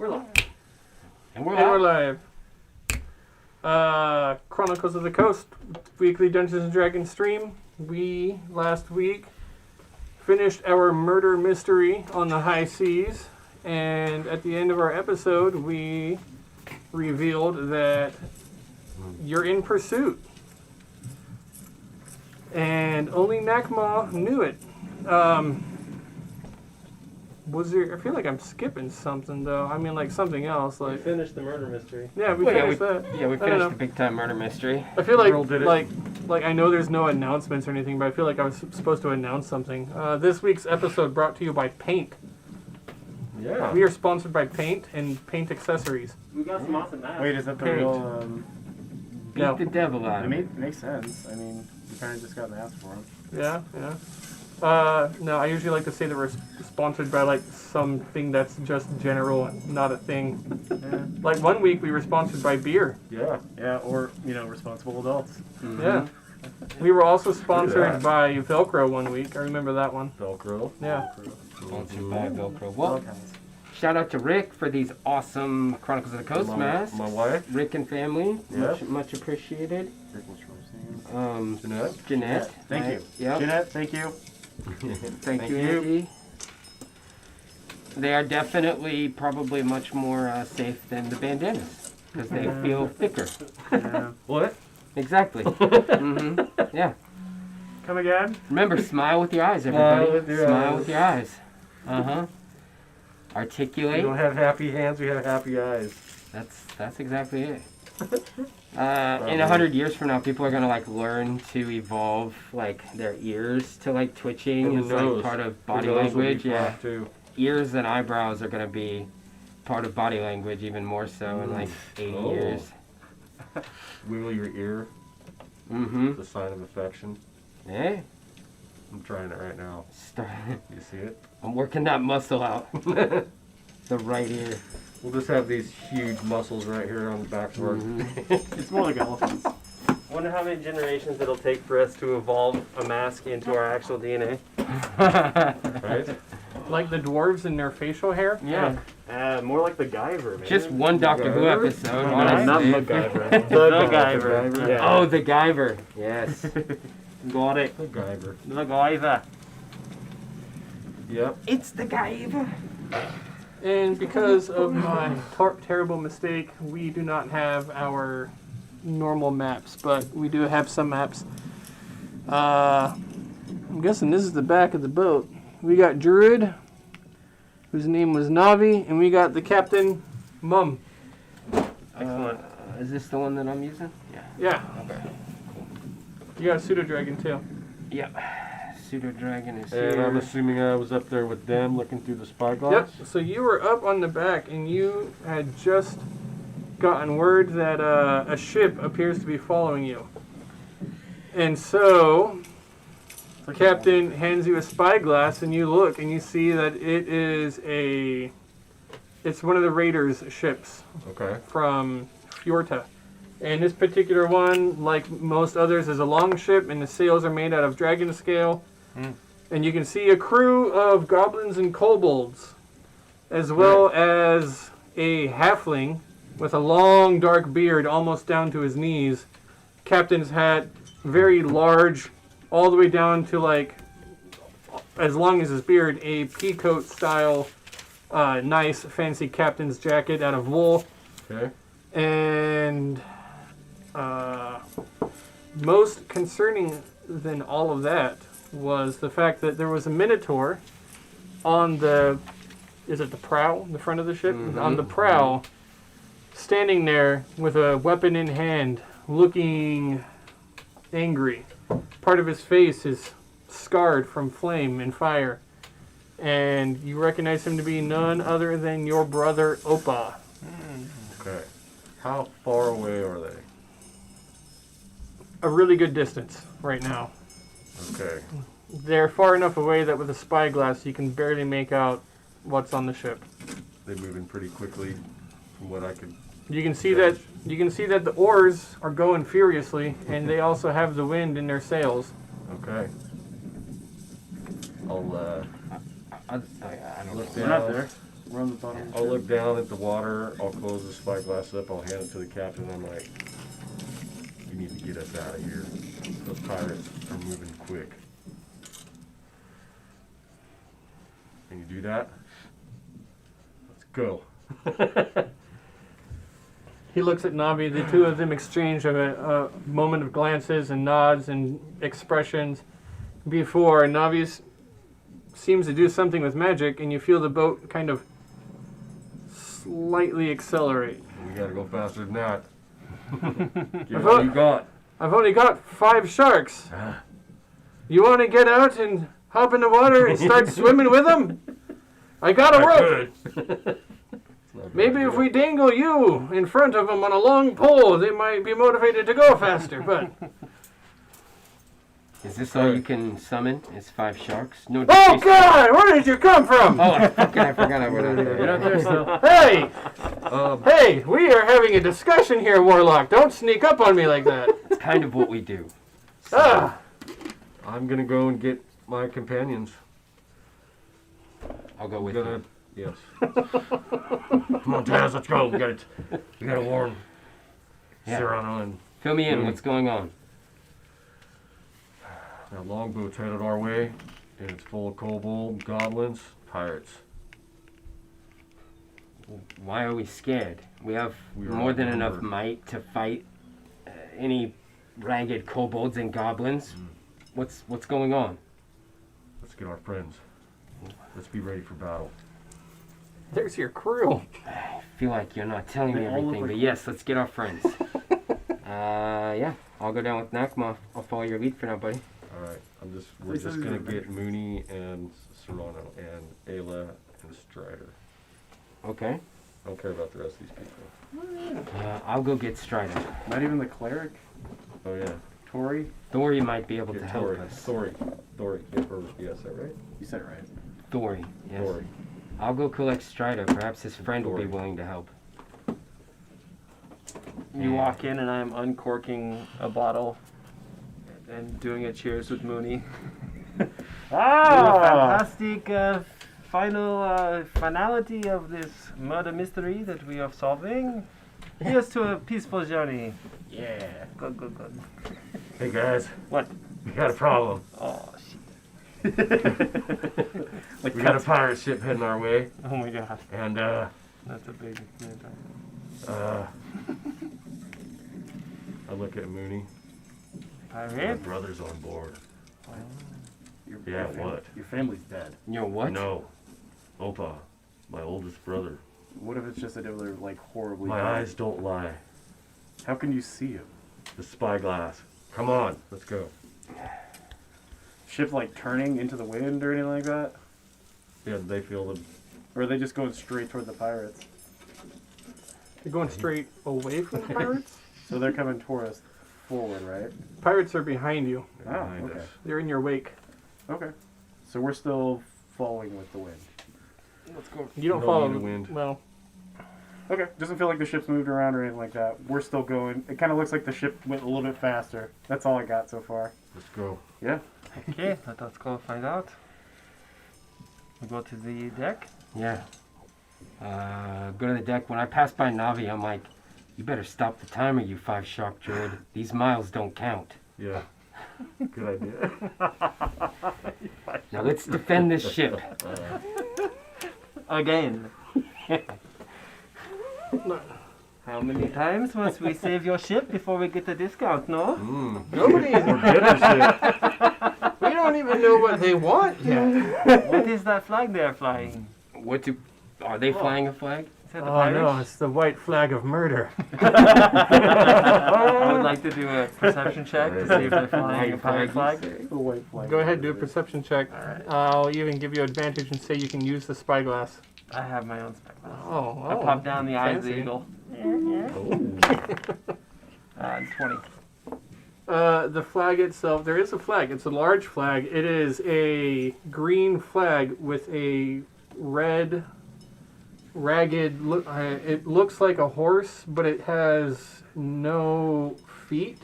We're live. And we're live. Chronicles of the Coast, weekly Dungeons & Dragons stream. We, last week, finished our murder mystery on the high seas. And at the end of our episode, we revealed that you're in pursuit. And only Nakma knew it. Was there? I feel like I'm skipping something though. I mean, like something else. We Like finished the murder mystery. yeah, we finished that. Yeah, we I don't finished know. the big time murder mystery. I feel Girl did it. like I know there's no announcements or anything, but I feel like I was supposed to announce something. This week's episode brought to you by Paint. Yeah. We are sponsored by Paint and Paint accessories. We got some awesome masks. Wait, is that the Paint. real? Beat No. the devil out It of it. makes sense. I mean, you kind of just got masked for them. Yeah. No, I usually like to say that we're sponsored by like something that's just general and not a thing. Yeah. Like one week we were sponsored by beer. Yeah. Yeah, or responsible adults. Yeah. We were also sponsored that. by Velcro one week. I remember that one. Velcro. Yeah. Sponsored by Velcro. All Well, kinds. shout out to Rick for these awesome Chronicles of the Coast masks. My wife, Rick and family, Yeah. much appreciated. Rick, what's your name? Jeanette. Jeanette. Thank you. Yep. Jeanette, thank you. Thank you, Andy. They are definitely probably much more safe than the bandanas because they feel thicker. Yeah. What? Exactly. Yeah. Come again? Remember, smile with your eyes, everybody. Smile with your Smile eyes. with your eyes. We Articulate. don't have happy hands. We have happy eyes. That's exactly it. In 100 years from now, people are gonna like learn to evolve like their ears to like twitching And is the nose. like part of The body nose will be language. Yeah, flat, too. ears and eyebrows are gonna be part of body language even more so in like 80 Oh. years. Wiggle your ear. Mm-hmm. It's a sign of affection. Yeah. I'm trying it right now. You see it? I'm working that muscle out. The right ear. We'll just have these huge muscles right here on the back of our. It's more like elephants. Wonder how many generations it'll take for us to evolve a mask into our actual DNA. Right? Like the dwarves and their facial hair? Yeah. More like the Guyver, man. Just one Doctor Who MacGyver? episode. No, honestly. not MacGyver. The Guyver. Yeah. Oh, the Guyver. Yes. Got it. The Guyver. The Guyver. Yep. It's the Guyver. And because of my terrible mistake, we do not have our normal maps, but we do have some maps. I'm guessing this is the back of the boat. We got Druid, whose name was Navi, and we got the Captain, Mum. Excellent. Is this the one that I'm using? Yeah. Yeah, Okay. you got a pseudo dragon too. Yep. Pseudo Dragon is And here. I'm assuming I was up there with them looking through the spyglass. Yep. So you were up on the back, and you had just gotten word that a ship appears to be following you. And so, the captain hands you a spyglass, and you look, and you see that it's one of the raiders' ships Okay. from Fjorta. And this particular one, like most others, is a long ship, and the sails are made out of dragon scale. And you can see a crew of goblins and kobolds, as well as a halfling with a long dark beard almost down to his knees. Captain's hat, very large, all the way down to like, as long as his beard, a peacoat style, nice fancy captain's jacket out of wool. Okay. And most concerning than all of that was the fact that there was a minotaur on the prow, the front of the ship? On the prow, standing there with a weapon in hand, looking angry. Part of his face is scarred from flame and fire. And you recognize him to be none other than your brother, Opa. Okay. How far away are they? A really good distance right now. Okay. They're far enough away that with a spyglass you can barely make out what's on the ship. They're moving pretty quickly from what I could. You can see that the oars are going furiously, and they also have the wind in their sails. Okay. I'll I don't look We're not down. there. We're on the bottom. of the I'll ship. look down at the water, I'll close the spyglass up, I'll hand it to the captain, I'm like, you need to get us out of here. Those pirates are moving quick. Can you do that? Let's go. He looks at Navi. The two of them exchange a moment of glances and nods and expressions before Navi seems to do something with magic, and you feel the boat kind of slightly accelerate. We gotta go faster than that. Get what you got. I've only got 5 sharks. You want to get out and hop in the water and start swimming with them? I got a rope. Maybe if we dangle you in front of them on a long pole, they might be motivated to go faster, but... Is this all you can summon? Is 5 sharks? No. Oh, God! Where did you come from? Oh, I forgot I went out there. Get up there still. Hey! Hey, we are having a discussion here, Warlock. Don't sneak up on me like that. It's kind of what we do. Ah, I'm gonna go and get my companions. I'll go I'm with gonna, you. yes. Come on, Taz, let's go. We gotta warn Yeah. Serrano and Fill me in. What's going on? that longboat's headed our way, and it's full of kobold, goblins, pirates. Why are we scared? We have We are more than enough outnumbered. might to fight any ragged kobolds and goblins. What's going on? Let's get our friends. Let's be ready for battle. there's your crew. I feel like you're not telling me They all look everything, like but yes, let's get our friends. Yeah, I'll go down with Nakma. I'll follow your lead for now, buddy. All right, we're This just is gonna your get Mooney and Serrano and Ayla and Strider. Okay. I don't care about the rest of these people. I'll go get Strider. Not even the cleric, Oh yeah, Tori. Thori might be able get to help Tori. us. Thori. Get her. Yes, that right? You said it right. Thori, yes. Thori. I'll go collect Strider. Perhaps his friend will be Thori. willing to help. You walk in and I'm uncorking a bottle and doing a cheers with Mooney. Fantastic finality of this murder mystery that we are solving. Here's to a peaceful journey. Yeah. Good, good, good. Hey guys. What? We got a problem. Oh, shit. We got a pirate ship heading our way, Oh my god. and That's a big... I look at Mooney. My Pirate? brother's on board. Your what? Your family's dead. You're what? No, Opa, my oldest brother. What if it's just that they're like horribly My dead? eyes don't lie. How can you see him? The spyglass. Come on, let's go. Ship like turning into the wind or anything like that? Yeah, they feel the. Or are they just going straight toward the pirates? You're going straight away from the pirates? So they're coming toward us forward, right? Pirates are behind you. They're behind okay. us. They're in your wake. Okay. So we're still following with the wind. Let's go. You don't No follow need to wind. Well, Okay. Doesn't feel like the ship's moved around or anything like that. We're still going. It kind of looks like the ship went a little bit faster. That's all I got so far. Let's go. Yeah. Okay, let us go find out. We go to the deck. Yeah. Go to the deck. When I pass by Navi, I'm like, you better stop the timer, you 5 shark droid. These miles don't count. Yeah. Good idea. Now let's defend this ship. Again. How many times must we save your ship before we get a discount, no? nobody. Dinner ship. We don't even know what they want yet. What is that flag they're flying? Are they flying a flag? Is that the Oh no, Irish? it's the white flag of murder. I would like to do a perception check to see if they're flying a pirate flag. The white flag. Go ahead, do a perception check. Alright. I'll even give you advantage and say you can use the spyglass. I have my own spyglass. Oh, I pop down the eye of the fancy. eagle. Oh. 20. The flag itself, there is a flag. It's a large flag. It is a green flag with a red, ragged, it looks like a horse, but it has no feet.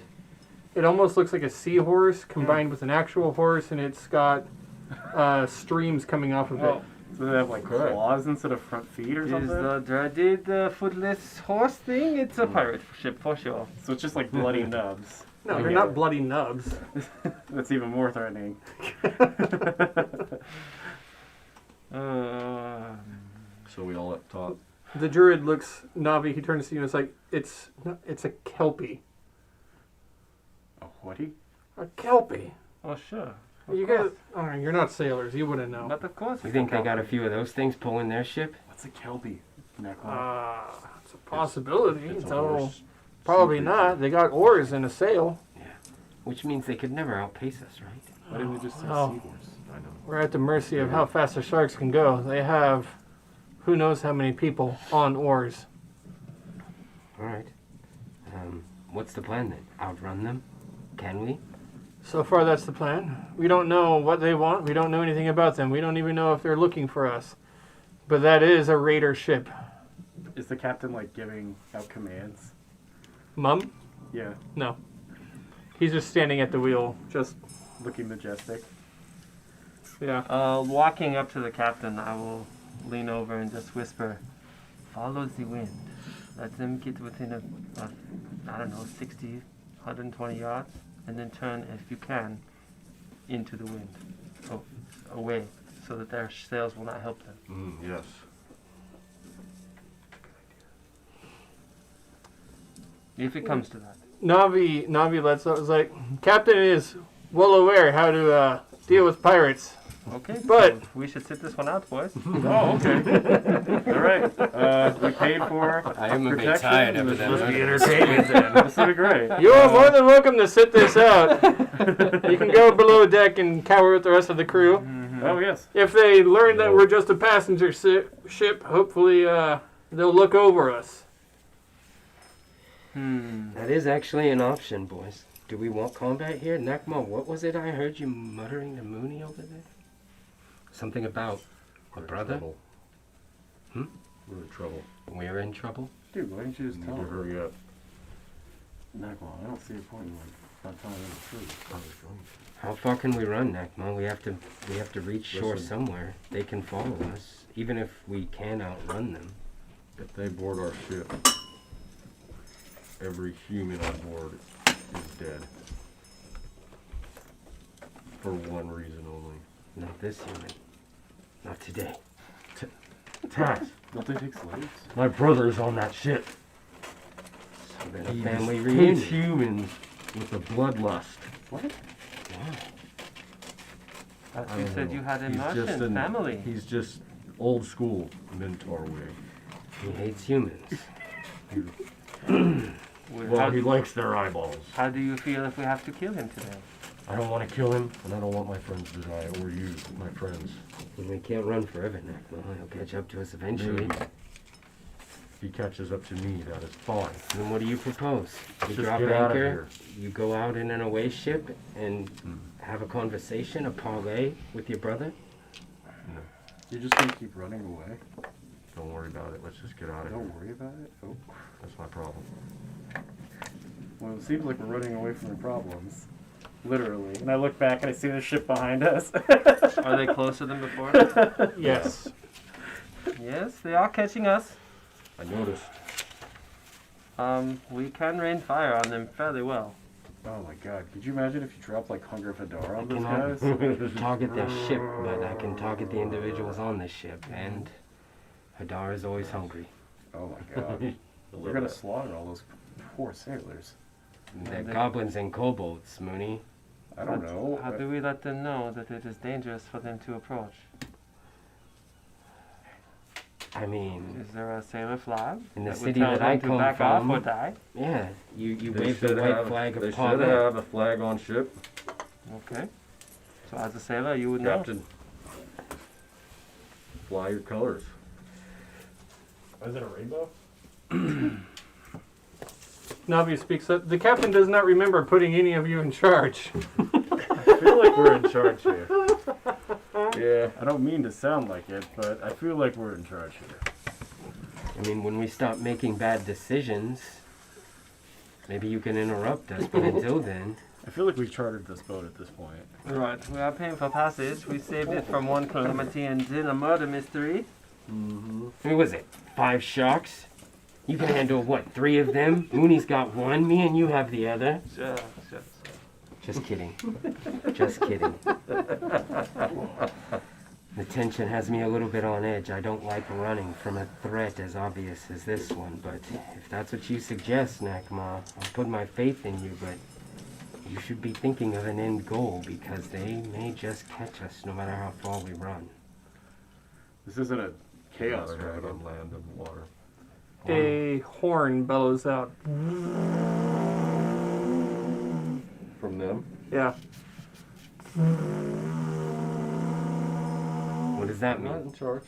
It almost looks like a seahorse combined with an actual horse, and it's got streams coming off of it. Well, So they have like Correct. claws instead of front feet or Is something? the dreaded footless horse thing? It's a pirate ship for sure. So it's just like bloody nubs. No, they're not bloody nubs. That's even more threatening. So we all up top. The druid looks Navi. He turns to you and it's like, it's a kelpie. A whatty? A kelpie. Oh, sure. You guys, you're not sailors. You wouldn't know. But of course. You think they got a few of those things pulling their ship? What's a kelpie? Necklace. It's a possibility. It's a So horse. probably Sea not. creature. They got oars and a sail. Which means they could never outpace us, right? Why didn't they just say Oh. seahorse? I know. We're at the mercy of how fast the sharks can go. They have who knows how many people on oars. All right. What's the plan then? Outrun them? Can we? So far, that's the plan. We don't know what they want. We don't know anything about them. We don't even know if they're looking for us. But that is a raider ship. Is the captain like giving out commands? Mum? Yeah, No. He's just standing at the wheel. Just, looking majestic. yeah. Walking up to the captain, I will lean over and just whisper, "Follow the wind. Let them get within I don't know, 60, 120 yards, and then turn, if you can, into the wind, away, so that their sails will not help them." Yes. If it comes to that. Navi lets up. It's like, Captain is well aware how to deal with pirates. Okay, But- so we should sit this one out, boys. Oh, okay. All right. We paid for I am a bit protection. tired of This them. must be entertainment then. This will be great. You are more than welcome to sit this out. You can go below deck and cower with the rest of the crew. Oh, yes. If they learn that we're just a passenger ship, hopefully they'll look over us. That is actually an option, boys. Do we want combat here? Nakma, what was it I heard you muttering to Mooney over there? Something about a We're in brother? trouble. We're in trouble. We're in trouble? Dude, why didn't you just Need tell to him? hurry up. I don't see a point in not telling him the truth. I was going. How far can we run, Nakma? We have to reach shore Listen. somewhere. They can follow us, even if we can outrun them. If they board our ship, every human on board is dead. For one reason only. Not this human. Not today. Tax. Don't they take slaves? My brother's on that ship. So then a He family hates reunion. humans with a bloodlust. What? But I you don't said know. you had He's just immersion, an- family. He's just old school mentor way. He hates humans. Well, he likes their eyeballs. How do you feel if we have to kill him today? I don't want to kill him, and I don't want my friends to die, or you, my friends. We can't run forever, Nakma. He'll catch up to us eventually. Maybe. If he catches up to me, that is fine. Then what do you propose? You Just drop get out of anchor, here. you go out in an away ship and have a conversation, a parley with your brother? You're just gonna keep running away? Don't worry about it. Let's just get out of here. Don't worry about it? Oh. That's my problem. Well, it seems like we're running away from the problems. Literally. And I look back and I see the ship behind us. Are they closer than before? Yes. Yes, they are catching us. I noticed. We can rain fire on them fairly well. Oh my god. Could you imagine if you dropped like Hunger Fedora on those cannot guys? target their ship, but I can target the individuals on this ship, and Hadar is always hungry. Oh my god. We're gonna slaughter all those poor sailors. They're they- goblins and kobolds, Mooney. I don't know. How do we let them know that it is dangerous for them to approach? I mean, Is there a sailor flag in the that would city tell that them I to come back off or from, die? yeah, you They wave the should white have- flag They of should parley. have a flag on ship. Okay. So as a sailor, you would know. Captain. Fly your colors. Is it a rainbow? Navi speaks up. The captain does not remember putting any of you in charge. I feel like we're in charge here. Yeah. I don't mean to sound like it, but I feel like we're in charge here. I mean, when we stop making bad decisions, Maybe you can interrupt us, but until then, I feel like we've chartered this boat at this point. Right, we are paying for passage. We saved it from one calamity and did a murder mystery. who was it? 5 sharks? You can handle what? 3 of them? Mooney's got 1. Me and you have the other. Sure. Just kidding. Just kidding. The tension has me a little bit on edge. I don't like running from a threat as obvious as this one, but if that's what you suggest, Nakma, I'll put my faith in you, but you should be thinking of an end goal because they may just catch us no matter how far we run. This isn't a chaos Rather have it dragon. on land and water. A horn bellows out. From them? Yeah. What does that I'm not mean? in charge.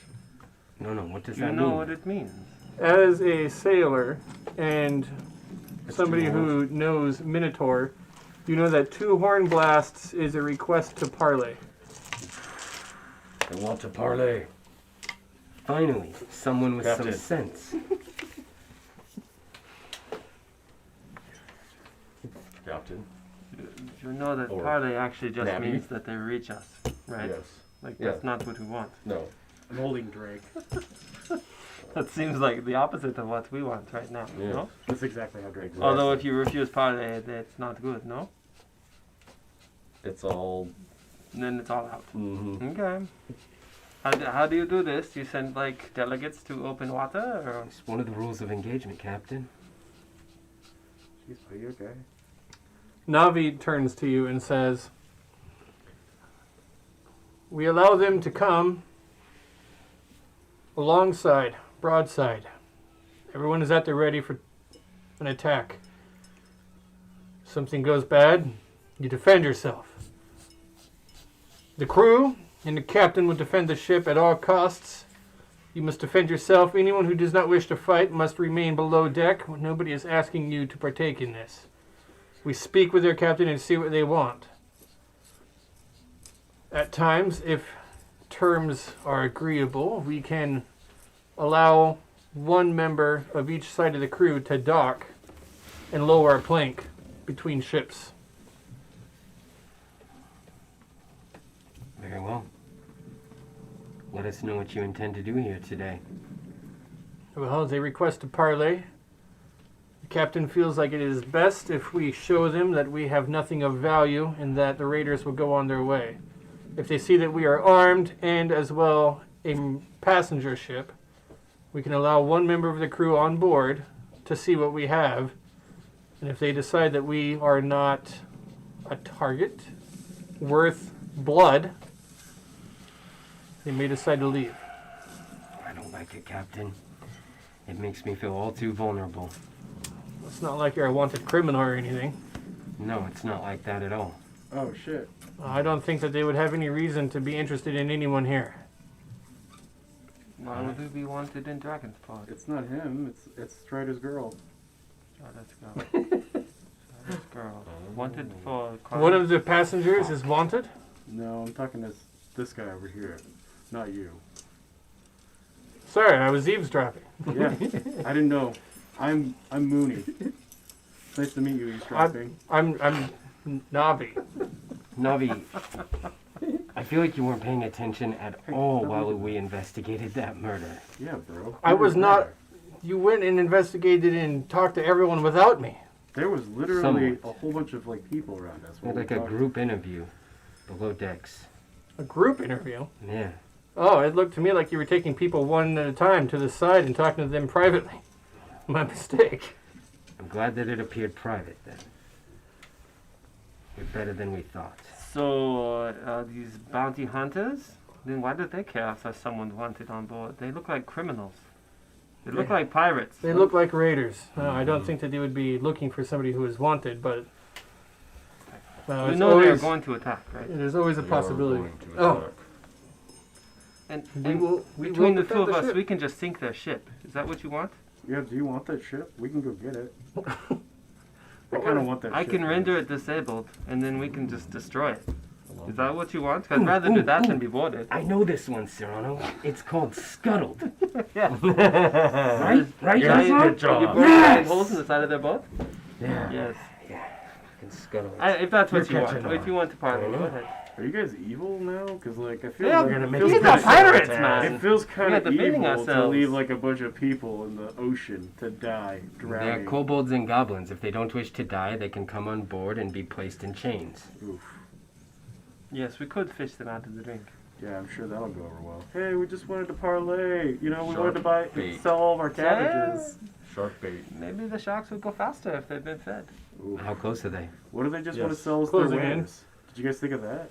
No, what does You that know mean? what it means. As a sailor and It's somebody too who knows Minotaur, you know that 2 horn blasts is a request to parley. I want to parlay. Finally, someone with Captain. some sense. Captain. You know that Or parley actually just Nabby. means that they reach us, right? Yes. Like Yeah. that's not what we want. No. I'm holding Drake. That seems like the opposite of what we want right now. Yeah. No? That's exactly how Drake Although if you refuse parley, it's not good. No? It's all. Then it's all out. Mm-hmm. Okay. How do you do this? You send like delegates to open water, or It's one of the rules of engagement, Captain. Jeez, are you okay? Navi turns to you and says, "We allow them to come alongside, broadside. Everyone is at the ready for an attack. Something goes bad, you defend yourself. The crew and the captain will defend the ship at all costs. You must defend yourself. Anyone who does not wish to fight must remain below deck. Nobody is asking you to partake in this. We speak with their captain and see what they want. At times, if terms are agreeable, we can allow one member of each side of the crew to dock and lower a plank between ships." Very well. Let us know what you intend to do here today. Well, they request a parley. The captain feels like it is best if we show them that we have nothing of value and that the raiders will go on their way. If they see that we are armed and as well a passenger ship, we can allow one member of the crew on board to see what we have. And if they decide that we are not a target worth blood, they may decide to leave. I don't like it, Captain. It makes me feel all too vulnerable. It's not like you're a wanted criminal or anything. No, it's not like that at all. Oh shit. I don't think that they would have any reason to be interested in anyone here. why would we be wanted in Dragon's Pod? It's not him. It's Strider's girl. Oh, let's go. This girl wanted for crime. One of the passengers is wanted. No, I'm talking to this guy over here, not you. Sorry, I was eavesdropping. Yeah, I didn't know. I'm Mooney. Nice to meet you, eavesdropping. I'm Navi. Navi, I feel like you weren't paying attention at all while we investigated that murder. Yeah, bro. I You was were not. there. You went and investigated and talked to everyone without me. There was literally Somewhat. a whole bunch of like people around us. We when had like we a talked. group interview below decks. A group interview. Yeah. Oh, it looked to me like you were taking people one at a time to the side and talking to them privately. My mistake. I'm glad that it appeared private then. You're better than we thought. So, these bounty hunters? Then why do they care if someone's wanted on board? They look like criminals. They look Yeah. like pirates. They look like raiders. I don't think that they would be looking for somebody who is wanted, but You it's know they're always, going to attack, right? there's always a We are possibility. going to Oh, attack. And, we and will. We between will the two defend of us, ship. we can just sink their ship. Is that what you want? Yeah, do you want that ship? We can go get it. I kind of want that I ship. can render it disabled, and then we can just destroy it. Is that what you want? I'd rather do that than be boarded. I know this one, Cyrano. It's called Scuttled. Yeah. Right? Right, Yes, Cyrano? good job. You broke Yes! holes in the side of their boat? Yeah. Yes. Yeah. Fucking scuttle. If that's what you You're want. catching If you want to parley, on. go ahead. Are you guys evil now? Because like I feel Yeah, like We're gonna make feels you These are guys pirates, attack. man. it feels kind We of have to defending evil to ourselves. leave like a bunch of people in the ocean to die They're drowning. kobolds and goblins. If they don't wish to die, they can come on board and be placed in chains. Oof. Yes, we could fish them out of the drink. Yeah, I'm sure that'll go over well. Hey, we just wanted to parlay. You know, we Shark wanted to bait. sell all of our cabbages. Shark bait. Maybe the sharks would go faster if they've been fed. Ooh. How close are they? What do they just want to Yes. sell us their Closing in. wares? Did you guys think of that?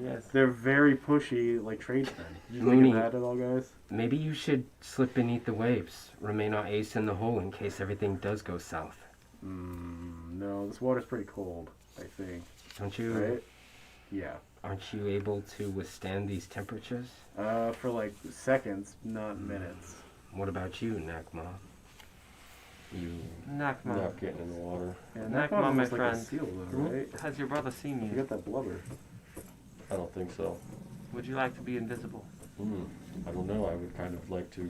Yes. They're very pushy, like tradesmen. Did you Mooney. think of that at all, guys? Maybe you should slip beneath the waves. Remain our ace in the hole in case everything does go south. No, this water's pretty cold, I think. Don't you? Right? Yeah. Aren't you able to withstand these temperatures? For like seconds, not minutes. What about you, Nakma? You. Nakma. Not getting in the water. Yeah, Knock that him on, my like a friend. seal, though, right? Has your brother seen You you? got that blubber. I don't think so. Would you like to be invisible? I don't know. I would kind of like to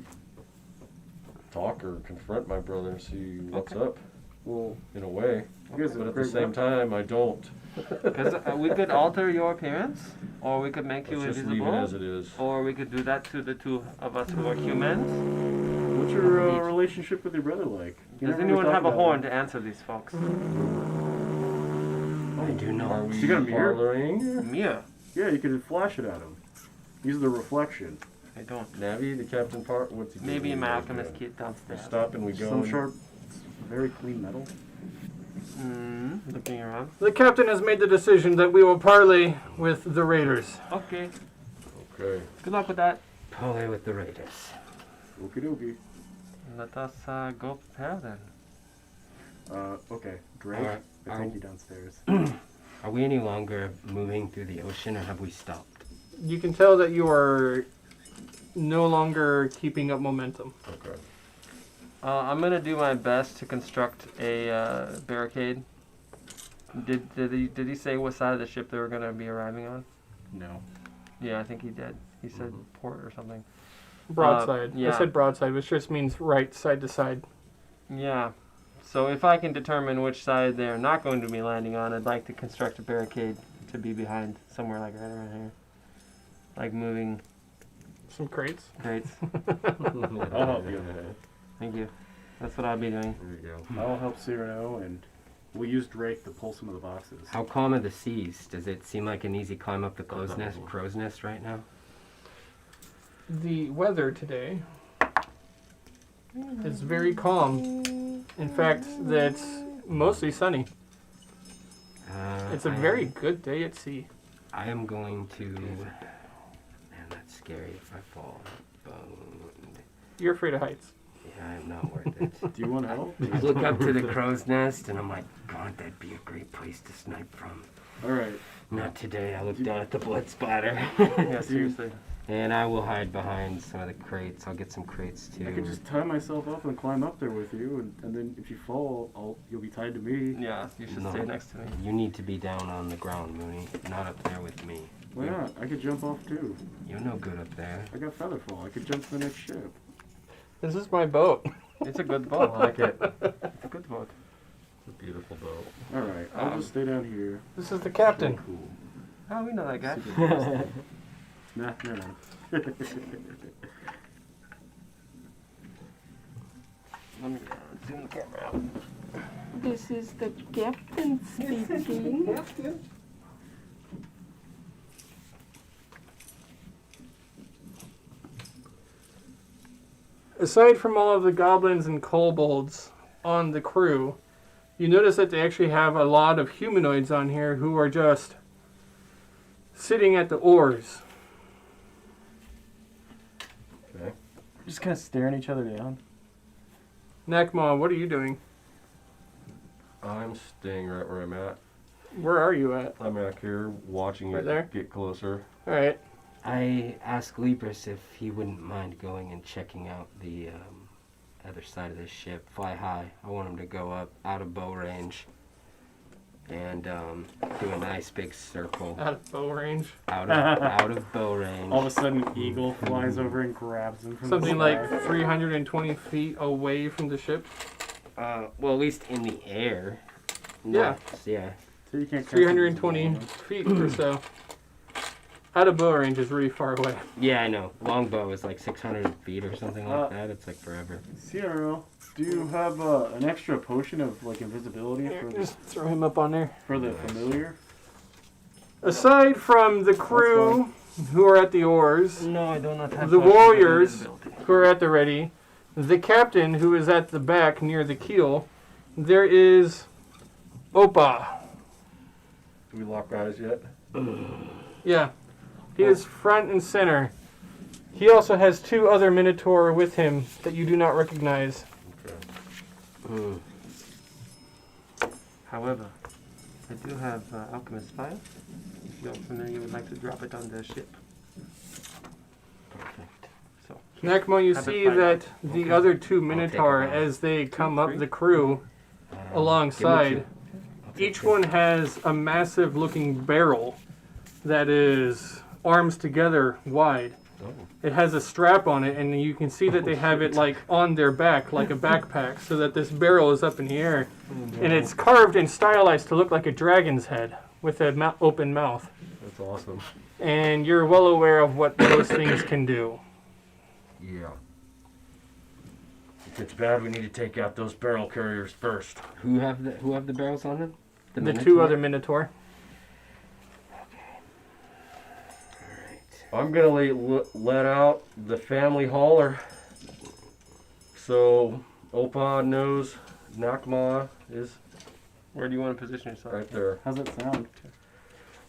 talk or confront my brother and see what's Okay. up, Well, in a way. you guys But are at the great same weapons. time, I don't. Because we could alter your appearance, or we could make you Let's just leave it as invisible, it is. or we could do that to the two of us who are humans. What's your relationship with your brother like? You Does never anyone talk have a about horn it. to answer these folks? I do Are not. we You got a mirror? parleying? Mia. Yeah, you could flash it at him. Use the reflection. I don't. Navi, the captain part. What's he doing? Maybe my alchemist Yeah. kit We downstairs. stop and we go. Some and- sharp, very clean metal. Looking around. The captain has made the decision that we will parley with the raiders. Okay. Okay. Good luck with that. Parley with the raiders. Okie dokie. Let us go prepare then. Okay. Drake, Alright, I take you downstairs. Are we any longer moving through the ocean, or have we stopped? You can tell that you are no longer keeping up momentum. Okay. I'm gonna do my best to construct a barricade. Did he say what side of the ship they were gonna be arriving on? No. Yeah, I think he did. He said port or something. Broadside. I yeah. said broadside, which just means right side to side. Yeah. So if I can determine which side they're not going to be landing on, I'd like to construct a barricade to be behind somewhere like right around here. Like moving Some crates. crates. I'll help you. Thank you. That's what I'll be doing. There you go. I'll help Cyrano, and we'll use Drake to pull some of the boxes. How calm are the seas? Does it seem like an easy climb up the crow's nest right now? The weather today is very calm. In fact, that's mostly sunny. It's a very good day at sea. I am going to. Man, that's scary if I fall. Boned. You're afraid of heights. Yeah, I'm not worth it. Do you want help? I look up to the crow's nest and I'm like, God, that'd be a great place to snipe from. All right. Not today. I look down at the blood splatter. Yeah, seriously. And I will hide behind some of the crates. I'll get some crates too. I could just tie myself up and climb up there with you, and then if you fall, you'll be tied to me. Yeah, you should No. stay next to me. You need to be down on the ground, Mooney. Not up there with me. Why not? I could jump off too. You're no good up there. I got featherfall. I could jump to the next ship. This is my boat. It's a good I boat. like it. It's a good boat. It's a beautiful boat. All right. I'll just stay down here. This is the captain. Cool. Oh, we know that guy. Super nice. Nah, never mind. Let me zoom the camera out. This is the captain speaking. Aside from all of the goblins and kobolds on the crew, you notice that they actually have a lot of humanoids on here who are just sitting at the oars. Okay. Just kind of staring each other down. Nakma, what are you doing? I'm staying right where I'm at. Where are you at? I'm back here watching Right it there? get closer. Alright. I asked Libris if he wouldn't mind going and checking out the other side of this ship. Fly high. I want him to go up out of bow range and do a nice big circle Out of bow range. out of bow range. All of a sudden, an eagle flies over and grabs him from Something the sky. like 320 feet away from the ship. Well, at least in the air. Yeah. Yeah. So you can't 320 feet or so. Out of bow range is really far away. Yeah, I know. Longbow is like 600 feet or something like that. It's like forever. CRO, do you have an extra potion of like invisibility Here, for just throw him up on there. the familiar? Aside from the crew who are at the oars, No, I do not have the potions of warriors invisibility. who are at the ready, the captain who is at the back near the keel, there is Opa. Do we lock eyes yet? Yeah, he is front and center. He also has 2 other Minotaur with him that you do not recognize. Okay. However, I do have Alchemist Fire. If you're familiar, would like to drop it on the ship. Perfect. So, Nakmo, you Have it see fired. that the Okay. other 2 take Minotaur, it out. as they come up 3? the crew alongside, Give me 2. I'll take each 2. one has a massive looking barrel that is arms together wide. Oh. It has a strap on it, and you can see that they have it like on their back, like a backpack, so that this barrel is up in the air. And it's carved and stylized to look like a dragon's head with a open mouth. That's awesome. And you're well aware of what those things can do. Yeah. If it's bad, we need to take out those barrel carriers first. Who have the barrels on them? The 2 Minotaur? other Minotaur. I'm gonna let out the family hauler, so Opa knows Nakma is where do you want to position yourself? right there. How's it sound?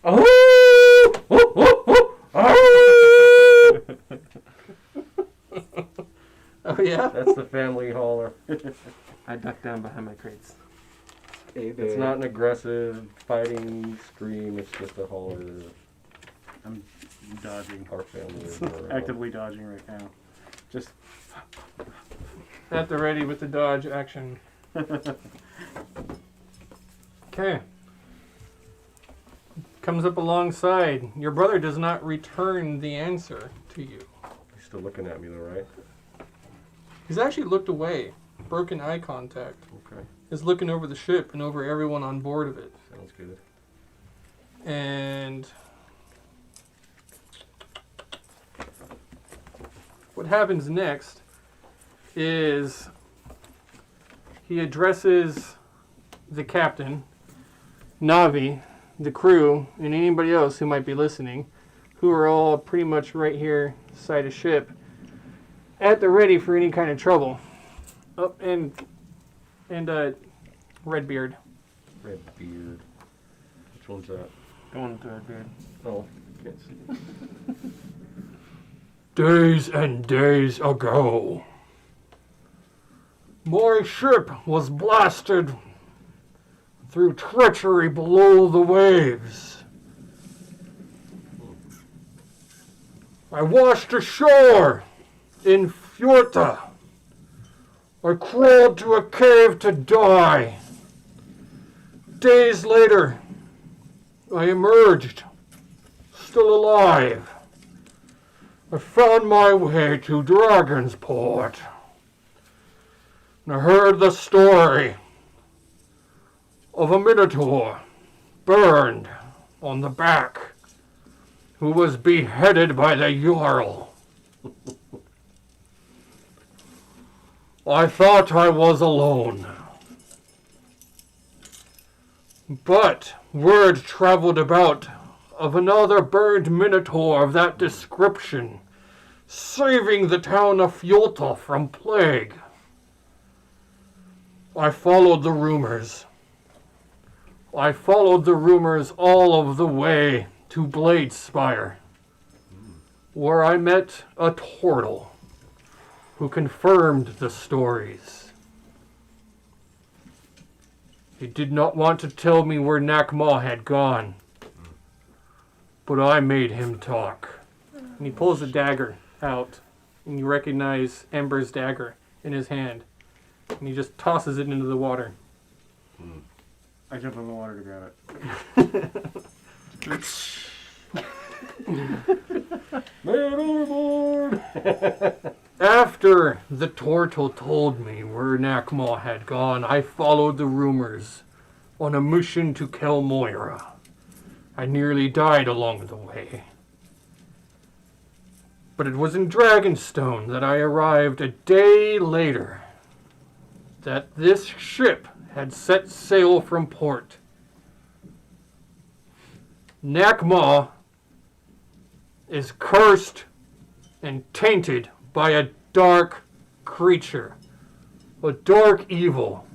Oh! Oh! Oh! Oh! Oh yeah? That's the family hauler. I duck down behind my crates. It's not an aggressive fighting scream. It's just a hauler. I'm dodging. Our family is Actively dodging right now. Just At the ready with the dodge action. Okay. Comes up alongside. Your brother does not return the answer to you. He's still looking at me though, right? He's actually looked away. Broken eye contact. Okay, He's looking over the ship and over everyone on board of it. sounds good. And what happens next is he addresses the captain, Navi, the crew, and anybody else who might be listening, who are all pretty much right here side of ship, at the ready for any kind of trouble. Oh, and Redbeard. Red beard. Which one's that? Going to Redbeard. Oh, can't see. Days and days ago, my ship was blasted through treachery below the waves. I washed ashore in Fjorta. I crawled to a cave to die. Days later, I emerged, still alive. I found my way to Dragon's Port. And I heard the story of a Minotaur burned on the back who was beheaded by the Jarl. I thought I was alone. But word traveled about of another burned Minotaur of that description, saving the town of Fjolta from plague. I followed the rumors. I followed the rumors all of the way to Bladespire, where I met a turtle who confirmed the stories. He did not want to tell me where Nakma had gone, but I made him talk. And he pulls a dagger out, and you recognize Ember's dagger in his hand, and he just tosses it into the water. I jump in the water to grab it. Man overboard! After the turtle told me where Nakma had gone, I followed the rumors on a mission to kill Moira. I nearly died along the way. But it was in Dragonstone that I arrived a day later that this ship had set sail from port. Nakma is cursed and tainted by a dark creature, a dark evil.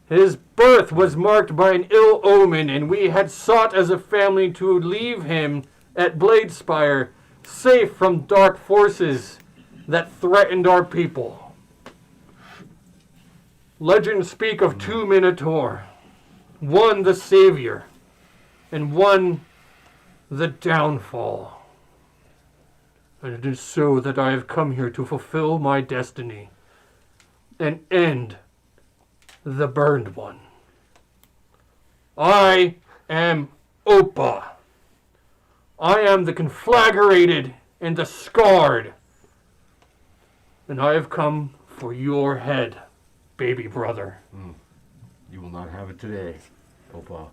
His birth was marked by an ill omen, and we had sought as a family to leave him at Bladespire, safe from dark forces that threatened our people. Legends speak of two Minotaur, one the savior, and one the downfall. And it is so that I have come here to fulfill my destiny and end the burned one. I am Opa. I am the conflagrated and the scarred. And I have come for your head, baby brother. You will not have it today, Opa.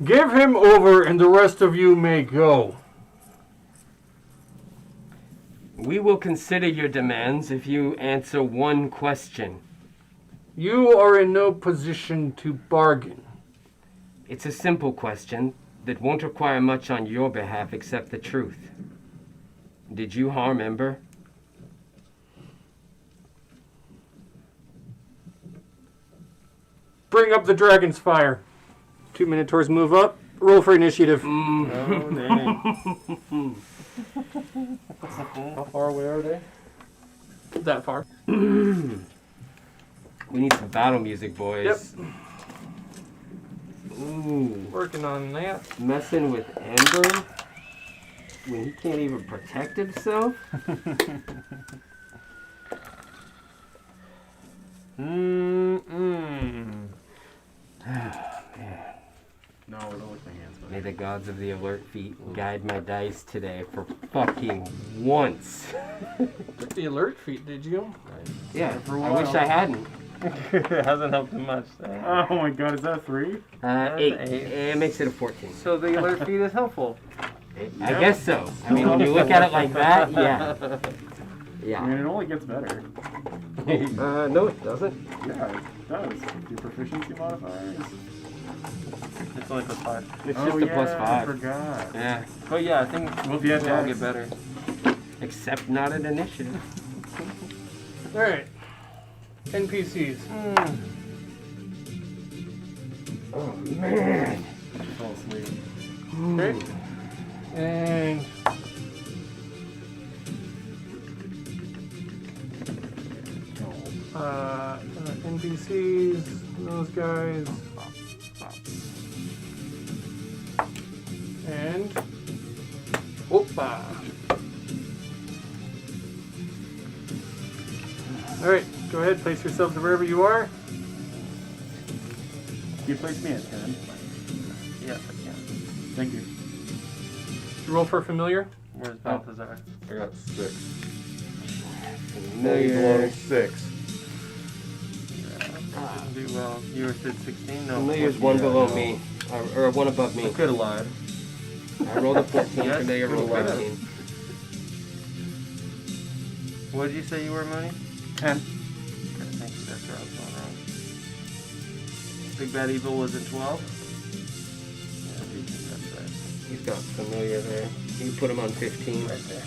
Give him over and the rest of you may go. We will consider your demands if you answer one question. You are in no position to bargain. It's a simple question that won't require much on your behalf except the truth. Did you harm Ember? Bring up the dragon's fire. 2 Minotaurs move up. Roll for initiative. Oh, dang. How far away are they? That far. We need some battle music, boys. Yep. Ooh. Working on that. Messing with Ember when he can't even protect himself? No, don't lick my hands. May the gods of the alert feet guide my dice today for fucking once. The alert feat, did you? Yeah, For a I while. wish I hadn't. It hasn't helped him much. Oh my god, is that a 3? 8. Eight. It makes it a 14. So the alert feed is helpful. I guess so. I mean, when you look at it like that, yeah. I mean, Yeah. it only gets better. No, it doesn't. Yeah, it does. Your proficiency modifiers. It's only +5. It's Oh, just a yeah, I +5. forgot. Yeah. But yeah, I think Well, yeah, we all Dex. get better. Except not an initiative. Alright. NPCs. Oh, man. I fell asleep. Okay. And NPCs, those guys. And Opa. Alright, go ahead, place yourselves wherever you are. You placed me at 10. Yes, I can. Thank you. Roll for familiar. Where's Balthazar? I got 6. Familiar. 6. Didn't do well. You were said 16? No. Familiar's 14. one below me. Or one above me. I could have lied. I rolled a 14. Yes, Familiar rolled could've. 13. What did you say you were, Mooney? 10. Okay, thank you. That's where I was going wrong. Big Bad Evil was at 12? Yeah, that's right. He's got familiar there. You can put him on 15. Right there.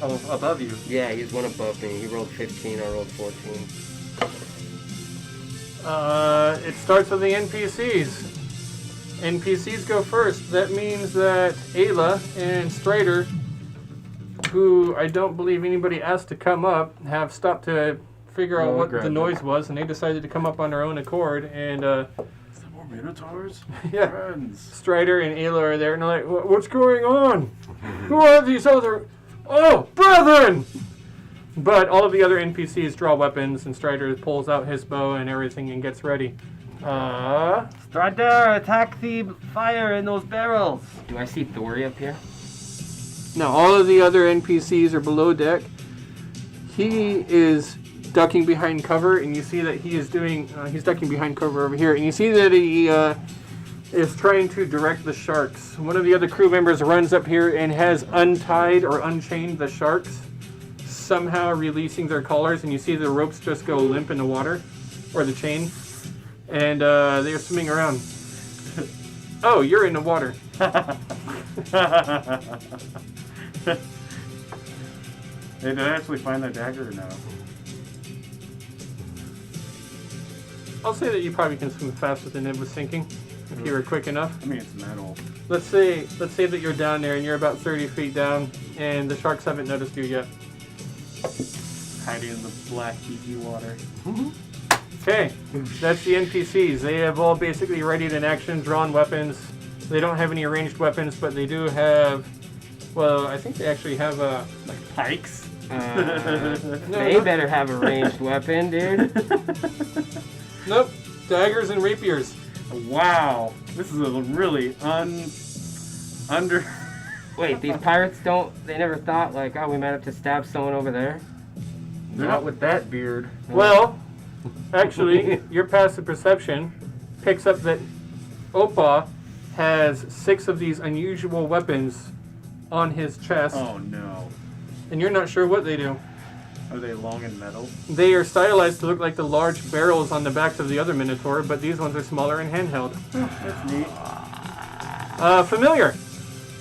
Oh, above you. Yeah, he's one above me. He rolled 15, I rolled 14. It starts with the NPCs. NPCs go first. That means that Ayla and Strider, who I don't believe anybody asked to come up, have stopped to figure out Oh, what grabbed the it. noise was, and they decided to come up on their own accord. And Is there more Minotaurs? yeah, Friends. Strider and Ayla are there, and they're like, "What's going on? Who are these other? Oh, brethren!" But all of the other NPCs draw weapons, and Strider pulls out his bow and everything and gets ready. Strider, attack the fire in those barrels. Do I see Thori up here? Now all of the other NPCs are below deck. he is ducking behind cover, and you see that he is doing. He's ducking behind cover over here, and you see that he is trying to direct the sharks. One of the other crew members runs up here and has untied or unchained the sharks, somehow releasing their collars, and you see the ropes just go limp in the water, or the chain, and they are swimming around. Oh, you're in the water. Hey, did I actually find that dagger or no? I'll say that you probably can swim faster than it was sinking, if you were quick enough. I mean, it's metal. Let's say that you're down there and you're about 30 feet down, and the sharks haven't noticed you yet. Hiding in the black, geeky water. Okay, that's the NPCs. They have all basically readied in action, drawn weapons. They don't have any ranged weapons, but they do have. Well, I think they actually have Like pikes? They better have a ranged weapon, dude. Nope, daggers and rapiers. Wow. This is a really under... Wait, these pirates they never thought, like, oh, we might have to stab someone over there? Not with that beard. Well, actually, your passive perception picks up that Opa has 6 of these unusual weapons on his chest, Oh, no. and you're not sure what they do. Are they long and metal? They are stylized to look like the large barrels on the backs of the other Minotaur, but these ones are smaller and handheld. That's neat. Familiar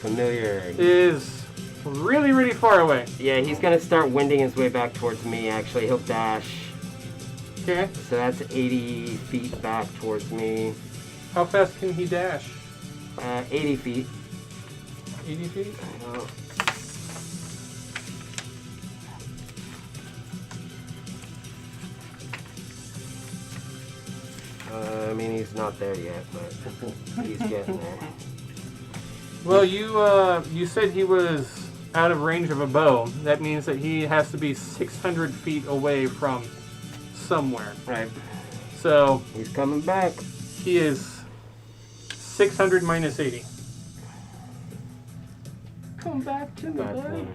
Familiar. is really, really far away. Yeah, he's gonna start winding his way back towards me, actually. He'll dash. Okay, So that's 80 feet back towards me. how fast can he dash? 80 feet. 80 feet? Oh. I mean, he's not there yet, but he's getting there. Well, you said he was out of range of a bow. That means that he has to be 600 feet away from somewhere. Right. So He's coming back. he is 600 minus 80. Come back to me, Back buddy.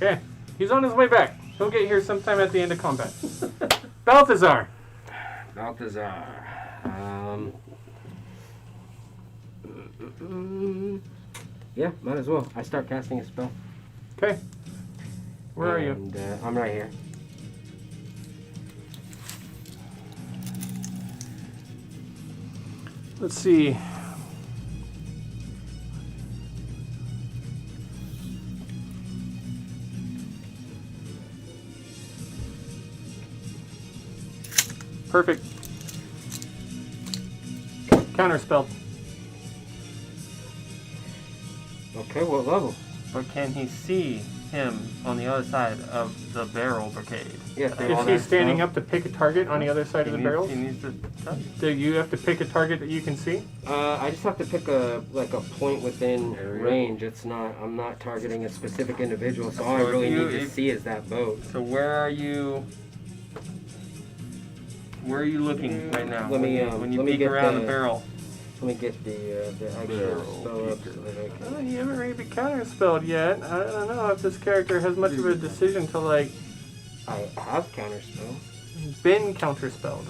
there. Okay, he's on his way back. He'll get here sometime at the end of combat. Balthazar. Balthazar. Yeah, might as well. I start casting a spell. Okay. Where are you? And, I'm right here. Let's see. Perfect. Counterspell. Okay, what level? But can he see him on the other side of the barrel barricade? Yeah, Is he standing up to pick a target on the other side of the barrel? He needs to touch. Do you have to pick a target that you can see? I just have to pick a point within Area. range. I'm not targeting a specific individual, so all I So if really you- need to see is that boat. So where are you? Where are you looking right now? Let me, when you let me peek get around the the- barrel. Let me get the actual Barrel spell up peeker. so that I Oh, can... you haven't really been counterspelled yet. I don't know if this character has much of a decision to, like, I have counterspell. been counterspelled.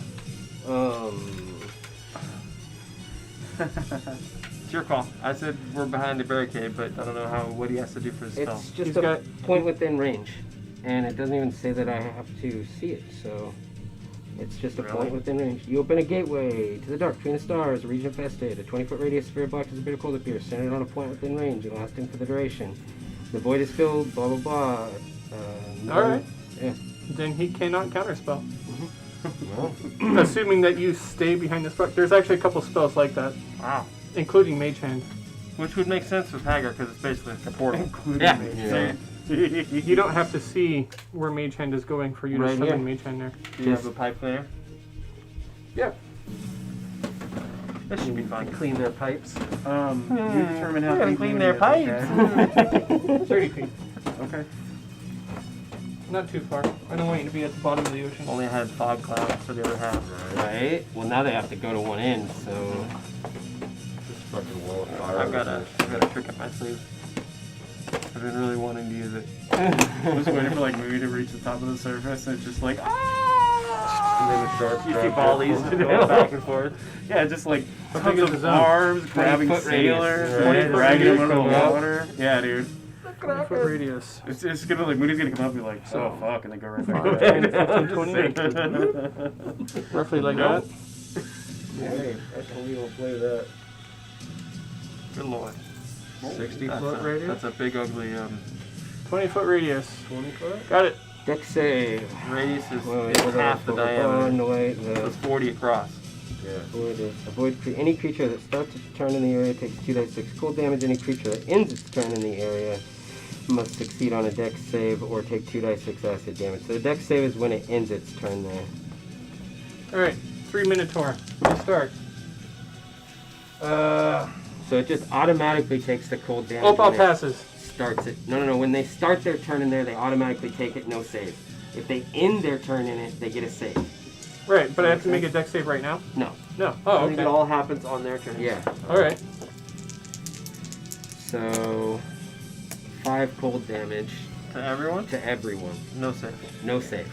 It's your call. I said we're behind the barricade, but I don't know what he has to do for his spell. It's just He's a got- point within range, and it doesn't even say that I have to see it. So it's just a Really? point within range. You open a gateway to the dark between the stars, a region infested. A 20-foot radius sphere of black as a bit of cold appears, centered on a point within range and lasting for the duration. The void is filled. Blah blah blah. All right. Yeah. Then he cannot counterspell. Well, Assuming that you stay behind the spell. There's actually a couple spells like that, Wow. including Mage Hand. Which would make sense with Hagar because it's basically like a portal. Including Yeah. me. Yeah. You don't have to see where Mage Hand is going for you to Right summon here. Mage Hand there. Do you have a pipe cleaner? Yeah. This should be fun. clean their pipes. You determine how We're gonna deep clean you their wanna get, 30 feet. Okay. Not too far. I don't want you to be at the bottom of the ocean. Only had fog clouds for the other half. Right. Well, now they have to go to one end. So This fucking wall of fire. I've got a trick up my sleeve. I've been really wanting to use it. I'm just waiting for like Moody to reach the top of the surface, and it's just like, And then the shark You see grabs volleys it. going back and forth. yeah, just like How tons big is of the zone? arms grabbing 20-foot radius. sailors, Right. 20 dragging them under the Come out. water. Yeah, dude. 20-foot radius. It's just gonna like Moody's gonna come up and be like, oh fuck, and then go right back. Go 10, 15, 20. Roughly like Nope. that. Hey, I can we don't play that. Good lord. 60-foot radius? That's a big ugly 20-foot radius. 20 foot? Got it. Deck save. radius is Wait, half the diameter. The way So the it's 40 across. Yeah. avoid any creature that starts its turn in the area takes 2d6 cold damage. Any creature that ends its turn in the area must succeed on a dex save or take 2d6 acid damage. So the dex save is when it ends its turn there. Alright, 3 Minotaur. You start. So it just automatically takes the cold damage. Opal when it passes. starts it. No. When they start their turn in there, they automatically take it, no save. If they end their turn in it, they get a save. Right, but I have to make a dex save right now? No. No. I Oh, think it okay. all happens on their turn. Yeah. Alright. So 5 cold damage To everyone? to everyone. No save. No save.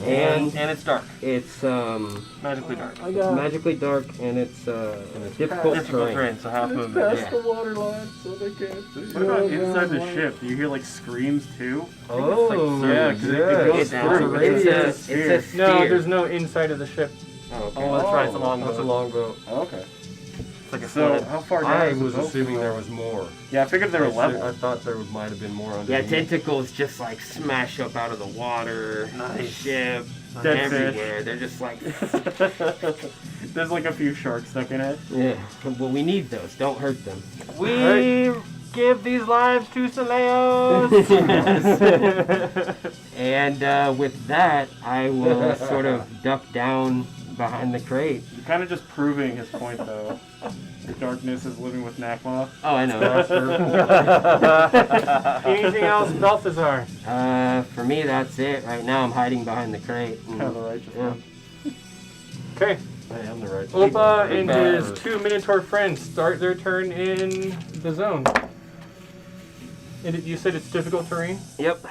And And it's dark. it's Magically dark. I got magically dark and it's difficult Difficult terrain. terrain, so half movement. Yeah. the water line so they can't see. What about inside the ship? Do you hear like screams too? Oh, Yeah, 'cause it goes it's through. It's It's a a sphere. sphere. No, there's no inside of the ship. Oh, okay. Oh, that's right. It's a long That's a boat. long boat. Okay. It's like a So sled. how far down? I is the was boat assuming go? there was more. Yeah, I figured they were I level. thought there might have been more Yeah, underneath. tentacles just like smash up out of the water, the Nice. ship, Dead fish. everywhere. They're just like, There's like a few sharks stuck in it. yeah. Well, we need those. Don't hurt them. We give these lives to Saleos. And with that, I will sort of duck down behind the crate. You're kind of just proving his point though. The darkness is living with Nakma. Oh, I know. Anything else, Balthazar? For me, that's it. Right now, I'm hiding behind the crate. and- Kind of the righteous Yeah. one. Okay. I am the right. Opa and bad. his 2 Minotaur friends start their turn in the zone. And you said it's difficult terrain? Yep.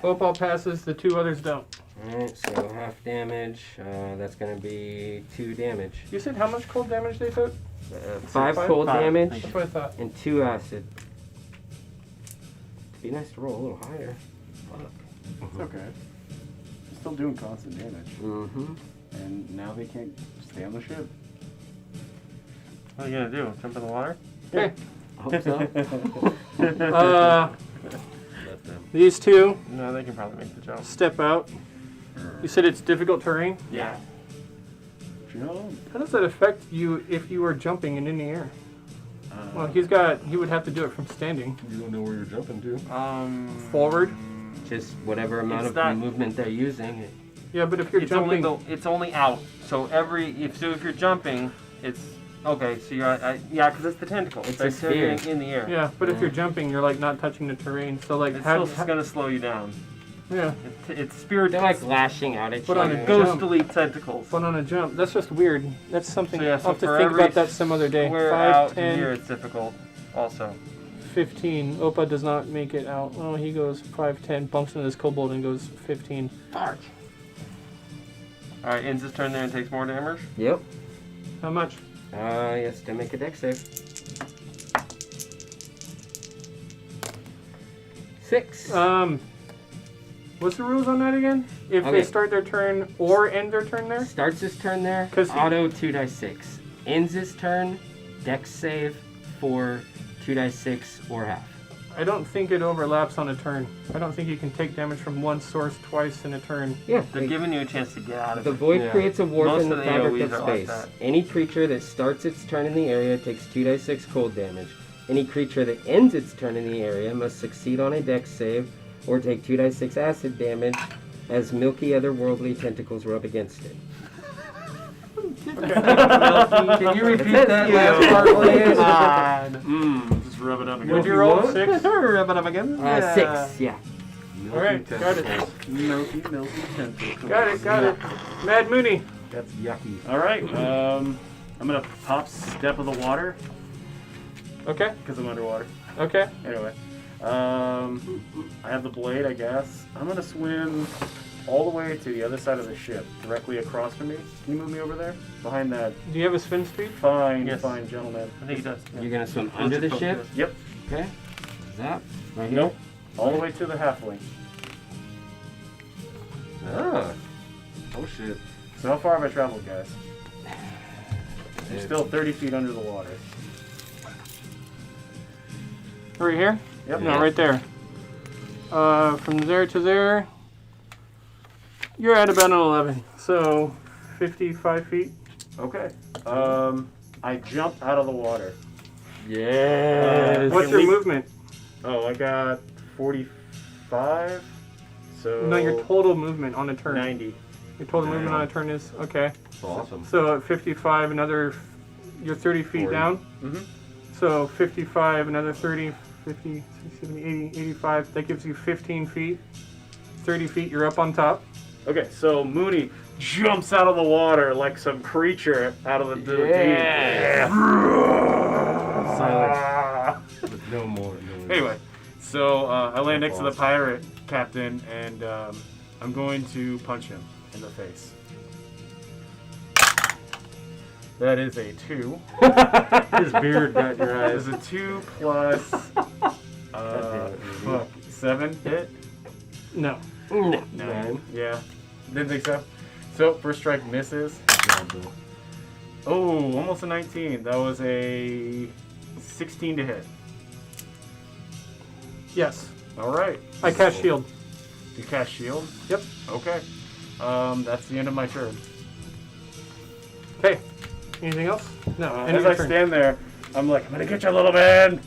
Opal passes, the 2 others don't. Alright, so half damage. That's going to be 2 damage. You said how much cold damage they took? 5 5? cold 5. damage That's what I thought. and 2 acid. It'd be nice to roll a little higher. Fuck. It's okay. They're still doing constant damage. Mm-hmm. And now they can't stay on the ship. What are you gonna do? Jump in the water? Okay. Hope so. Let them. These 2 No, they can probably make the jump. step out. You said it's difficult terrain? Yeah. Jump. How does that affect you if you were jumping and in the air? Well, he would have to do it from standing. You don't know where you're jumping to. Forward? Just whatever amount It's of not- movement they're using. Yeah, but if you're It's only jumping... it's only out. So if you're jumping, it's okay. So you're yeah, because it's the tentacle. It's They're a sphere. carrying in the air. Yeah, but if you're jumping, you're like not touching the terrain. So like, It's how, still gonna slow you down. yeah. It's spirit. They're like lashing out at Put you. on a ghostly tentacles. But on a jump, that's just weird. That's something So yeah, I'll so have to for think every about that some other day. We're 5, out 10, here. It's difficult. Also, 15. Opa does not make it out. Oh, he goes 5, 10, bumps into this kobold and goes 15. all right. Ends his turn there and takes more damage. Yep. How much? Yes, to make a dex save. 6. What's the rules on that again? If Okay. they start their turn or end their turn there? Starts his turn there, 'Cause he- auto 2d6. Ends his turn, dex save for 2d6 or half. I don't think it overlaps on a turn. I don't think you can take damage from one source twice in a turn. Yeah. They're giving you a chance to get out of The it. void Yeah. creates a warp Most in the of the fabric AoEs of are like space. that. Any creature that starts its turn in the area takes 2d6 cold damage. Any creature that ends its turn in the area must succeed on a dex save or take 2d6 acid damage as milky otherworldly tentacles rub against it. Can you repeat that last part, please? Just rub it up again. Would you roll 6? Rub it up again. 6, yeah. Alright, got it. Milky tentacles. Got it. Mad Mooney. That's yucky. All right. I'm gonna pop step of the water Okay, because I'm underwater. okay. Anyway, I have the blade, I guess. I'm gonna swim all the way to the other side of the ship, directly across from me. Can you move me over there? Behind that Do you have a spin speed? fine, Yes. fine gentleman. I think he does. Yeah. You're gonna swim under the ship? Yep. Okay. Zap. Right here. Nope. All the way to the halfling. Ah. Oh shit. So how far have I traveled, guys? I'm still 30 feet under the water. Right here? Yep. No, right there. From there to there, you're at about an 11. So 55 feet. Okay. I jumped out of the water. Yes. What's can your we- movement? Oh, I got 45. So No, your total movement on a turn. 90. Your total movement on a turn is okay. That's awesome. So at 55, you're 30 feet 40. down. Mhm. So 55, another 30, 50, 60, 70, 80, 85. That gives you 15 feet. 30 feet, you're up on top. Okay, so Mooney jumps out of the water like some creature out of the deep. Silence. No more. No. Anyway, so I land next to the pirate captain, and I'm going to punch him in the face. That is a 2. His beard got your That eyes. is a 2 plus fuck, 7 hit. No. No. 9. Yeah, didn't think so. So first strike misses. Bill. Oh, almost a 19. That was a 16 to hit. Yes. All right. I cast shield. You cast shield? Yep. Okay. That's the end of my turn. Okay. Anything else? No. End of As your I turn. stand there, I'm like, I'm gonna get you, little man.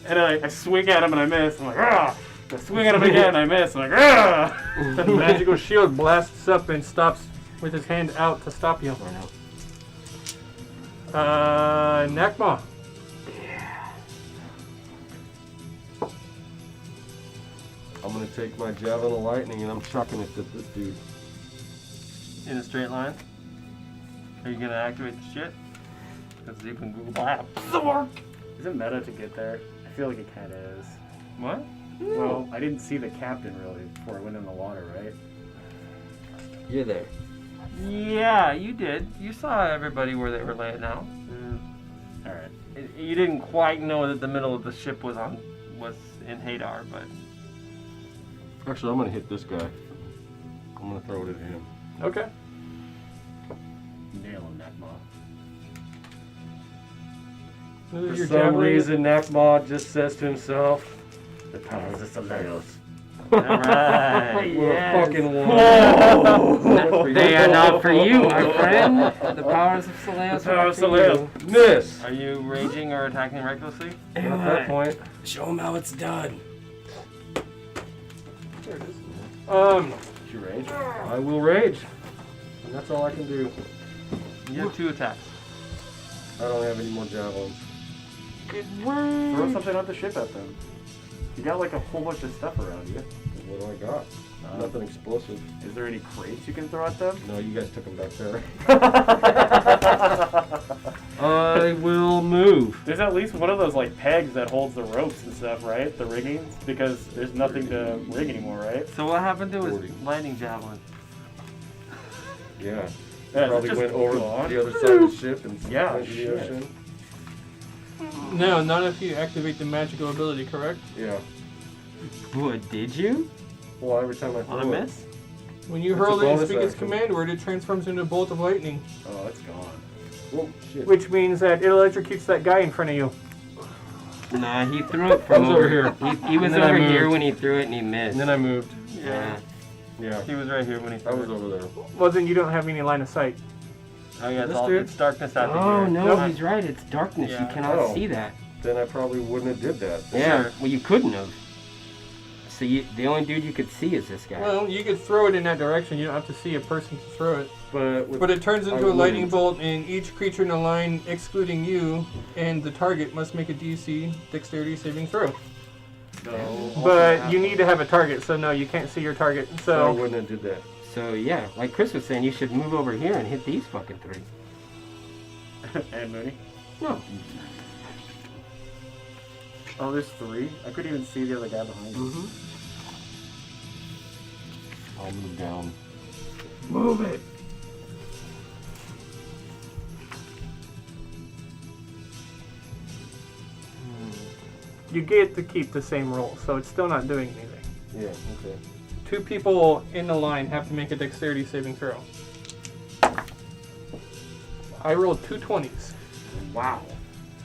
And I swing at him and I miss. I'm like, ah! I swing at him again and I miss. I'm like, ah! The magical shield blasts up and stops with his hand out to stop you. Nakma. I'm gonna take my javelin of lightning and I'm chucking it at this dude. In a straight line. Are you gonna activate the shit? Because you can Google Map. Is it meta to get there? I feel like it kind of is. What? Well, I didn't see the captain really before I went in the water, right? You're there. Yeah, you did. You saw everybody where they were laying out. All right. You didn't quite know that the middle of the ship was in Hadar, but Actually, I'm gonna hit this guy. I'm gonna throw it at him. Okay. Nail him, Nakma. This For is your some javelin. reason, Nakma just says to himself, "The powers of Solaris." alright. We're fucking one. They are not for you, my friend. The powers of Solaris The powers are of for you. Miss. Are you raging or attacking recklessly? At that point, Show him how it's done. There it is. Did you rage? I will rage, and that's all I can do. You have 2 attacks. I don't have any more javelins. Throw something on the ship at them. You got like a whole bunch of stuff around you. What do I got? Nothing explosive. Is there any crates you can throw at them? No, you guys took them back there. I will move. There's at least one of those like pegs that holds the ropes and stuff, right? The riggings, because there's nothing to rig anymore, right? So what happened to 40. his lightning javelin? Yeah. Yeah, Probably just went over gone. the other side of the ship and Yeah, went in the shit. ocean. No, not if you activate the magical ability, correct? Yeah. What, did you? Well, every time I On a throw it. miss? When you It's hurl a it and bonus speak its action. command word, it transforms into a bolt of lightning, Oh, it's gone. Whoa, shit. which means that it electrocutes that guy in front of you. Nah, he threw it from I was over here. He was And then I over here moved. when he threw it and he missed. And then I moved. Yeah. Yeah. He was right here when he I was over there. Well, then you don't have any line of sight. Oh yeah, it's, This all, dude? it's darkness out Oh here. no, he's right. It's darkness. Yeah. You cannot Oh. see that. Then I probably wouldn't have did that. Yeah. Well, you couldn't have. So the only dude you could see is this guy. Well, you could throw it in that direction. You don't have to see a person to throw it. But with But it turns into I a lightning wouldn't. bolt, and each creature in the line, excluding you, and the target must make a DC Dexterity saving throw. So, But you need to have a target, so no, you can't see your target. I So wouldn't have did that. So yeah, like Chris was saying, you should move over here and hit these fucking 3. and Mooney. No. Oh, there's 3? I couldn't even see the other guy behind me. Mm-hmm. I'll move down. Move it. You get to keep the same roll, so it's still not doing anything. Yeah, okay. 2 people in the line have to make a dexterity saving throw. I rolled 2 20s. Wow.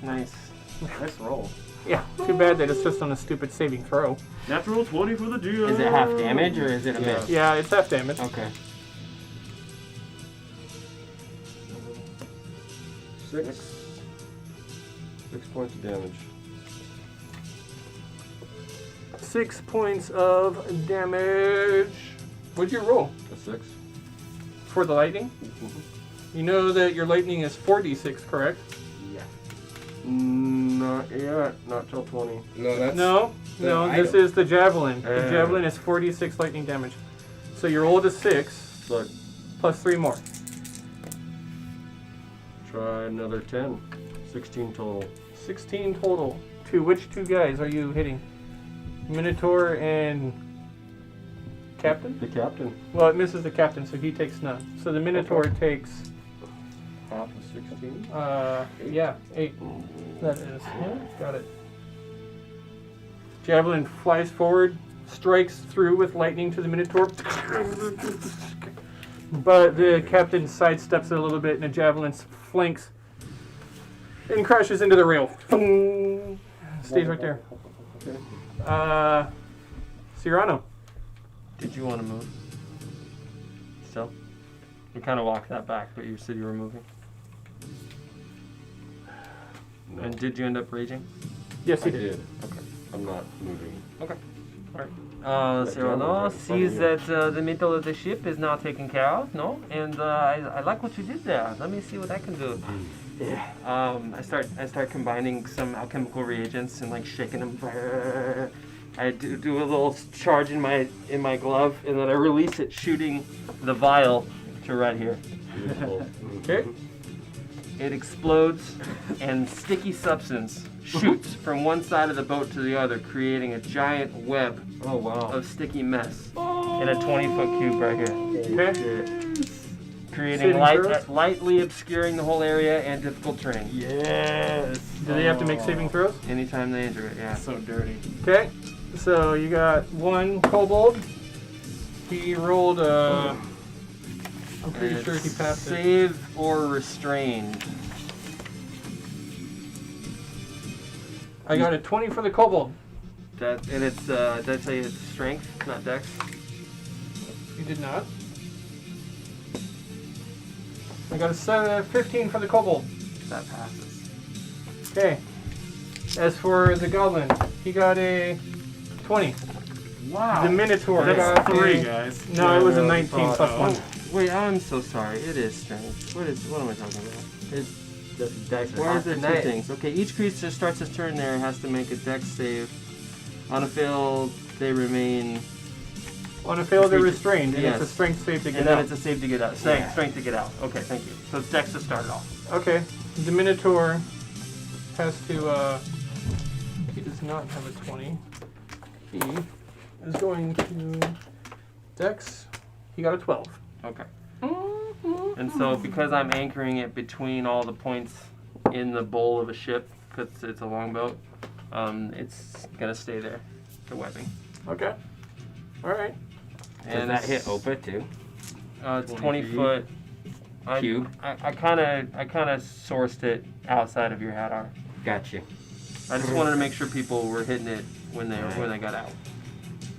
Nice. Nice roll. Yeah, too bad that it's just on a stupid saving throw. Natural 20 for the GM. Is it half damage or is it a miss? Yeah, it's half damage. Okay. 6 points of damage. 6 points of damage. What'd you roll A 6. for the lightning? You know that your lightning is 4d6, correct? Yeah. Not yet. Not till 20. No, that's No, no, this item. is the javelin. The Ah. javelin is 4d6 lightning damage. So you rolled a 6 So plus 3 more. try another 10. 16 total. 16 total. To which 2 guys are you hitting? Minotaur and Captain? The captain. Well, it misses the Captain, so he takes none. So the Minotaur takes, Half of 16. yeah, 8. That is, yeah, got it. Javelin flies forward, strikes through with lightning to the Minotaur. But the Captain sidesteps it a little bit, and the Javelin flanks and crashes into the rail. Stays right there. Cyrano. Did you want to move? Still? You kind of walked that back, but you said you were moving. No. And did you end up raging? Yes, I he did. did. Okay. I'm not moving. Cyrano That sees javelin that the middle of the ship is now taken care of, no? And I like what you did there. Let me see what I can do. I start combining some alchemical reagents and like shaking them. I do a little charge in my glove, and then I release it, shooting the vial to right here. Beautiful. Okay. It explodes, and sticky substance shoots from one side of the boat to the other, creating a giant web Oh wow. of sticky mess in a 20-foot cube right here. Okay. Creating Saving throws? lightly obscuring the whole area and difficult terrain. Yes. Do they have to make saving throws? Anytime they enter it, yeah. So dirty. Okay. So you got 1 kobold. He rolled I'm pretty And sure he it's passed it. Save or restrained. I got a 20 for the kobold. Did I tell you it's strength, not dex? You did not. I got a 15 for the kobold. That passes. Okay. As for the goblin, he got a 20. Wow. The Minotaur That's got 3, a... guys. No, it was a Yeah, 19 I plus thought- 1. Wait, I'm so sorry. It is strength. What am I talking about? Where is the two things? Okay, each creature starts its turn there has to make a dex save. On a fail, they remain. On a fail, they're restrained, and Yes. it's a strength save to And get then out. it's a save to get out. Strength to get out. Okay, thank you. So it's dex to start it off. Okay. The Minotaur has to, he does not have a 20. He is going to Dex. He got a 12. Okay. And so because I'm anchoring it between all the points in the bowl of a ship, because it's a longboat, it's gonna stay there, the webbing. Okay. Alright. Does that hit Opa too? It's 20 foot. Cube? I kind of sourced it outside of your Hadar. Got you. I just wanted to make sure people were hitting it when they got out.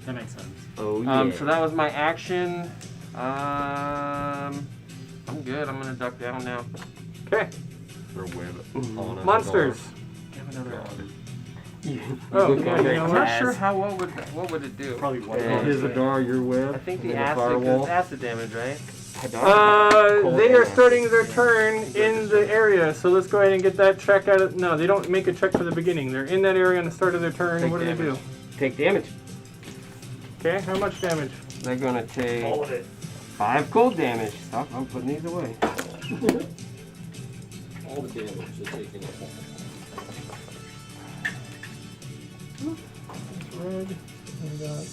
That makes sense. Oh yeah. So that was my action. I'm good. I'm gonna duck down now. Okay. Or web on it. Monsters. Give another one. Oh, look yeah, like you a know I'm what? not sure what would it do. Probably white. Oh, his Adar, your web. I think and the then acid, firewall. 'cause acid damage, right? They are starting their turn in the area, so let's go ahead and get that check out of... No, they don't make a check for the beginning. They're in that area on the start of their turn. Take What do they do? Take damage. Okay, how much damage? They're gonna take All of it. 5 cold damage. Stop! I'm putting these away. All the damage they're taking. Red. We got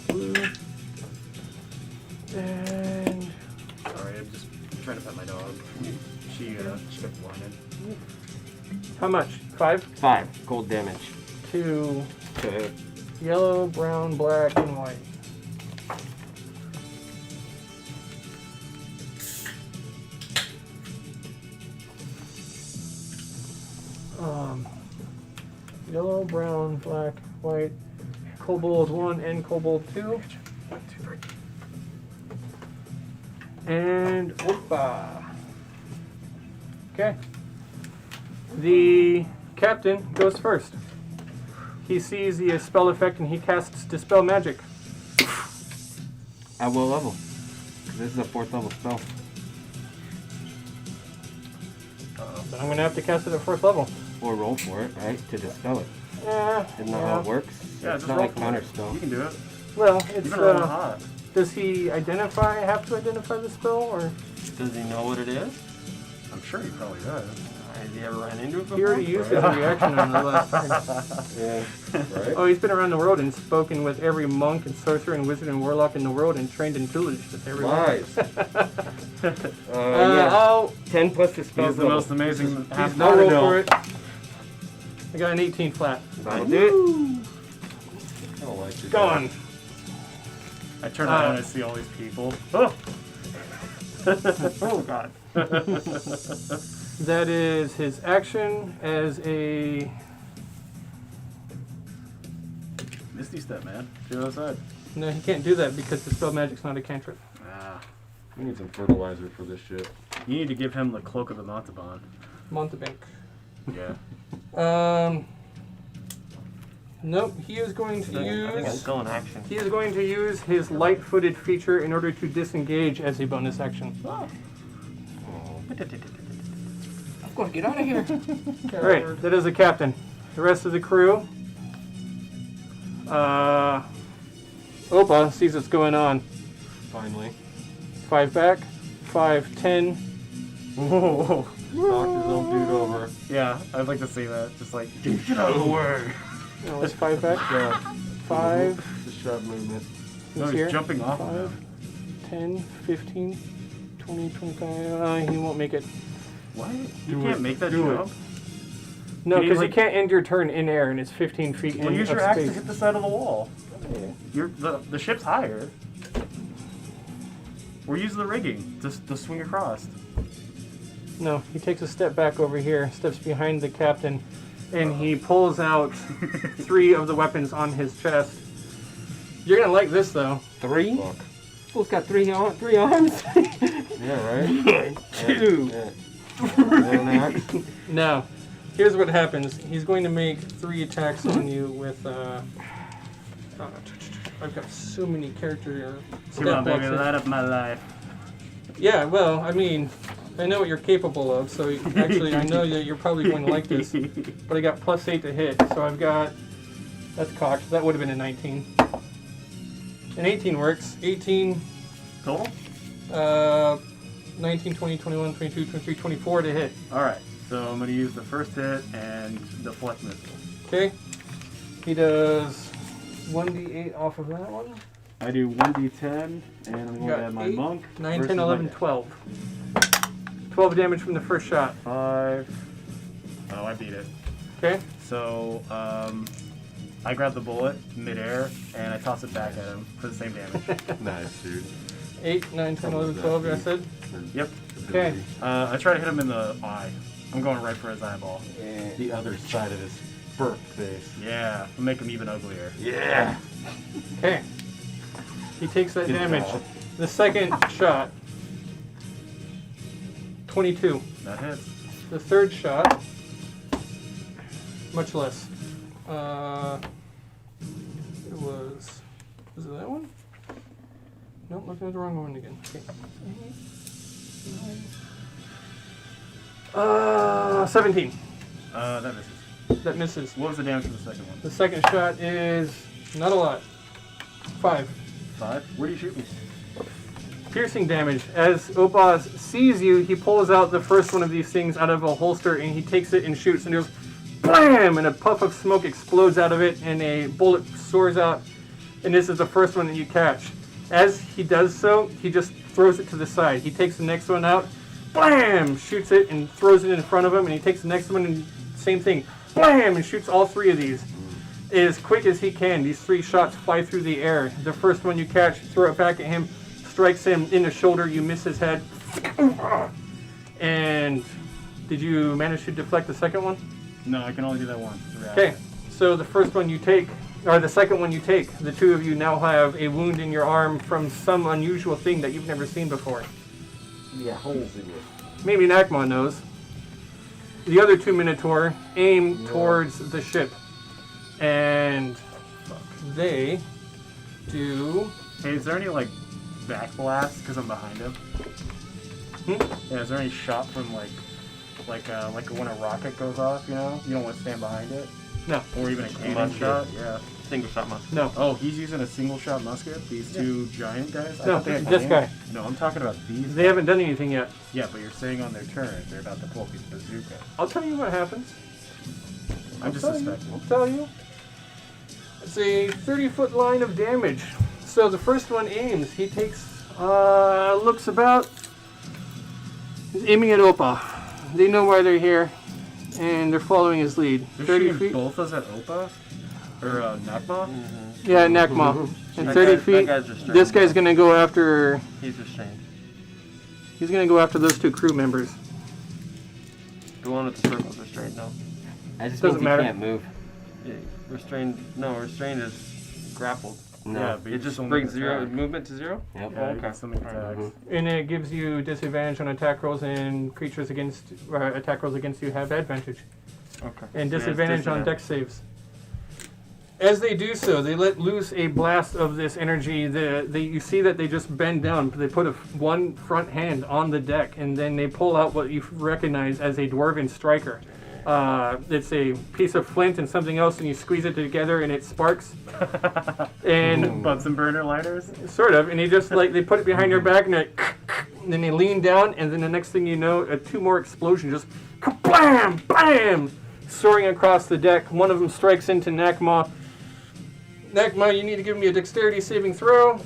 blue. And Sorry, I'm just trying to pet my dog. She got blinded. how much? 5? 5 cold damage. To To yellow, brown, black, and white. Yellow, brown, black, white, kobold 1 and kobold 2. 1, 2, 3. And Opa. Okay. The captain goes first. He sees the spell effect and he casts Dispel Magic. at what level? 'Cause this is a 4th level spell. But I'm going to have to cast it at 4th level. Or roll for it, right? To dispel it. Yeah. Isn't that how it works? Yeah, It's just not roll like for counter it. spell. You can do it. Well, it's Even roll hot. does he have to identify the spell, or Does he know what it is? I'm sure he probably does. Has he ever ran into it before? he already used it as a reaction on the last turn? Yeah, right? Oh, he's been around the world and spoken with every monk and sorcerer and wizard and warlock in the world and trained in tutelage with everyone. Lies. Yeah. I'll 10 plus the spell He's the most amazing I'll half-blood roll adult. for it. I got an 18 flat. That'll do I don't like this. Gone. I turn around and I see all these people. Oh! Oh god. That is his action as a. Misty step, man. To the other side. No, he can't do that because the spell magic's not a cantrip. Ah. We need some fertilizer for this shit. You need to give him the cloak of the Montalban. Montebank. Yeah. Nope. He is going to I think it's use. still in action. He is going to use his light-footed feature in order to disengage as a bonus action. I'm going to get out of here. All right, that is the captain. The rest of the crew. Opa sees what's going on. Finally. 5 back, 5, 10. Whoa. Knocked his own dude over. Yeah, I'd like to see that. Just like, get out of the way. No, it's 5 back. Yeah. 5. The shove movement. No, Who's he's here? jumping off 5, of him. 10, 15, 20, 25. He won't make it. What? You Do can't it. make that Do it. jump? No, Can you, because like- you can't end your turn in air, and it's 15 feet Well, in use of your axe to space. hit the side of the wall. Yeah. The ship's higher. Or use the rigging to swing across. No, he takes a step back over here, steps behind the captain, and he pulls out 3 of the weapons on his chest. You're gonna like this though. 3? Fuck. Fool's got 3 arms. Yeah, right? 2. Yeah. An axe. Now, here's what happens. He's going to make 3 attacks on you with. I've got so many character. Come on, stat baby, blocks. light up my life. Yeah, well, I mean, I know what you're capable of, so actually I know that you're probably going to like this. But I got +8 to hit, so I've got. That's cocked. That would have been a 19. An 18 works. 18. Total? 19, 20, 21, 22, 23, 24 to hit. Alright, so I'm going to use the first hit and deflect missile. Okay. He does 1d8 off of that one. I do 1d10, and I'm going got to add my 8, monk. 9, versus 10, my 11, dex. 12. 12 damage from the first shot. 5. Oh, I beat it. Okay. So, I grab the bullet midair, and I toss it back at him for the same damage. Nice, dude. 8, 9, 10, 11, 12, I said. Yep. Okay. I try to hit him in the eye. I'm going right for his eyeball. The other side of his burnt face. Yeah, I'll make him even uglier. Yeah. Okay. He takes that Good damage. call. The second shot. 22. That hits. The third shot. Much less. It was. Was it that one? Nope, looking at the wrong one again. Okay. 17. That misses. That misses. What was the damage for the second one? The second shot is not a lot. 5. 5? Where do you shoot me? Piercing damage. As Opaz sees you, he pulls out the first one of these things out of a holster and he takes it and shoots and goes blam, and a puff of smoke explodes out of it, and a bullet soars out. And this is the first one that you catch. As he does so, he just throws it to the side. He takes the next one out, blam, shoots it and throws it in front of him, and he takes the next one and same thing, blam, and shoots all three of these. As quick as he can, these 3 shots fly through the air. The first one you catch, throw it back at him, strikes him in the shoulder, you miss his head. And did you manage to deflect the second one? No, I can only do that once. Okay, so the first one you take, or the second one you take, the two of you now have a wound in your arm from some unusual thing that you've never seen before. Yeah, holes in it. Maybe Nakma knows. The other 2 Minotaur aim towards the ship. And they do... Hey, is there any, like, back blast because I'm behind him? Yeah, is there any shot from, like when a rocket goes off, you know? You don't want to stand behind it? No. Or even a cannon Musket. shot? Yeah. Single shot musket. No. Oh, he's using a single shot musket? These 2 giant guys? I No, thought they had this guy. No, I'm talking about these They guys. haven't done anything yet. Yeah, but you're saying on their turn they're about to pull these bazooka. I'll tell you what happens. I'm just I'll tell you. suspecting. I'll tell you. It's a 30-foot line of damage. So the first one aims. He takes, looks about. He's aiming at Opa. They know why they're here, and they're following his lead. They're 30 shooting feet. both us at Opa? Or Nakma? Yeah, Nakma. And That 30 guy- feet. that guy's restrained. This guy's gonna go after. He's restrained. He's gonna go after those 2 crew members. The one with the circle's restrained, no. I just Doesn't means matter. he can't move. Yeah, restrained, no, restrained is grappled. No. Yeah, but It you just still brings make 0 attack. movement to 0? Yep. Yeah, you okay. can still make attacks. And it gives you disadvantage on attack rolls, and creatures against attack rolls against you have advantage. Okay. And So he has disadvantage on disadvantage. dex saves. As they do so, they let loose a blast of this energy. You see that they just bend down. They put one front hand on the deck, and then they pull out what you recognize as a dwarven striker. It's a piece of flint and something else, and you squeeze it together, and it sparks. And Bunsen burner lighters? sort of, and they just they put it behind your back, and then they lean down, and then the next thing you know, 2 more explosions just kablam, bam, soaring across the deck. One of them strikes into Nakma. Nakma, you need to give me a dexterity saving throw.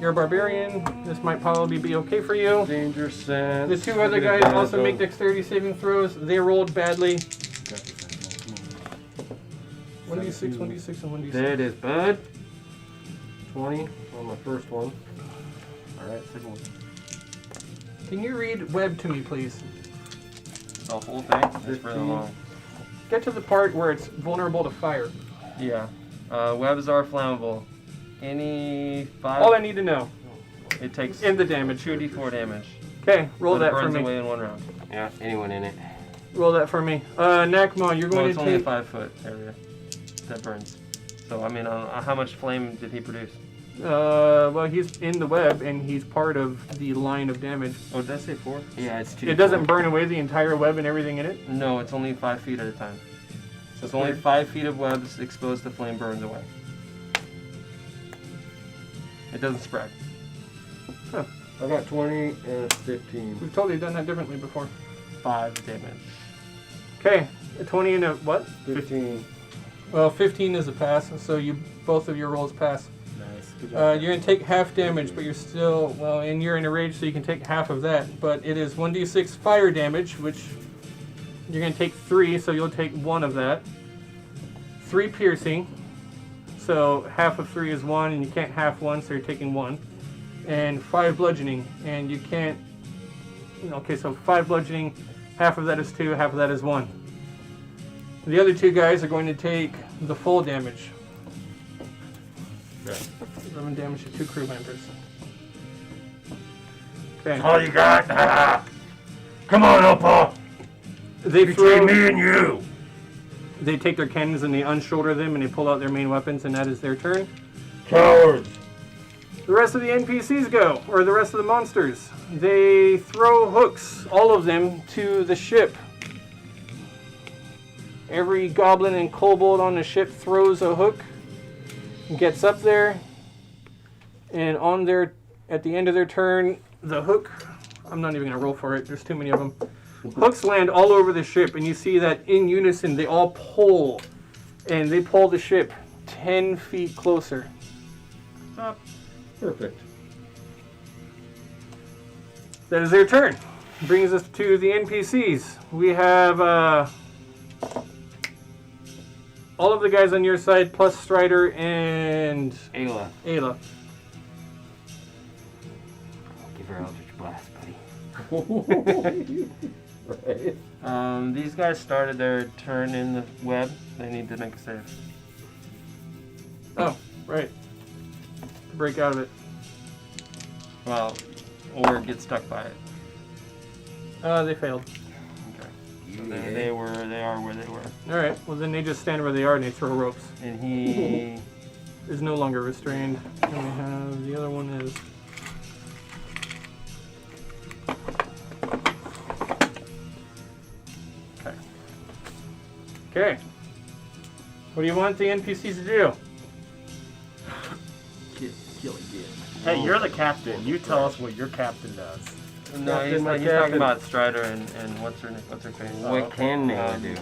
You're a barbarian. This might probably be okay for you. Danger sense. The 2 other guys also make dexterity saving throws. They rolled badly. 1d6, 1d6, and 1d6. There it is, bud. 20 on my first one. Alright, second one. Can you read web to me, please? The whole thing? It's further 15. along. Get to the part where it's vulnerable to fire. Yeah. Webs are flammable. Any 5... All I need to know. It takes And the damage. 2d4 damage. Okay, roll But that it for burns me. away in 1 round. Yeah. Anyone in it? Roll that for me. Nakma, you're No, going it's to only a take... 5-foot area that burns. So, I mean, how much flame did he produce? well, he's in the web, and he's part of the line of damage. Oh, did I say 4? Yeah, it's 2. It doesn't burn away the entire web and everything in it. No, it's only 5 feet at a time. So it's only Okay. 5 feet of webs exposed to flame burns away. It doesn't spread. I got 20 and a 15. We've totally done that differently before. 5 damage. Okay, a 20 and a what? 15. Well, 15 is a pass, so both of your rolls pass. Nice. Good job. You're going to take half damage, but you're still, and you're in a rage, so you can take half of that. But it is 1d6 fire damage, which you're going to take 3, so you'll take 1 of that. 3 piercing, so half of 3 is 1, and you can't half 1, so you're taking 1. And 5 bludgeoning, and you can't, okay, so 5 bludgeoning, half of that is 2, half of that is 1. The other 2 guys are going to take the full damage. Okay. 11 damage to 2 crew members. Okay. All you got? Come on, Opa! They Between throw, me and you! they take their cannons and they unshoulder them and they pull out their main weapons, and that is their turn. Cowards! The rest of the NPCs go, or the rest of the monsters. They throw hooks, all of them, to the ship. Every goblin and kobold on the ship throws a hook, gets up there, and at the end of their turn, the hook, I'm not even going to roll for it, there's too many of them. Hooks land all over the ship, and you see that in unison they all pull, and they pull the ship 10 feet closer. Perfect. That is their turn. Brings us to the NPCs. We have all of the guys on your side, plus Strider and Ayla. Ayla. Give her Eldritch Blast, buddy. Right. These guys started their turn in the web. They need to make a save. Oh, right. Break out of it. Well, or get stuck by it. They failed. Okay. So they are where they were. All right. Well, then they just stand where they are and they throw ropes. And he Is no longer restrained. And we have the other one is. Okay. Okay. What do you want the NPCs to do? Kill again. Hey, you're the captain. You tell us what your captain does. no, he's talking about Strider and what's her face. What can Ayla do?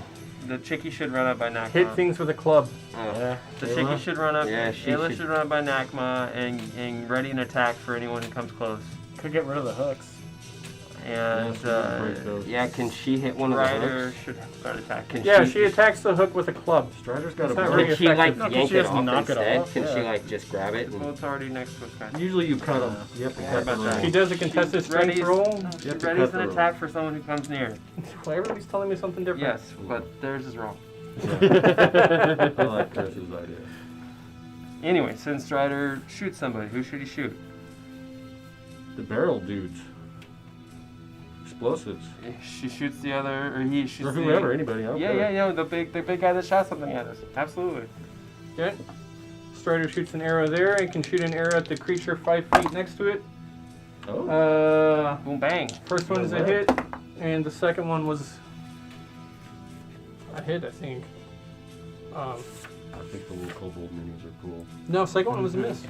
The chickie should run up by Nakma. Hit things with a club. Yeah. The chickie should run up. Yeah, Ayla should. should run up by Nakma and ready an attack for anyone who comes close. Could get rid of the hooks. And Break those. Yeah, can she hit one of the Strider hooks? should start attacking. Can Yeah, she attacks the hook with a club. Strider's got It's a not blow. really Can she like effective. No, can yank she it just off knock it instead? off? Can she Yeah. like just grab it? Well, And... it's already next to us, guys. Usually you cut them. You have to Yeah, cut about them that. She out. does a contested strength Ready's- roll. You have to Ready's cut an the attack for someone who comes near. Well, everybody's telling me something different. Yes, but theirs is wrong. Yeah. I like Chris's idea. Anyway, since Strider shoots somebody, who should he shoot? The barrel dudes. Explosives. She shoots the other, or he shoots Or whoever, anybody. I don't Yeah, care. yeah, the big guy that shot something at us. Absolutely. Okay. Strider shoots an arrow there and can shoot an arrow at the creature 5 feet next to it. Oh. Boom, bang. First one is a hit, and the second one was a hit, I think. I think the little kobold minis are cool. No, second one was a miss.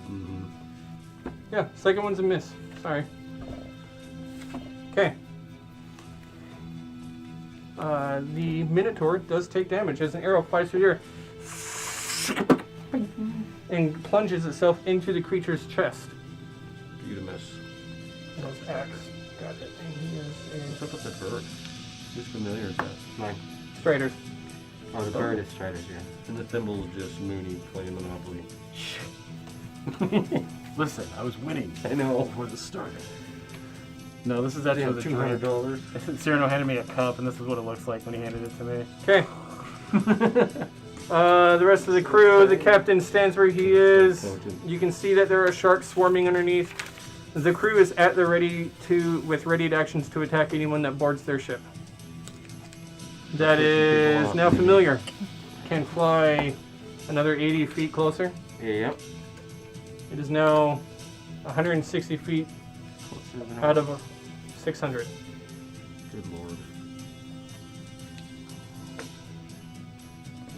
Mm-hmm. Yeah, second one's a miss. Sorry. Okay. The Minotaur does take damage as an arrow flies through the air and plunges itself into the creature's chest. You to miss. Those axe. Got it. And he is What's up with the bird? Who's familiar is that? Mine. a Strider. Oh, the bird is Strider's, yeah. And the thimble is just Mooney playing Monopoly. Listen, I was winning I know. before the start. No, this is actually the drink. $200. Cyrano handed me a cup, and this is what it looks like when he handed it to me. Okay. The rest of the crew, the captain stands where he is. You can see that there are sharks swarming underneath. The crew is at the with readied actions to attack anyone that boards their ship. That is now familiar. Can fly another 80 feet closer. Yep. It is now 160 feet out of 600. Good lord.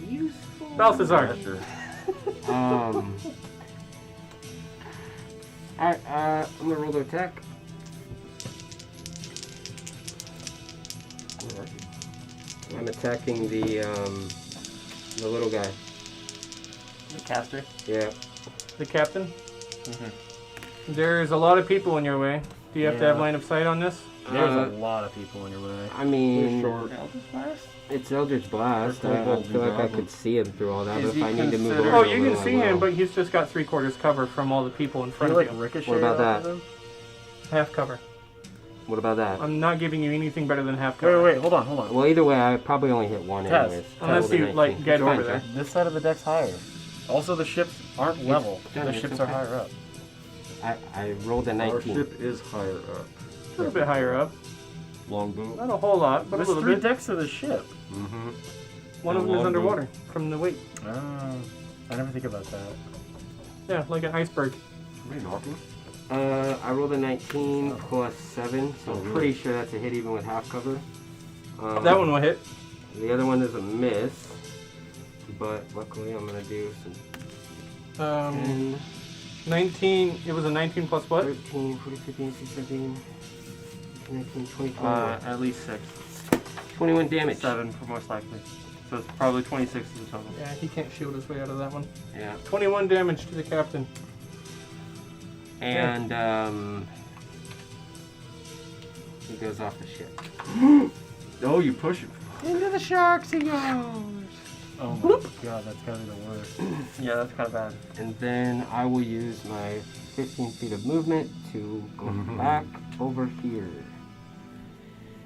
Useful. Balthazar. Sure. Alright, I'm gonna roll the attack. I'm attacking the little guy. The caster. Yeah. The captain. Mm-hmm. There's a lot of people in your way. Do you have to have Yeah. line of sight on this? There's Uh, a lot of people in your way. I mean, Short. it's Eldritch Blast. They're I kobolds feel and like I goblins. could see him through all that, Is but if he I need to move considered- over Oh, a you can little, I see him, will. but he's just got 3/4 cover from all the people in Do you front like of you. ricochet What about off of that? them? Half cover. What about that? I'm not giving you anything better than half Wait, cover. wait, hold on. Well, either way, I probably only hit one Taz, anyways. Unless Rolled a you, 19. like, get It's fine, over there. sir. This side of the deck's higher. Also, the ships aren't level. done, The it's ships are okay. higher up. I rolled a Our 19. ship is higher up. A little bit higher up. Longboat. Not a whole lot, but There's a little 3 bit. decks of the ship. Mm-hmm. One of them is longboat. underwater from the weight. Oh, I never think about that. Yeah, like an iceberg. What are you knocking? I rolled a 19 plus 7, so Oh, I'm really? pretty sure that's a hit even with half cover. That one will hit. The other one is a miss, but luckily I'm gonna do some 10, 19. It was a 19 plus what? 13, 14, 15, 16, 17, 19, 20, 21. At least 6. 21 damage. 7 for most likely. So it's probably 26 is the total. Yeah, he can't shield his way out of that one. Yeah. 21 damage to the captain. And he goes off the ship. Oh, you push it. Into the sharks he goes. Oh my god, that's gotta be the worst. Yeah, that's kind of bad. And then I will use my 15 feet of movement to go back over here.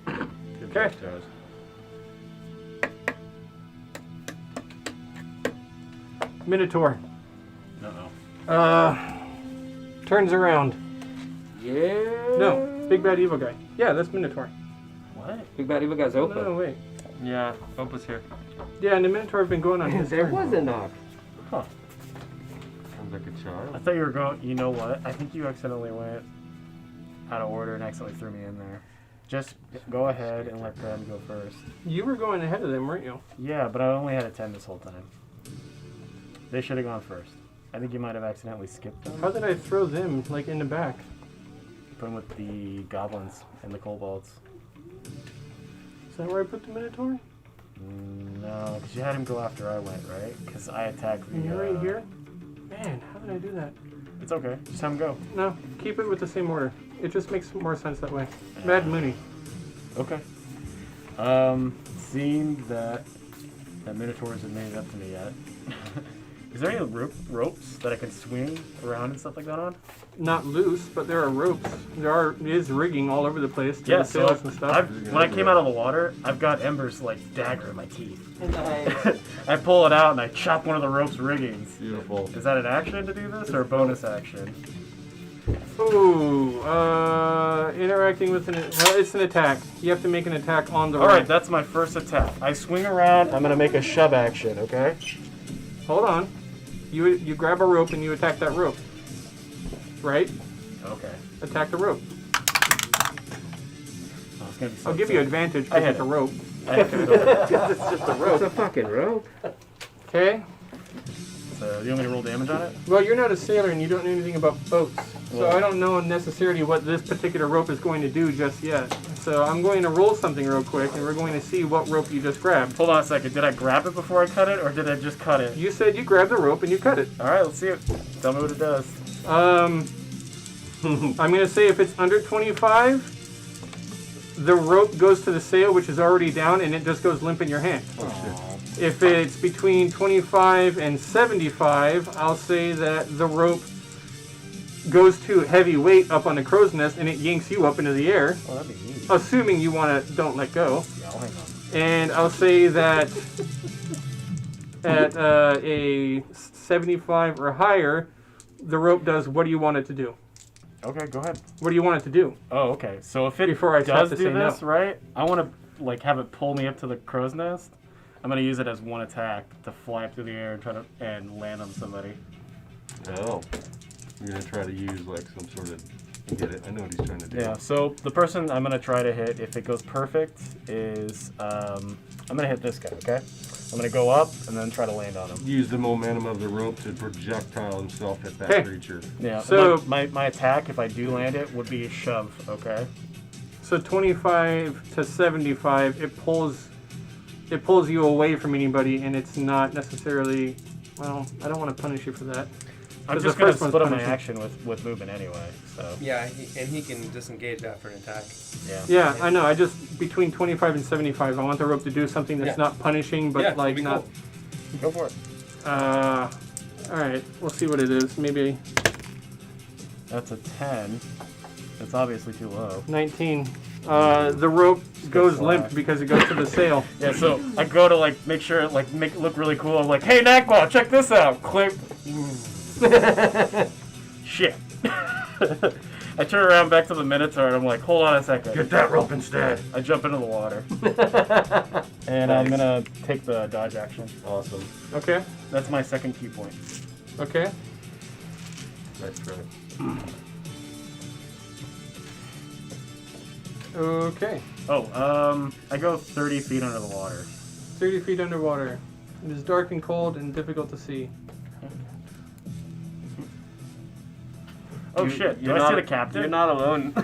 Good Okay. job, Taz. Minotaur. Uh-oh. Turns around. Yeah. No, big bad evil guy. Yeah, that's Minotaur. What? Big bad evil guy's open. No, wait. Yeah, Opa's here. Yeah, and the Minotaur have been going on his There turn. was a knock. Huh. Sounds like a I child. thought you were going. You know what? I think you accidentally went out of order and accidentally threw me in there. Just go ahead and let them go first. You were going ahead of them, weren't you? Yeah, but I only had a 10 this whole time. They should have gone first. I think you might have accidentally skipped them. How did I throw them, like, in the back? Put them with the goblins and the kobolds. Is that where I put the Minotaur? No, because you had him go after I went, right? Because I attacked the... And you're right here? Man, how did I do that? It's okay. Just have him go. No, keep it with the same order. It just makes more sense that way. Mad Mooney. Okay. Seeing that Minotaur hasn't made it up to me yet, is there any ropes that I can swing around and stuff like that on? Not loose, but there are ropes. There is rigging all over the place to Yeah, the so sails and stuff. when I came out of the water, I've got Ember's like dagger in my teeth. I pull it out and I chop one of the rope's riggings. Beautiful. Is that an action to do this or a bonus action? Ooh, interacting with well, it's an attack. You have to make an attack on the rope. Alright, that's my first attack. I swing around, I'm gonna make a shove action, okay? Hold on. You grab a rope and you attack that rope. Right? Okay. Attack the rope. Oh, it's gonna be so I'll give you sick. advantage I because hit it's a it. rope. I have to Because it's just a It's rope. a fucking rope. Okay? So, do you want me to roll damage on it? Well, you're not a sailor and you don't know anything about boats. So Well- I don't know necessarily what this particular rope is going to do just yet. So I'm going to roll something real quick and we're going to see what rope you just grabbed. Hold on a second. Did I grab it before I cut it or did I just cut it? You said you grabbed the rope and you cut it. Alright, let's see it. Tell me what it does. I'm going to say if it's under 25, the rope goes to the sail, which is already down, and it just goes limp in your hand. If it's between 25 and 75, I'll say that the rope goes to heavy weight up on the crow's nest, and it yanks you up into the air, Oh, that'd be easy. assuming you want to don't let go. Yeah, I'll hang on. And I'll say that at a 75 or higher, the rope does what do you want it to do? Okay, go ahead. What do you want it to do? Oh, okay. So if it Before I have does to do say no. this, right, I want to like have it pull me up to the crow's nest. I'm gonna use it as one attack to fly up through the air and try to land on somebody. Oh. You're gonna try to use like some sort of. I get it. I know what he's trying to do. Yeah. So the person I'm gonna try to hit, if it goes perfect, is I'm gonna hit this guy. Okay. I'm gonna go up and then try to land on him. Use the momentum of the rope to projectile himself at that Okay. creature. Yeah. So- my attack, if I do land it, would be a shove. Okay. So 25 to 75, it pulls you away from anybody, and it's not necessarily. Well, I don't want to punish you for that. I'm 'Cause just the gonna first one's split up my punishing. action with movement anyway. So Yeah, and he can disengage after an attack. yeah. Yeah, I know. I just between 25 and 75, I want the rope to do something that's Yeah. not punishing, but Yeah, it'd like be not. cool. Go for it. All right, we'll see what it is. Maybe That's a 10. It's obviously too low. 19. The rope goes fly. limp because it goes to the sail. Yeah, so I go to like make sure make it look really cool. I'm like, hey Nakwa, check this out. Click. Shit. I turn around back to the Minotaur and I'm like, hold on a second. Get that rope instead. I jump into the water. And I'm gonna take the dodge action. Awesome. Okay. That's my second key point. Okay. Nice try. Okay. Oh, I go 30 feet under the water. 30 feet underwater. It is dark and cold and difficult to see. Oh shit! Do I see the captain? You're not alone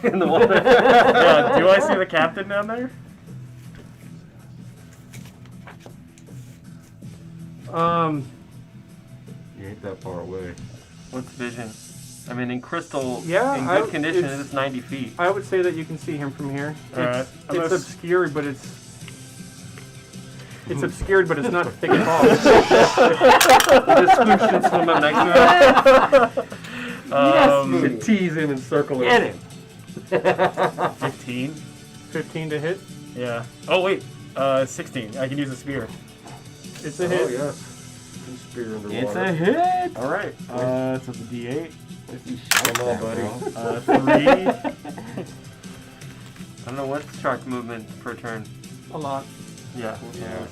in the water. Yeah. Do I see the captain down there? You ain't that far away. What's vision? I mean, in crystal, Yeah, in good condition, it's 90 feet. I would say that you can see him from here. Alright. It's obscured, but it's obscured, but it's not thick at all. You just squish and swim up next to him. You tease him and circle him. Get him. 15. 15 to hit. Yeah. Oh wait. 16. I can use a spear. It's a hit. Oh, yes. Spear underwater. It's a hit. All right. So it's a D8. Come on, buddy. 3. I don't know what's shark movement per turn. A lot. Yeah. Yeah.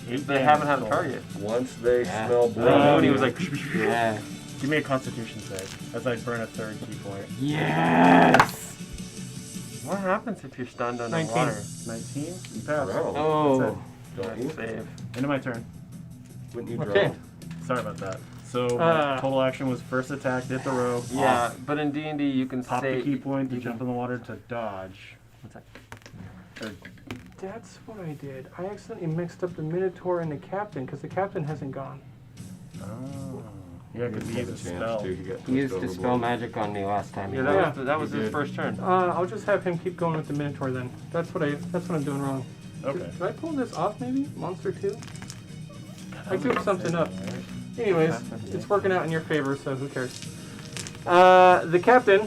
8 They haven't had a target. Once they Yeah. smell blood. And he was like, Yeah. Give me a Constitution save as I burn a third key point. Yes. what happens if you're stunned 19. underwater? 19. You pass. Drown. Oh. Don't you? Save. End of my turn. Wouldn't you Okay. drown? Sorry about that. So my total action was first attack, hit the rope. Yeah, but in D&D you can Pop say... the key point to jump in the water to dodge. What's that? That's what I did. I accidentally mixed up the Minotaur and the Captain because the Captain hasn't gone. Oh. Yeah, because he He used a had a chance spell. to. He got He used pushed Dispel overboard. Magic on me last time. Yeah, Yeah. that was He his did. first turn. I'll just have him keep going with the Minotaur then. That's what I'm doing wrong. Okay. Did I pull this off maybe? Monster 2? I goofed something up. Anyways, it's working out in your favor, so who cares? The Captain,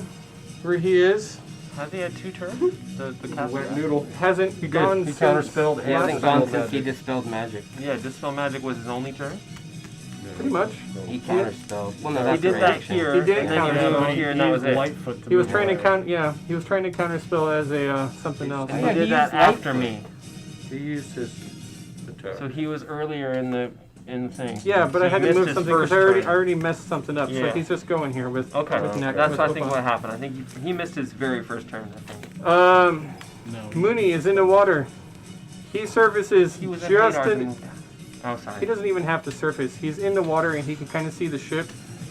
where he is, Has he had 2 turns? The captain? Wet noodle. hasn't gone He since counterspelled He and hasn't dispelled gone since he magic. dispelled magic. Yeah, Dispel Magic was his only turn. pretty much. He counterspelled. Well, no, He that's did that reaction. here, He did and then counter he spell. moved here, and that was it. Lightfoot to He was move trying to away. he was trying to counterspell as a something else. Oh, He yeah, did he that used after Lightfoot. me. He used his attack. So he was earlier in the thing. Yeah, but So I he had to missed move his something because first I turn. already messed something up. So Yeah. he's just going here with Okay, with Neck. that's with what I think Opa. what happened. I think he missed his very first turn, I think. No. Mooney is in the water. He surfaces He was just at in. Oh, sorry. He doesn't even have to surface. He's in the water and he can kind of see the ship.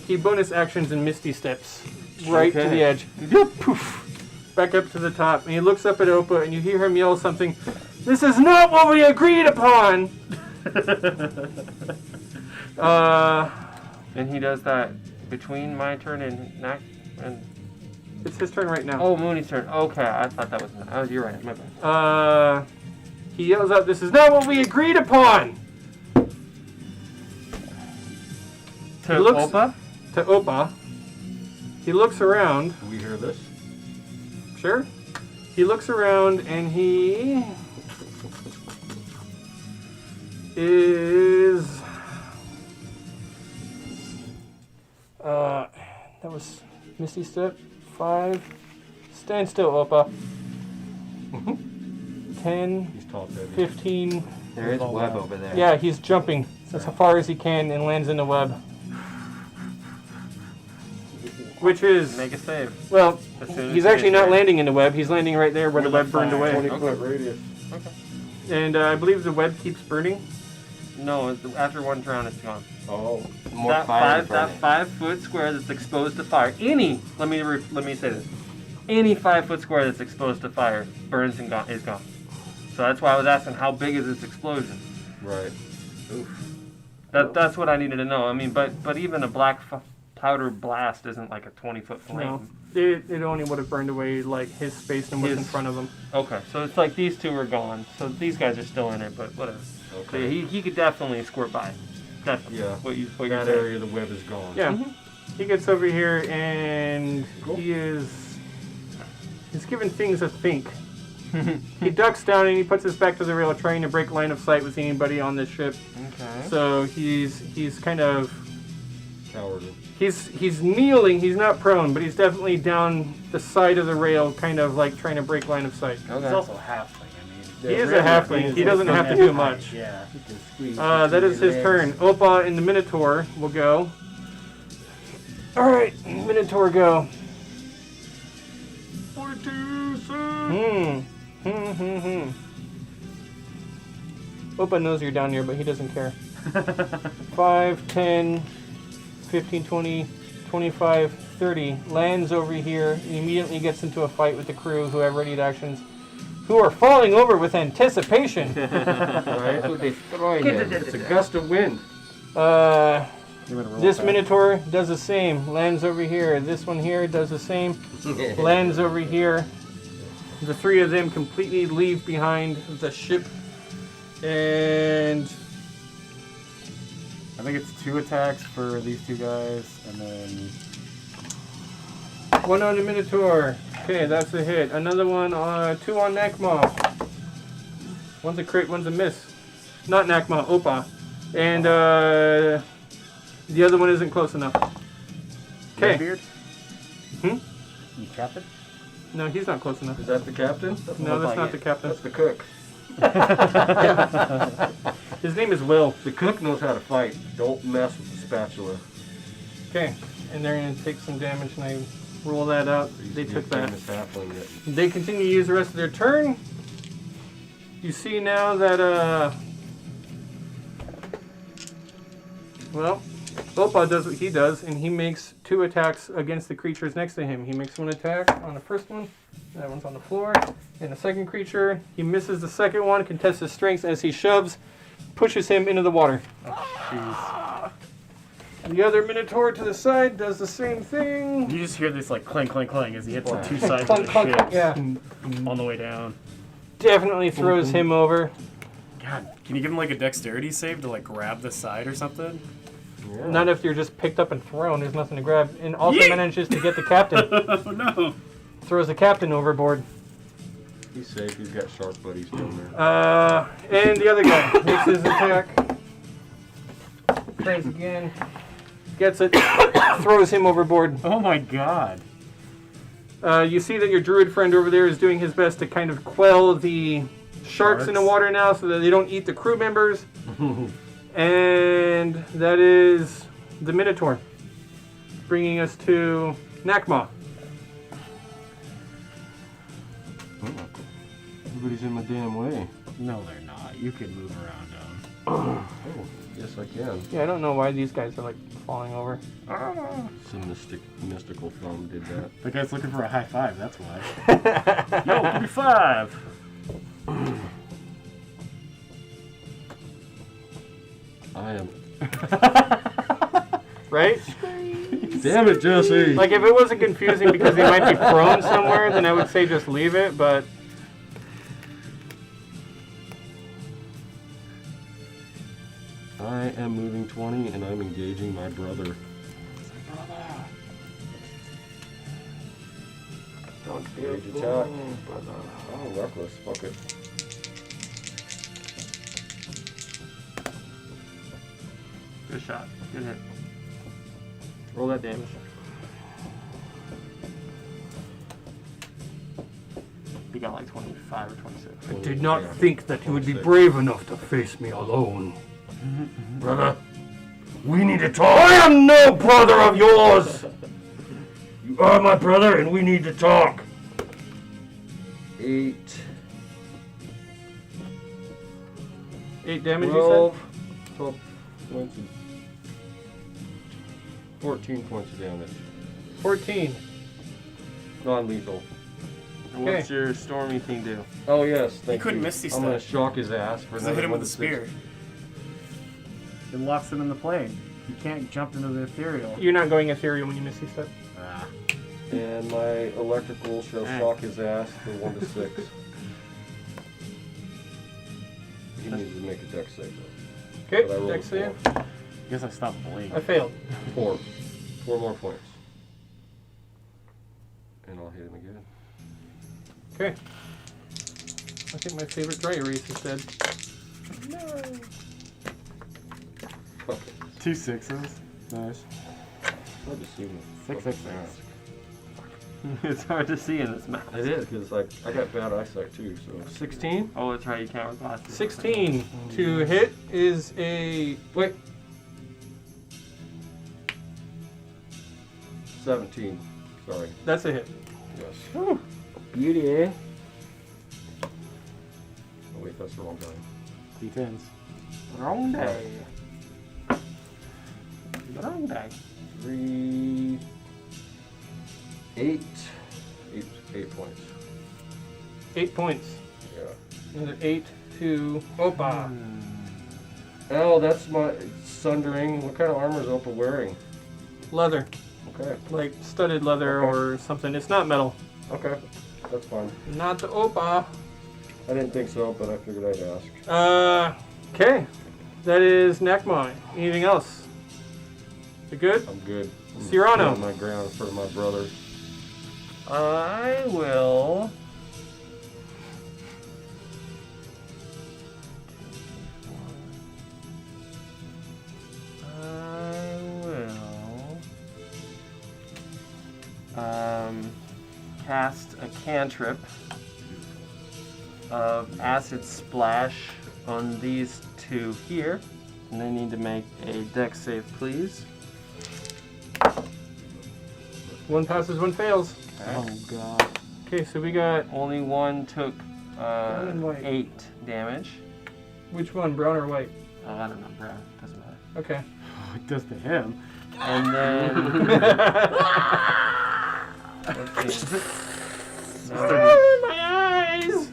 He bonus actions and Misty steps right to Okay. the edge. Poof, back up to the top. And he looks up at Opa and you hear him yell something. This is not what we agreed upon. And he does that between my turn and It's his turn right now. oh, Mooney's turn. Okay, I thought that was. Oh, you're right. My bad. He yells out, "This is not what we agreed upon." To looks- Opa? To Opa. He looks around. We hear this? Sure. He looks around and he is. That was Misty Step. 5. Stand still, Opa. 10, He's top heavy. 15. There is web over there. Yeah, he's jumping as far as he can and lands in the web. Which is, Make a save. well, As soon as he's he actually gets not there. landing in the web. He's landing right there where the web burned away. 20-foot radius. And I believe the web keeps burning. No, after one turn, it's gone. Oh. More that fire. that 5-foot square that's exposed to fire. Let me say this. Any 5-foot square that's exposed to fire burns and is gone. So that's why I was asking how big is this explosion. Right. Oof. That's what I needed to know. I mean, but even a black powder blast isn't like a 20-foot flame. No, it only would have burned away like his space and what's in His- front of him. Okay, so it's like these two are gone. So these guys are still in it, but whatever. So Okay. he could definitely squirt by. Definitely. Yeah. What you're That saying. area, the web is gone. Yeah, he gets over here and Cool. he's giving things a think. He ducks down and he puts his back to the rail, trying to break line of sight with anybody on this ship. Okay. So he's kind of Cowardly. he's kneeling. He's not prone, but he's definitely down the side of the rail, kind of like trying to break line of sight. He's Okay. also a halfling. I mean, He is a halfling. He doesn't have to do much. Yeah. You can squeeze That is his turn. Opa and the Minotaur will go. Alright, Minotaur go. 42, son. Opa knows you're down here, but he doesn't care. 5, 10, 15, 20, 25, E30 lands over here and immediately gets into a fight with the crew who have readied actions, who are falling over with anticipation. Right? So destroy him. It's a gust of wind. This Minotaur does the same. Lands over here. This one here does the same. Lands over here. The three of them completely leave behind the ship. And I think it's 2 attacks for these 2 guys, and then one on the Minotaur. Okay, that's a hit. Another one, 2 on Nakma. One's a crit, one's a miss. Not Nakma, Opa. And the other one isn't close enough. Okay. Redbeard? Hmm? You captain? No, he's not close enough. Is that the captain? No, that's not the captain. That's the cook. His name is Will. The cook knows how to fight. Don't mess with the spatula. Okay, and they're going to take some damage, and I roll that out. They took that. They continue to use the rest of their turn. You see now that, well, Opa does what he does, and he makes 2 attacks against the creatures next to him. He makes 1 attack on the first one. That one's on the floor. And the second creature, he misses the second one, contests his strength as he shoves, pushes him into the water. Oh, The other Minotaur to the side does the same thing. you just hear this like clang, clang, clang as he hits the 2 sides Clunk, of the clunk, ship yeah. on the way down. Definitely throws him over. God, can you give him like a dexterity save to like grab the side or something? Yeah. Not if you're just picked up and thrown. There's nothing to grab. And also Yeet! manages to get the captain. Oh no! Throws the captain overboard. He's safe. He's got shark buddies down there. And the other guy makes his attack. Tries again. Gets it. Throws him overboard. Oh my god! You see that your druid friend over there is doing his best to kind of quell the sharks in the water now so that they don't eat the crew members. And that is the Minotaur. Bringing us to Nakma. Everybody's in my damn way. No, they're not. You can move around them. Oh, yes I can. Yeah, I don't know why these guys are like falling over. Some mystical thumb did that. The guy's looking for a high five, that's why. Yo, give me 5! I am. Right? Damn it, Jesse! Like if it wasn't confusing because they might be prone somewhere, then I would say just leave it, but I am moving 20 and I'm engaging my brother. don't Engage attack. Oh, reckless. Fuck it. Good shot. Good hit. roll that damage. He got like 25 or 26. I did not think that you would be brave enough to face me alone. Brother, we need to talk. I am no brother of yours! You are my brother and we need to talk. 8, 8 damage, 12, 12 points of 14 points of damage. you said? 14. Non-lethal. And what's your stormy thing do? Oh yes, thank He couldn't you. Misty I'm gonna Step. shock his ass for Because I hit him with a 1d6. spear. It locks him in the plane. He can't jump into the ethereal. You're not going ethereal when you Misty Step. Ah. And my electrical shall shock his ass for 1 to 6. He needs to make a dex save though. Okay, But I rolled dex a save. I guess I stopped blinking. I failed. 4. 4 more points. And I'll hit him again. Okay. I think my favorite dry erase is dead. Fuck it. 2 6s. Nice. Hard to see him. 6 6 It's hard to see in this map. It is, because like, I got bad eyesight too, so 16? Oh, that's right, you can't wear glasses. 16 to hit is a... Wait. 17. Sorry. That's a hit. Yes. Beauty, eh? Oh wait, that's the wrong guy. D10s. Wrong day. Wrong day. 3, 8 points. 8 points. Yeah. Another 8 to Opa. Oh, that's my sundering. What kind of armor is Opa wearing? Leather. Okay. Like studded leather Okay. or something. It's not metal. Okay. That's fine. Not the Opa. I didn't think so, but I figured I'd ask. Okay. That is Nakmai. Anything else? You good? I'm good. I'm Cyrano. standing my ground in front of my brother. I will. Cast a cantrip of acid splash on these two here, and they need to make a dex save, please. One passes, one fails. Oh god! Okay, so we got Only one took Brown and white. 8 damage. which one, brown or white? Oh, I don't know, brown. Doesn't matter. Okay. It does to him. And then let's see. No, My eyes!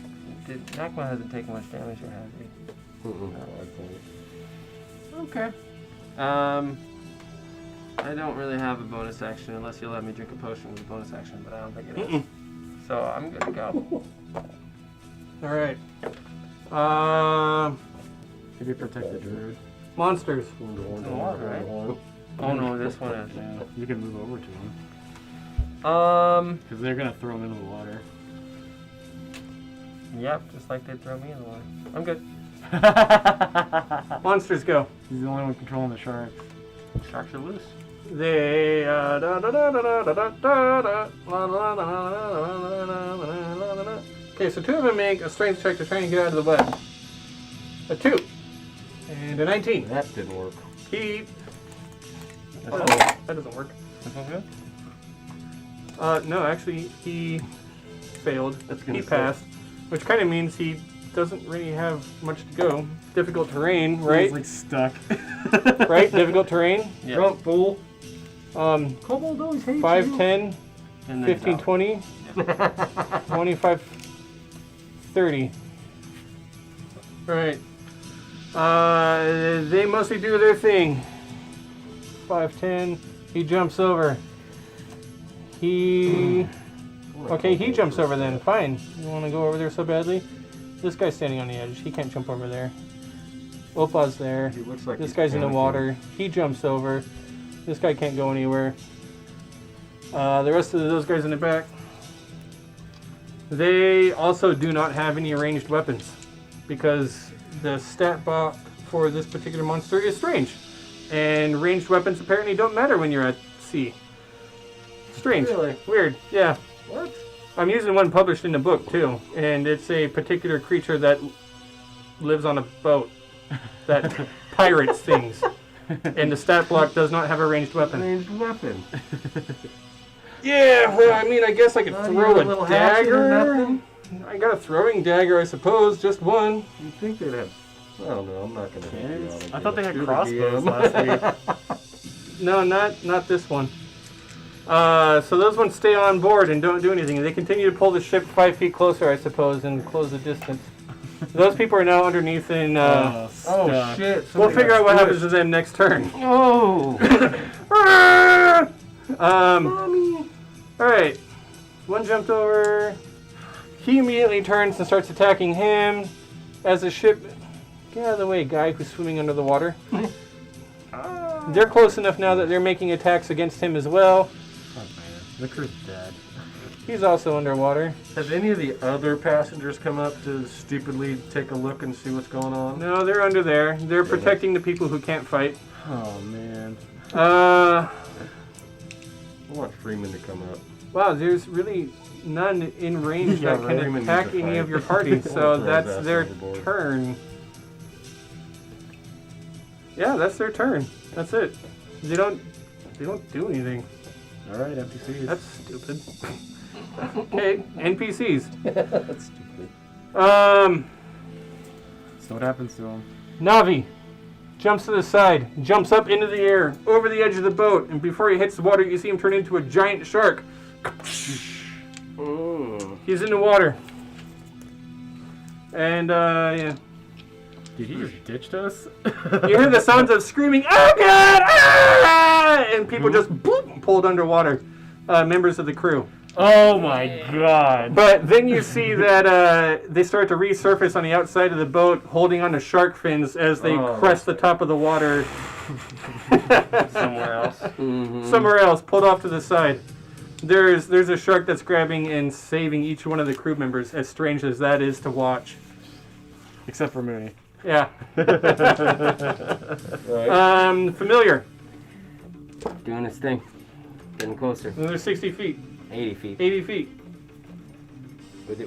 Nakma hasn't taken much damage yet, has he? Okay. I don't really have a bonus action unless you let me drink a potion with a bonus action, but I don't think it is. So I'm good to go. Alright. Maybe protect the druid. Monsters. In the water, right? Oh no, this one is. Yeah, you can move over to him. Because they're going to throw him into the water. Yep, just like they throw me in the water. I'm good. Monsters go. He's the only one controlling the sharks. Sharks are loose. They da da da da da da da da da la la la la la la la. Okay, so two of them make a strength check to try and get out of the web. A 2 and a 19. That didn't work. He. That doesn't work. This one's good? No, actually, he failed. That's gonna He say. passed, which kind of means he doesn't really have much to go. Difficult terrain, right? He's like stuck. Right? Difficult terrain. Yeah. Drunk fool. Kobold always hates 5, you. 10, And then 15, down. 20, 25, 30. Right. They mostly do their thing. 5, 10. He jumps over. He. Okay, he jumps over then. Fine. You want to go over there so badly? This guy's standing on the edge. He can't jump over there. Opa's there. He looks like This he's guy's in the panicking. water. He jumps over. This guy can't go anywhere. The rest of those guys in the back. They also do not have any ranged weapons because the stat block for this particular monster is strange. And ranged weapons apparently don't matter when you're at sea. Strange. Really? Weird. Yeah. What? I'm using one published in the book too, and it's a particular creature that lives on a boat that pirates things. And the stat block does not have a ranged weapon. Ranged weapon. Yeah, well, I mean, I guess I could Not throw even a a little hatchet or dagger. nothing? I got a throwing dagger, I suppose, just one. You think they'd have? I don't know. I'm not gonna. help you out. I thought they had You're the crossbows DM. last week. No, not this one. So those ones stay on board and don't do anything. They continue to pull the ship 5 feet closer, I suppose, and close the distance. Those people are now underneath and Oh stuck. shit! we'll somebody figure got out what happens squished. to them next turn. Oh. Alright. One jumped over. He immediately turns and starts attacking him as the ship... Get out of the way, guy who's swimming under the water. They're close enough now that they're making attacks against him as well. Oh man, the crew's dead. He's also underwater. Has any of the other passengers come up to stupidly take a look and see what's going on? No, they're under there. They're protecting the people who can't fight. Oh man. I want Freeman to come up. Wow, there's really none in range Yeah, that can Freeman needs attack to any fight. of your party, I so wanna throw his that's ass their overboard. turn. Yeah, that's their turn. That's it. They don't do anything. All right, NPCs. That's stupid. Okay, NPCs. That's stupid. So what happens to him? Navi jumps to the side, jumps up into the air, over the edge of the boat, and before he hits the water, you see him turn into a giant shark He's in the water. And, yeah. Did he just ditched us? You hear the sounds of screaming, "Oh God!" Ah! And people just boop, pulled underwater. Members of the crew. Oh my god. But then you see that they start to resurface on the outside of the boat, holding on to shark fins as they crest the top of the water. Somewhere else. Somewhere else, pulled off to the side. There's a shark that's grabbing and saving each one of the crew members, as strange as that is to watch. Except for Mooney. Yeah. Right. Familiar. Doing his thing. Getting closer. Another 60 feet. 80 feet. 80 feet.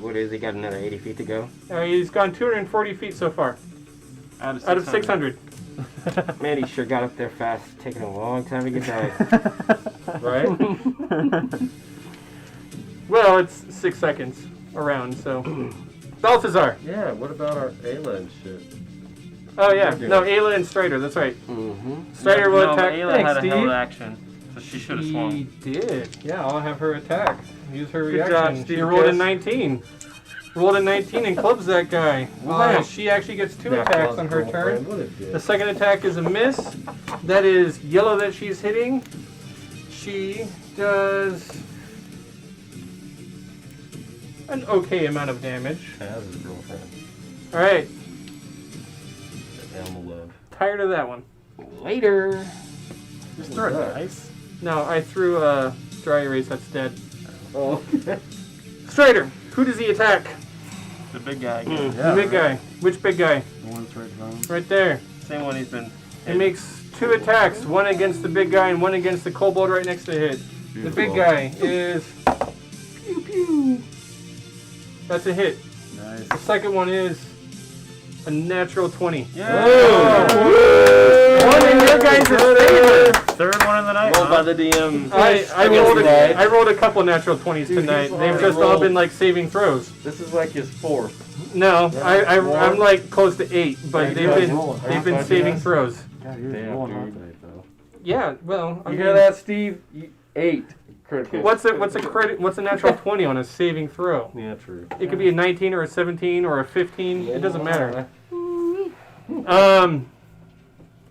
What is he got another 80 feet to go? He's gone 240 feet so far. Out of 600. Man, he sure got up there fast. Taking a long time to get down. Right? Well, it's 6 seconds around, so. Balthazar. Yeah, what about our Ayla and shit? Oh, yeah. No, Ayla and Strider, that's right. Mm-hmm. Strider will No, attack. Ayla had a held action, so she should have He swung. did. Yeah, I'll have her attack. Use her Good reaction. job, She Steve rolled a Kiss. 19. Rolled a 19 and clubs that guy. Wow. She actually gets 2 That attacks was on her girlfriend, turn. what it did. The second attack is a miss. That is yellow that she's hitting. She does an okay amount of damage. As his girlfriend. Alright, Animal love. tired of that one. Later. Just throw it nice. No, I threw a dry erase, that's dead. Oh. Strider, who does he attack? The big guy. The big guy. Which big guy? The one's right down. Right there. Same one he's been. It makes 2 attacks, one against the big guy and one against the kobold right next to it. The big guy is pew pew. That's a hit. Nice. The second one is a natural 20. Yeah. One in your guys' favor. Third one of the night. Rolled by the DM. I rolled a couple natural 20s tonight. he's They've already just all rolled. been like saving throws. This is like his 4th. No, Yeah, I'm like close to 8, but Yeah, they've you guys been rolling. they've been saving throws. God, you're Damn, rolling dude. hard tonight, though. Yeah, well, I You mean, hear that, Steve? 8 critical. what's a natural 20 on a saving throw? Yeah, true. It could be a 19 or a 17 or a 15. It doesn't matter.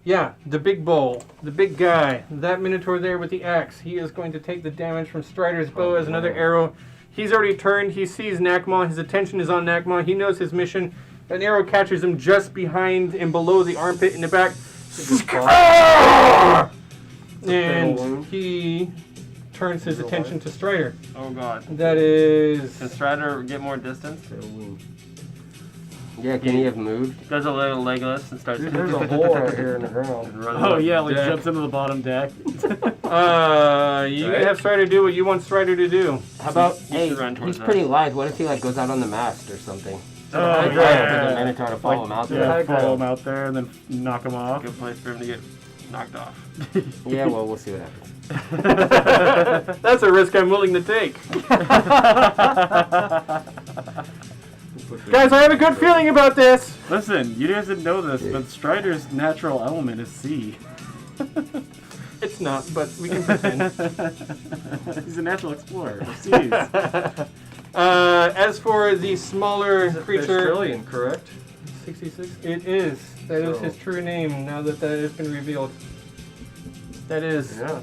Yeah, the big bull, the big guy, that minotaur there with the axe. He is going to take the damage from Strider's bow as another arrow. He's already turned. He sees Nakma. His attention is on Nakma. He knows his mission. An arrow catches him just behind and below the armpit in the back. And he turns his attention to Strider. Oh god. That is... Can Strider get more distance? Yeah, can he have moved? Does a little Legolas and starts. Dude, there's a hole right here in the ground. Oh yeah, like Deck. jumps into the bottom deck. You can have Strider do what you want Strider to do. How about, You hey, should run towards he's that. pretty lithe. What if he like goes out on the mast or something? Oh I'd yeah. for the Minotaur to follow him out there. Yeah, follow him out there and then knock him off. Good place for him to get knocked off. Yeah, well, we'll see what happens. That's a risk I'm willing to take. Guys, I have a good feeling about this. Listen, you guys didn't know this, but Strider's natural element is sea. It's not, but we can pretend. He's a natural explorer of seas. As for the smaller creature, Australian, correct? 66. It is. That is his true name. Now that that has been revealed. That is. Yeah.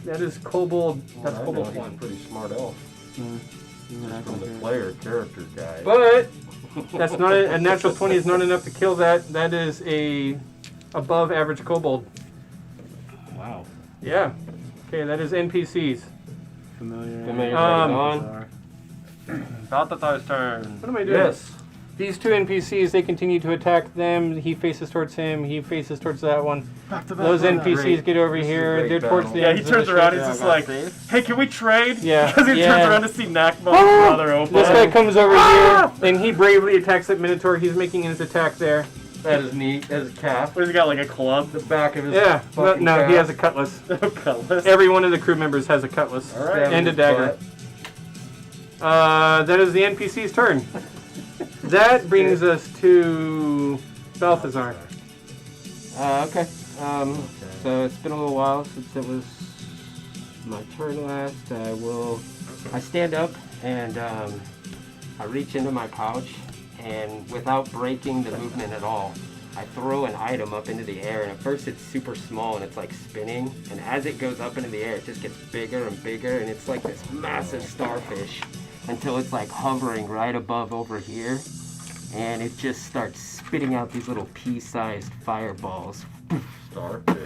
That is Kobold. That's I know Kobold he's a 1. pretty smart elf. From the player character guy. But that's not a natural 20 is not enough to kill that. That is a above average Kobold. Wow. Yeah. Okay, that is NPCs. Familiar. Familiar. Um, Balthazar's turn. What am I doing? Yes. These two NPCs, they continue to attack them. He faces towards him. He faces towards that one. Back to back. Those NPCs Great. get over This is a here. great They're towards battle. the Yeah, end he turns around. He's just like, "Hey, can we trade?" Yeah, Because he yeah. turns around to see Nakma and Brother Opal. This guy comes over here, and he bravely attacks that Minotaur. He's making his attack there. That is neat. That is a calf. What, has he got, like a club? The back of his Yeah, fucking no, calf. he has a cutlass. Cutlass. Every one of the crew members has a cutlass. All right. And a dagger. That is the NPC's turn. That brings us to Balthazar. Okay. So it's been a little while since it was my turn last, I stand up and I reach into my pouch, and without breaking the movement at all, I throw an item up into the air, and at first it's super small and it's like spinning, and as it goes up into the air it just gets bigger and bigger, and it's like this massive starfish until it's like hovering right above over here, and it just starts spitting out these little pea-sized fireballs. Starfish.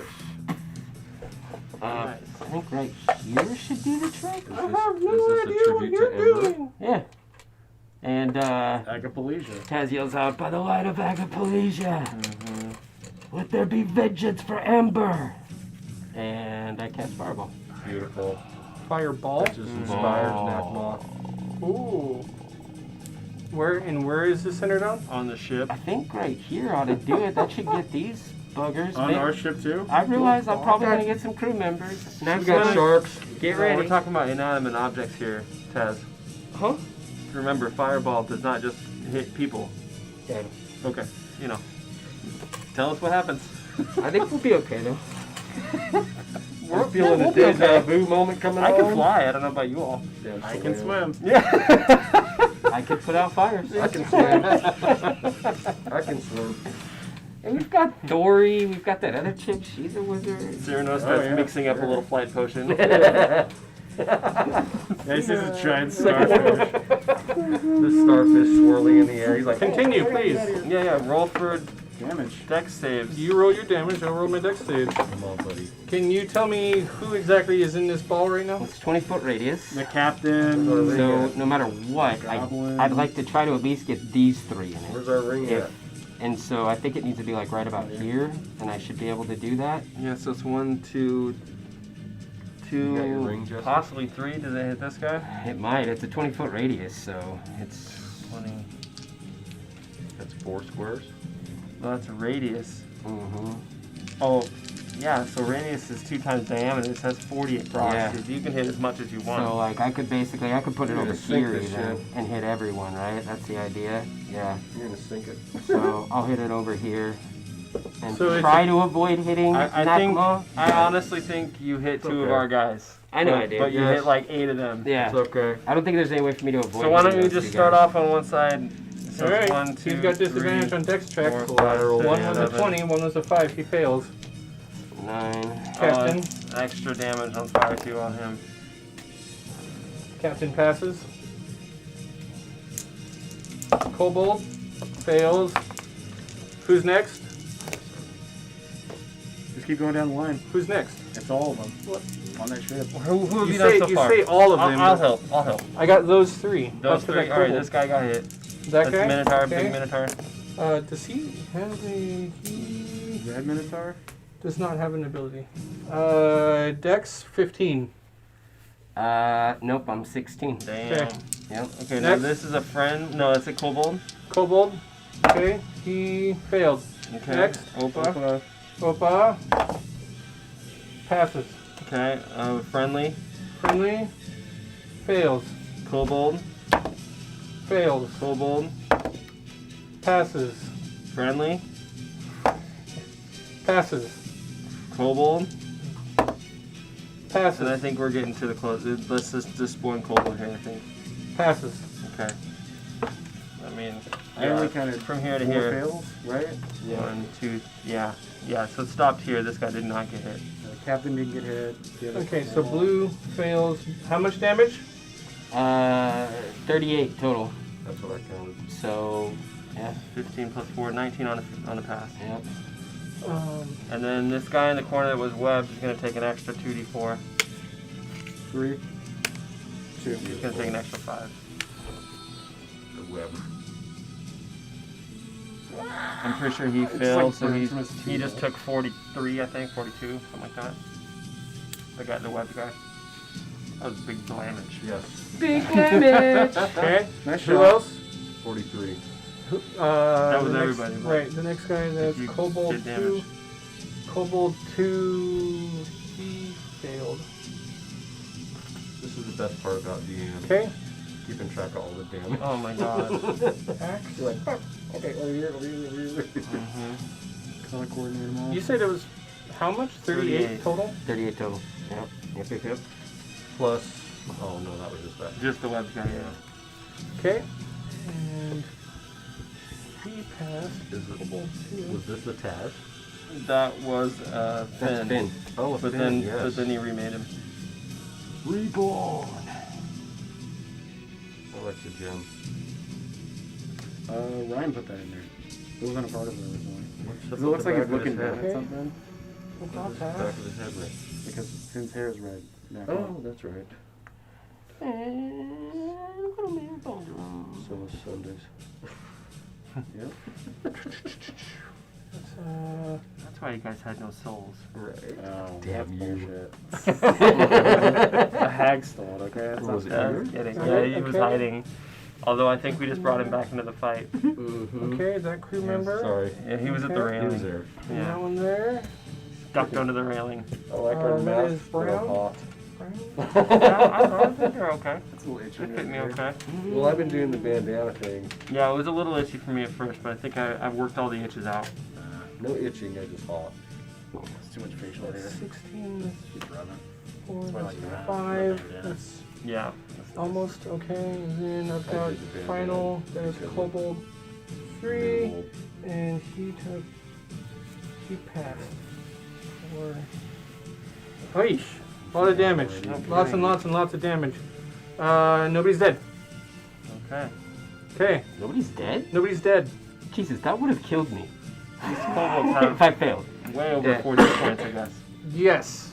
I think right here should do the trick. I have no is this a idea what tribute you're to Ember? doing. Yeah. And Agapelia. Taz yells out, "By the light of Agapelia, let there be vengeance for Ember!" And I cast Fireball. Beautiful. Fireball. That just inspires Nakma. Ooh. Where is this centered on? On the ship. I think right here ought to do it. That should get these buggers. On Maybe- our ship too? I realize I'm probably going to get some crew members. Now We got sharks. Get No, we're ready. talking about inanimate objects here, Taz. Huh? Remember, fireball does not just hit people. Yeah. Okay, you know. Tell us what happens. I think we'll be okay though. We're Feeling we'll a be okay. deja vu moment coming I on. can fly. I don't know about you all. Damn, I can swim. swim. I could put out fires. I can swim. I can swim. And we've got Dory. We've got that other chick. She's a wizard. Cyrano Oh, starts yeah. mixing up a little flight potion. This is a giant starfish. The starfish swirling in the air. He's like, Continue, please. Yeah, roll for Damage. dex saves. You roll your damage, I'll roll my dex save. come on, buddy. Can you tell me who exactly is in this ball right now? It's 20-foot radius. The captain. So no matter what, Goblin. I'd like to try to at least get these three in it. Where's our ring If- at? And so I think it needs to be like right about here, and I should be able to do that. Yeah, so it's 1, 2, You got your 2, ring, Justin? possibly 3. Does it hit this guy? It might. It's a 20-foot radius, so it's 20. That's 4 squares. Well, that's a radius. Mm-hmm. Oh, yeah, so radius is 2 times diameter. It has 40 across. Yeah. You can hit as much as you want. So like I could put it You're over gonna sink here this even shit. and hit everyone, right? That's the idea. Yeah. You're gonna sink it. So I'll hit it over here and So it's try to avoid hitting I think, Nakma. I honestly think you hit 2 of okay. our guys. I know but, I did. But you Yes. hit like 8 of them. Yeah. It's okay. I don't think there's any way for me to avoid. So why don't hitting you those just two start guys. off on one side? So All right. 1, 2, He's got disadvantage 3, on dex checks. 4, 5, Collateral. 6, One was a 7. 20, one was a 5. He fails. 9. Captain. Extra damage on fire too on him. Captain passes. Kobold fails. Who's next? Just keep going down the line. Who's next? It's all of them. On that ship. Who have You you, done say so you far? say all of them. I'll but help. I'll help. I got those 3. Those Up to 3. that All right, kobold. this guy got hit. That That's guy. Minotaur, Okay. big Minotaur. Does he have a? He Red Minotaur? does not have an ability. Dex 15. Nope, I'm 16. Damn. Okay. Yep. Okay, now Next. this is a friend. No, it's a kobold. Kobold. Okay, he failed. Okay. Next. Opa. Opa passes. Okay. Friendly. Friendly fails. Kobold. Fails. Kobold. Passes. Friendly. Passes. Kobold. Passes. And I think we're getting to the close. Let's just one kobold here, I think. Passes. Okay. I mean, I only counted from here to 4 here. fails, right? 1, 2, yeah. Yeah, so it stopped here. This guy did not get hit. The captain didn't get hit. The other Okay, so failed. blue fails. How much damage? 38 total. That's what I counted. So, yeah, 15 plus 4, 19 on a pass. yep. And then this guy in the corner that was webbed is going to take an extra 2d4. 3, 2. He's going to take an extra 5. The web. I'm pretty sure he It's failed, like so Christmas he too, just though. took 43, I think, 42, something like that. The webbed guy. That was big damage. Yes. Big damage! Okay. Nice Who shot. else? 43. That was the next- everybody, right? Right, the next guy, that's you Kobold did 2. damage. Kobold 2, he failed. This is the best part about DM. Okay. Keeping track of all the damage. Oh my god. Axe. You're like, "Fuck. Okay, over here, over here, over here. Mhm. Color coordinate them all. You said it was how much? 38 38. total? 38 total. Yep. Yep, yep, yep. plus. Oh no, that was just that. Just the web guy, yeah. Okay. And he passed. Is it, was this the Taz? That was That's Finn. Finn. Oh, But then he remade him. Reborn. I like the gem. Ryan put that in there. It wasn't a part of it originally. What's Because it looks like he's looking down head? at something. What's Back that? of his head red. Because Finn's hair is red. Yeah. Oh, that's right. So is Sundays. Yep. That's why you guys had no souls. Right. Oh, Damn that's you. bullshit. A hag stalled, okay? That's What was not it, I fair. was kidding. Yeah, Okay, he was okay. hiding. Although I think we just brought him back into the fight. Mm-hmm. Okay, is that crew member? Sorry. Yeah, he was at the Okay. He was railing. there. And Yeah, that one there. ducked under the railing. I like Uh, her that mask, is but I'm brown. hot. I think they're okay. It's a little itchy. They fit me okay. Well, I've been doing the bandana thing. Yeah, it was a little itchy for me at first, but I think I've worked all the itches out. No itching, I just hot. It's too much facial hair. That's 16, Keep rubbing. that's 4, That's why I that's like that. 5. Yeah. That's Yeah. almost okay. And then I've I got did the bandana. final. There's Okay. Kobold 3. Minimal. And he passed. 4. Oish. A lot of damage. No Lots and lots and lots of damage. Nobody's dead. Okay. Okay, Nobody's dead? nobody's dead. Jesus, that would have killed me These kobolds if I have failed. way over Yeah. 40 points, I guess. Yes,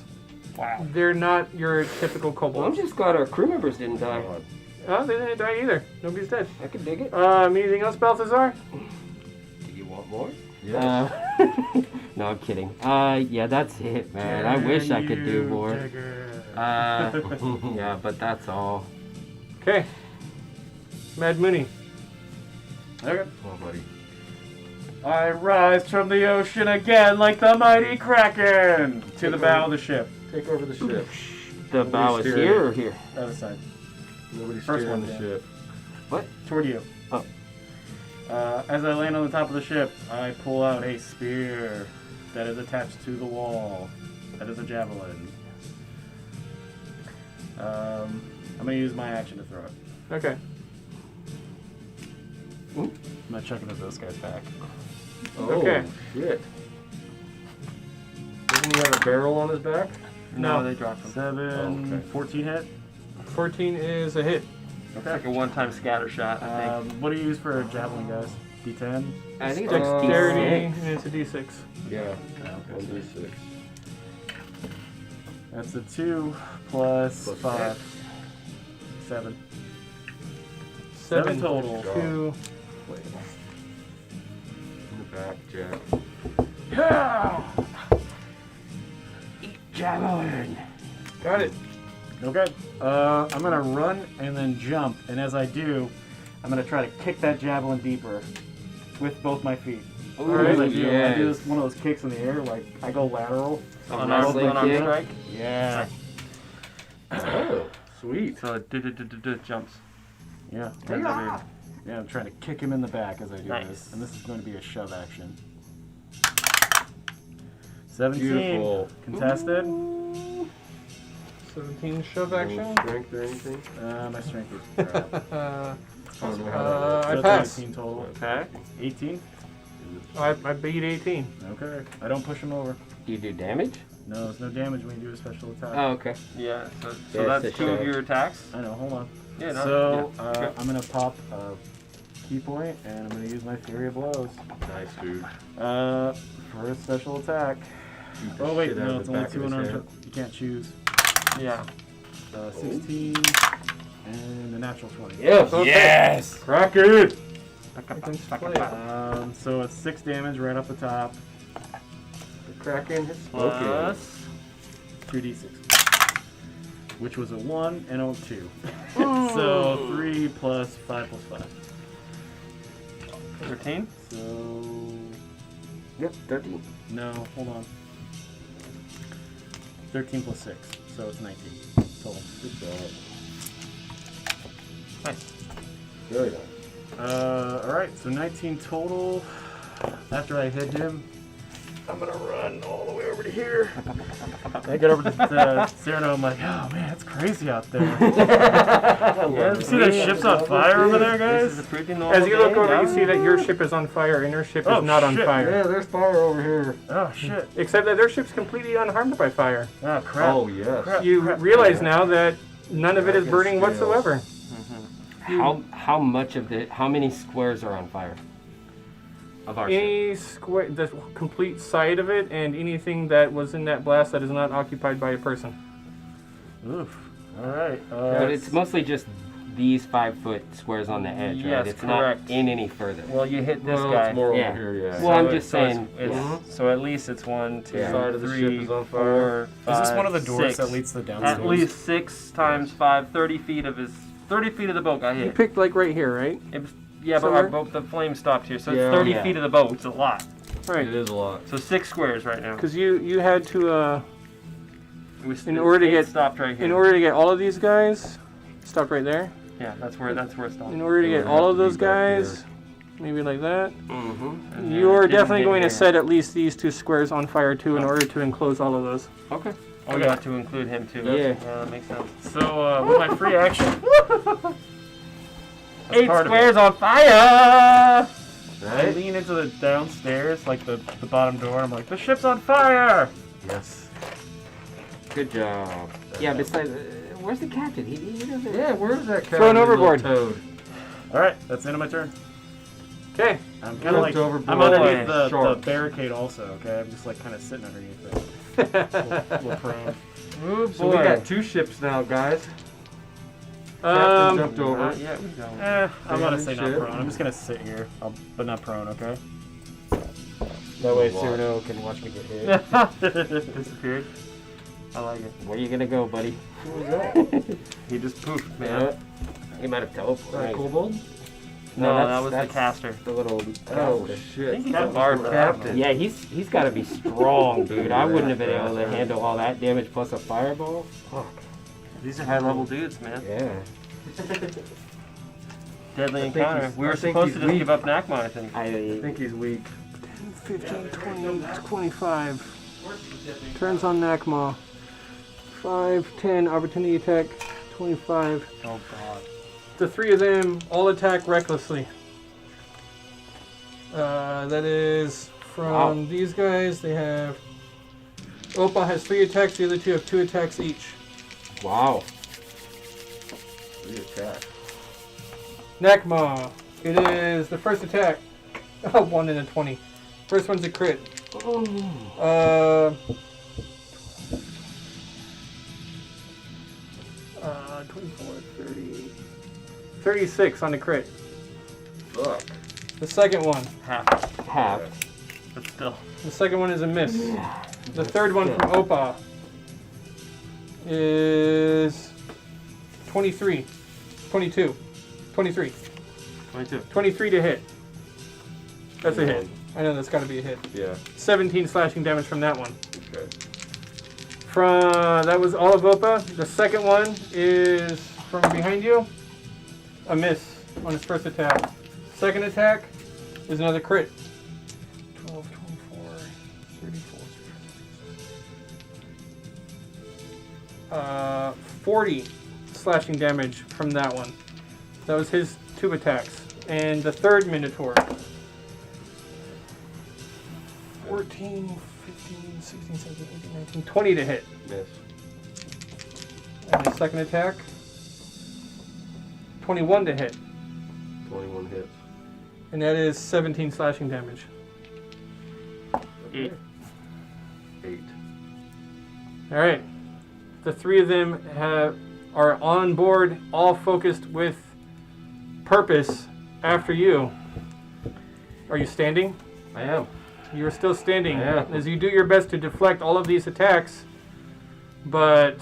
Wow. they're not your typical Well, I'm kobolds. just glad our crew members didn't die. Come on. Oh, they didn't die either. Nobody's dead. I could dig it. Anything else, Balthazar? Do you want more? Yes. No, I'm kidding. Yeah, that's it, man. I wish I could do more. Yeah, but that's all. Okay. Mad Mooney. Okay. Oh, buddy. I rise from the ocean again like the mighty Kraken to the bow of the ship. Take over the ship. The bow is steering here it. or here? Other side. Nobody's First steering one, the yeah. ship. Toward you. Oh. As I land on the top of the ship, I pull out a spear that is attached to the wall. That is a javelin. I'm gonna use my action to throw it. Okay. I'm gonna chuck it at this guy's back. Oh, Okay. shit. Doesn't he have a barrel on his back? No, No. they dropped him. 7, Oh, okay. 14 hit. 14 is a hit. It's like a one-time scatter shot, I think. What do you use for a javelin, guys? D10? I think it's Dexterity, D6. and it's a D6. Yeah. Okay. 1d6. That's a 2 plus Plus 5. 7. 7 total. 2. In the back, Jack. Yeah! Javelin. Got it. Okay. I'm gonna run and then jump, and as I do, I'm gonna try to kick that javelin deeper with both my feet. Ooh, As I do, I do yes. this one of those kicks in the air, like I go lateral. Unarmed wrestling kick. strike. Yeah. Oh, sweet. So it jumps. Yeah. Yeah. Yeah, I'm trying to kick him in the back as I do Nice. this, and this is going to be a shove action. 17. Beautiful. Contested. 17 shove No action. strength or anything? My strength is crap. Uh, I don't know how I So pass. 18 total. Okay. 18? I beat 18. Okay. I don't push him over. Do you do damage? No, there's no damage when you do a special attack. Oh, okay. Yeah, so Yeah, that's it's a 2 of shove. your attacks. I know, hold on. Yeah, no. So, yeah. Okay. I'm going to pop a key point, and I'm going to use my Fury of Blows. Nice, dude. For a special attack. Beat the Oh, wait, shit out no, of it's the only back of 2 his unarmed. head. You can't choose. Yeah. 16 and a natural 20. Yes. Okay. Yes. Kraken! Play. So it's 6 damage right off the top. The Kraken has spoken. Plus 2d6. Which was a 1 and a 2. So 3 plus 5 plus 5. 13. So. Yep, 13. No, hold on. 13 plus 6. So it's 19 total. Good job. Nice. Very nice. Alright, so 19 total. After I hit him, I'm gonna run all the way over to here. I get over to Cyrano. I'm like, oh man, it's crazy out there. You see the ship's on fire over there, This is guys? a pretty normal As you look day, over, you yeah. see that your ship is on fire and her ship is Oh, not on shit. fire. Yeah, there's fire over here. Oh shit. Except that their ship's completely unharmed by fire. Oh crap. Oh, yes. Crap. You realize now that none of it is Dragon burning scales. whatsoever. How much of the how many squares are on fire? Of our ship. Any square, the complete side of it, and anything that was in that blast that is not occupied by a person. Oof. All right. But it's mostly just these 5-foot squares on the edge, right? Yes, It's correct. not in any further. Well, you hit this Well, guy. it's more Yeah. over here, yeah. Well, I'm it- just it's- saying, So at least it's 1, 2, Yeah. Side of the ship 3, is on 4, Is this 5, one of the doors 6. that leads to the downstairs? At least 6 times 5, 30 feet of his 30 feet of the boat got You hit. picked like right here, right? It was, yeah, but Somewhere? our boat, the flame stopped here, so Yeah. it's 30 Yeah. feet of the boat. It's a lot. Right. It is a lot. So 6 squares right now. Because you had to In order to it get- stopped right here. in order to get all of these guys, stop right there. Yeah, that's where it stopped. In order to It get would all have of to be those back guys, maybe like that. Mm-hmm. And You're it didn't definitely get going to here. set at least these 2 squares on fire too in order to enclose all of those. Okay. Oh, you have to include him too. Yeah. that makes sense. So with my free action. That's 8 part of it. squares on fire! I Right? lean into the downstairs, like the bottom door. I'm like, the ship's on fire! Yes. Good job. Yeah, besides, where's the captain? He doesn't. Yeah, where's that cat? Thrown overboard. Toad. All right, that's the end of my turn. Okay. I'm kind of like, Flipped overboard I'm underneath like the shark. barricade also, okay? I'm just like kind of sitting underneath it. little prone. Oh So we got 2 ships now, guys. Captain Um, jumped over. Not yet, we don't. I'm gonna say not shit. prone. I'm just gonna sit here, but not prone, okay? That way Watch. Cyrano can watch me get hit. Disappeared. I like it. Where you gonna go, buddy? He just poofed, man. He might have Is that teleported. kobold? No, that was the caster. The little. Oh, caster. shit. He's a bard, but I don't know. Captain. Yeah, he's got to be strong, dude. I wouldn't have been able to handle all that damage plus a fireball. Fuck. These are high-level dudes, man. Yeah. Deadly I think encounter. he's- We I were think supposed he's to just weak. give up Nakma, I think. I think he's weak. 15, 20, 25. Turns on Nakma. 5, 10, opportunity attack, 25. Oh god. The 3 of them all attack recklessly. That is from Wow. these guys. They have. Opal has 3 attacks. The other 2 have 2 attacks each. Wow. 3 attack. Nakma. It is the first attack. 1 in a 20. First one's a crit. 24, 30. 36 on the crit. Fuck. The second one. Half. But still. The second one is a miss. The third one from Opa is 23. 22. 23. 22. 23 to hit. That's a hit. I know that's got to be a hit. Yeah. 17 slashing damage from that one. Okay. That was all of Opa. The second one is from behind you. A miss on his first attack. Second attack is another crit. 12, 24, 34. 40 slashing damage from that one. That was his 2 attacks. And the third Minotaur. 14, 15, 16, 17, 18, 19, 20 to hit. Miss. And his second attack, 21 to hit. 21 hits. And that is 17 slashing damage. 8. 8. Alright. The 3 of them are on board, all focused with purpose after you. Are you standing? I am. You're still standing Yeah. as you do your best to deflect all of these attacks, but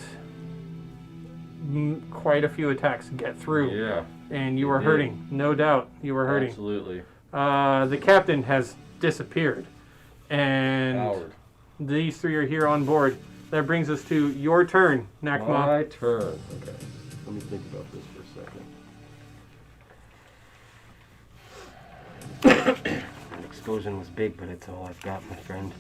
quite a few attacks get through. Yeah. And you You are did. hurting. No doubt you are hurting. Absolutely. The captain has disappeared, and Howard. these 3 are here on board. That brings us to your turn, Nakma. My turn. Okay. Let me think about this for a second. explosion was big, but it's all I've got, my friend.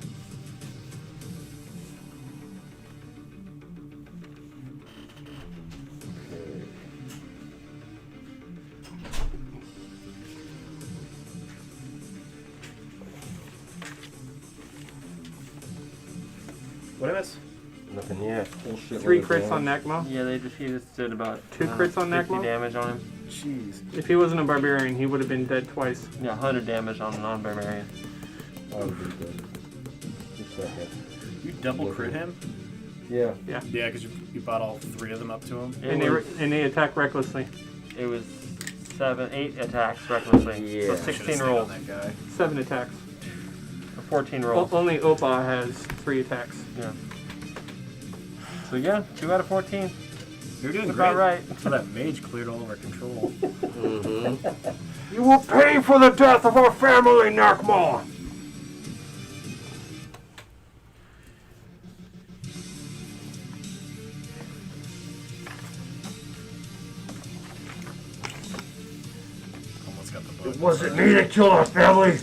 What I miss? Nothing yet. Bullshit 3 load of crits on damage. Nakma. Yeah, he just did about 2 crits on 50 Nakma? damage on him. Jeez. If he wasn't a barbarian, he would have been dead twice. Yeah, 100 damage on a non-barbarian. I would be good. Just a second. You double crit him? Yeah. Yeah, because you brought all 3 of them up to him. And they attack recklessly. It was 8 attacks recklessly. Yeah. So Should've 16 stayed rolls. on that guy. 7 attacks. Or 14 rolls. Only Opa has 3 attacks. Yeah. So yeah, 2 out of 14. You're doing That's great. about right. So that mage cleared all of our control. Mm-hmm. You will pay for the death of our family, Nakma! Almost got the bug. wasn't me that killed our family.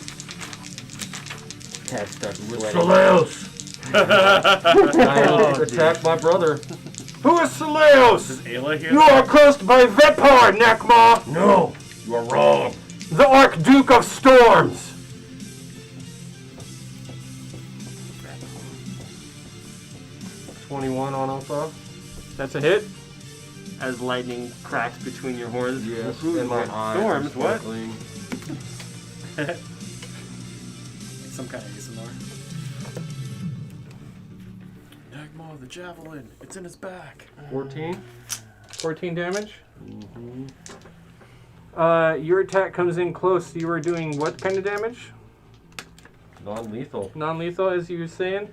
Cat starts sweating. Soleos. Oh, Attacked my brother. Who is Soleos? Is Ayla here? You are cursed by Vepar, Nakma! No, you are wrong. The Archduke of Storms! $21 on Alpha. That's a hit. As lightning cracks between your horns. Yes, Ooh, and my eyes are storms, what? sparkling. Some kind of ASMR. Nagma, the javelin. It's in his back. 14. 14 damage. Mm-hmm. Your attack comes in close. You are doing what kind of damage? Non-lethal. Non-lethal, as you were saying.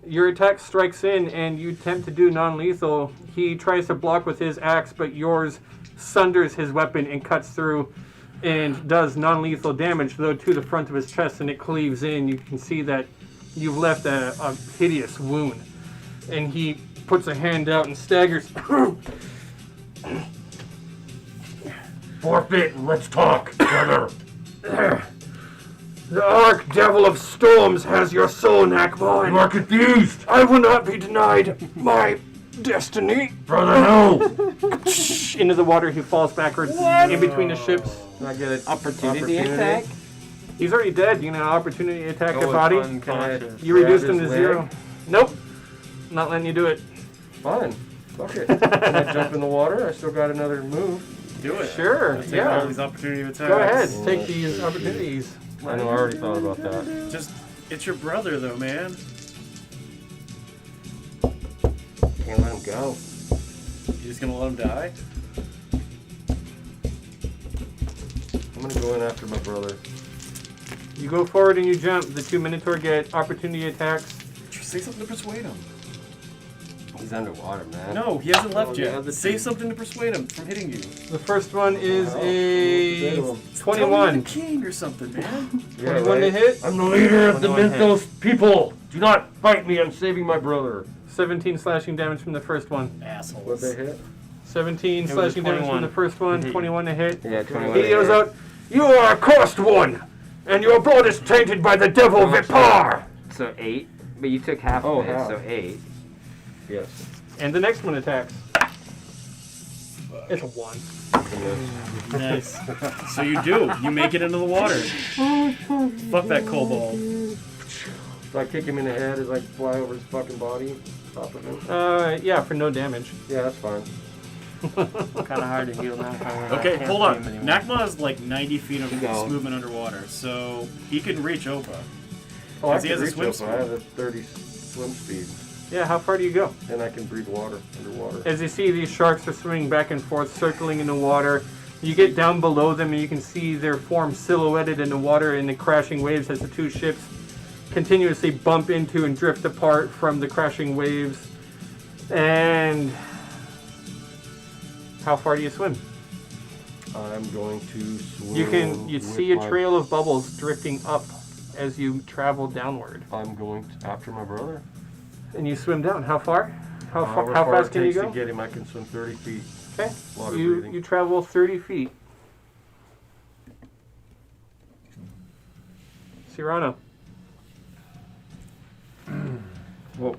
Your attack strikes in, and you attempt to do non-lethal. He tries to block with his axe, but yours sunders his weapon and cuts through and does non-lethal damage, though to the front of his chest, and it cleaves in. You can see that you've left a hideous wound. And he puts a hand out and staggers. Forfeit and let's talk, brother. The Archdevil of Storms has your soul, Nakma. You are confused. I will not be denied my destiny. Brother, no. Into the water, he falls backwards in between the ships. I get an Opportunity attack? He's already dead. You know, opportunity attack Go the with body. unconscious. You reduced him Grab to his 0. leg. Nope. Not letting you do it. Fine. Fuck it. Can I jump in the water? I still got another move. Do it. Sure. Take all Yeah. these opportunity attacks. Go ahead. Take these opportunities. I know, I already thought about that. Just, it's your brother though, man. Can't let him go. You just gonna let him die? I'm gonna go in after my brother. You go forward and you jump. The 2 Minotaur get opportunity attacks. Say something to persuade him. He's underwater, man. No, he hasn't left Oh, yet. yeah, the Say two- something to persuade him from hitting you. The first one is Wow. a Tell him. Tell him 21. you're the king or something, man. 21 to hit. I'm the leader of the 21 hit. Minthos people. Do not fight me. I'm saving my brother. 17 slashing damage from the first one. Assholes. What they hit? 17 was a slashing damage from 21 the first one. to hit you. 21 to hit. Yeah, 21. He yells out, "You are a cursed one, and your blood is tainted by the devil Vipar!" So 8, but you took half Oh, of it, half. so 8. Yes. And the next one attacks. It's a 1. Nice. So you do. You make it into the water. Fuck that kobold. So I kick him in the head as I fly over his fucking body, top of him. Yeah, for no damage. Yeah, that's fine. Kind of hard to heal now. Okay, I can't hold on. see him anymore. Nakma is like 90 feet of Go. movement underwater, so he can reach Opa. Oh, I Because he can has a reach swim up. speed. I have a 30 swim speed, Yeah, how far do you go? and I can breathe water underwater. As you see, these sharks are swimming back and forth, circling in the water. You get down below them and you can see their form silhouetted in the water in the crashing waves as the 2 ships continuously bump into and drift apart from the crashing waves. And how far do you swim? I'm going to swim. You with see a my- trail of bubbles drifting up as you travel downward. I'm going after my brother. And you swim down. How far? How However fast far it can you takes go? to get him, I can swim 30 feet. Okay. Water You breathing. travel 30 feet. Cyrano. Whoa.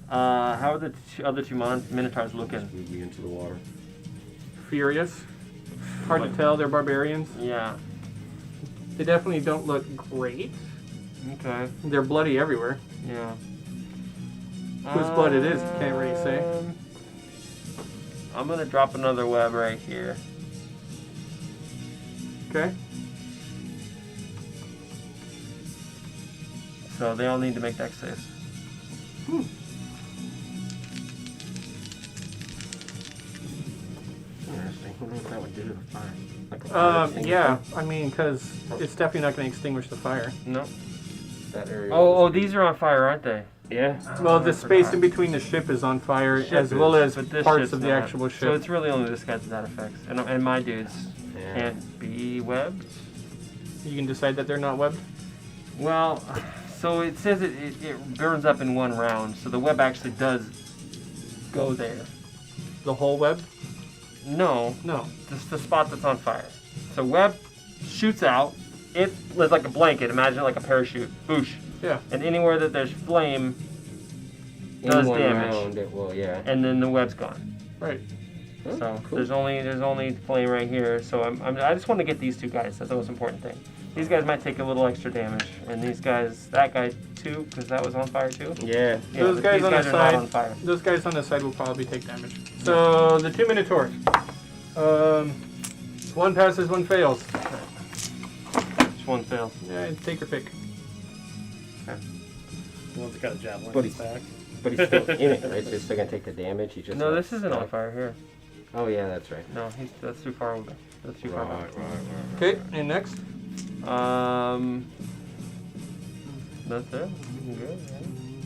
How are the other two Minotaurs looking? Move me into the water. Furious. Hard to tell. They're barbarians. Yeah. They definitely don't look great. Okay. They're bloody everywhere. Yeah. Whose blood it is, can't really say. I'm gonna drop another web right here. Okay. So they all need to make dex saves. Interesting. I wonder what that would do to the fire. Like a fire extinguisher? Yeah. I mean, because it's definitely not going to extinguish the fire. No. That area. Oh, these are on fire, aren't they? Yeah. Well, I the space forgot. in between the ship is on fire, Ship as well as But this parts ship's of the not. actual ship. So it's really only this guy that affects, and my dudes Yeah. can't be webbed. You can decide that they're not webbed. Well, so it says it burns up in one round, so the web actually does go there. The whole web? No, No. just the spot that's on fire. So web shoots out. It's like a blanket. Imagine it like a parachute. Boosh. Yeah. And anywhere that there's flame, In does one damage. round, it will, yeah. and then the web's gone. Right. Oh, So cool. there's only flame right here. So I just want to get these two guys. That's the most important thing. These guys might take a little extra damage, and these guys, that guy too, because that was on fire too. Yeah. Yeah, Those but guys these on the guys are side- not on fire. Those guys on the side will probably take damage. So the two Minotaurs. One passes, one fails. Which one fails? Yeah, take your pick. The one's got a javelin But in his back. But he's still in it, right? So he's still gonna take the damage. He just No, not this isn't on stuck. fire here. Oh yeah, that's right. No, that's too far over. That's too far Right. back. Okay, and next. That's it. Good,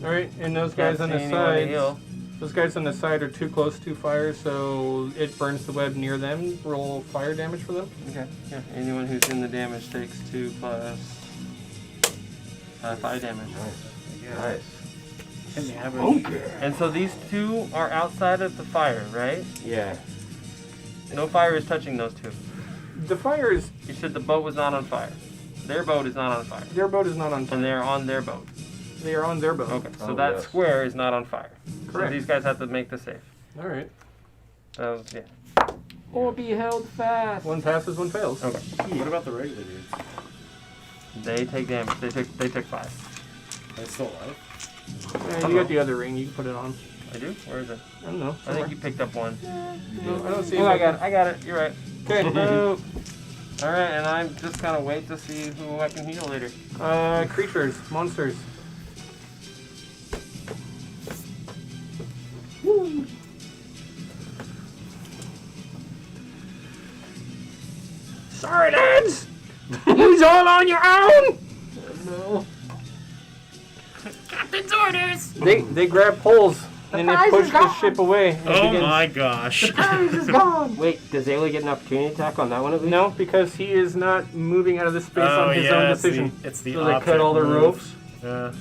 yeah. All right, and those Can't guys on see the anyone to side. heal. Those guys on the side are too close to fire, so it burns the web near them. Roll fire damage for them. Okay. Yeah. Anyone who's in the damage takes 2 plus 5 damage. Nice. And the average. And so these two are outside of the fire, right? Yeah. No fire is touching those two. The fire is. You said the boat was not on fire. Their boat is not on fire. Their boat is not on And fire. they're on their boat. They are on their boat. Okay, so Oh, that yes. square is not on fire. Correct. So these guys have to make the save. All right. So, yeah. Or be held fast. One passes, one fails. Okay. What about the regular dudes? They take damage. They took 5. Are they still alive? Yeah, you got the other ring. You can put it on. I do? Where is it? I don't know. I somewhere. think you picked up one. No, I don't see Oh, it. I got it. You're right. Okay. Alright, and I'm just gonna wait to see who I can heal later. Creatures, monsters. Sorry, lads. He's all on your own. No. Captain's orders! They grab poles and they push the ship away. And it Oh begins- my gosh. Prize is gone. Wait, does Ayla get an opportunity attack on that one at least? No, because he is not moving out of the space on his own decision. It's the So they cut opposite all their moves. ropes.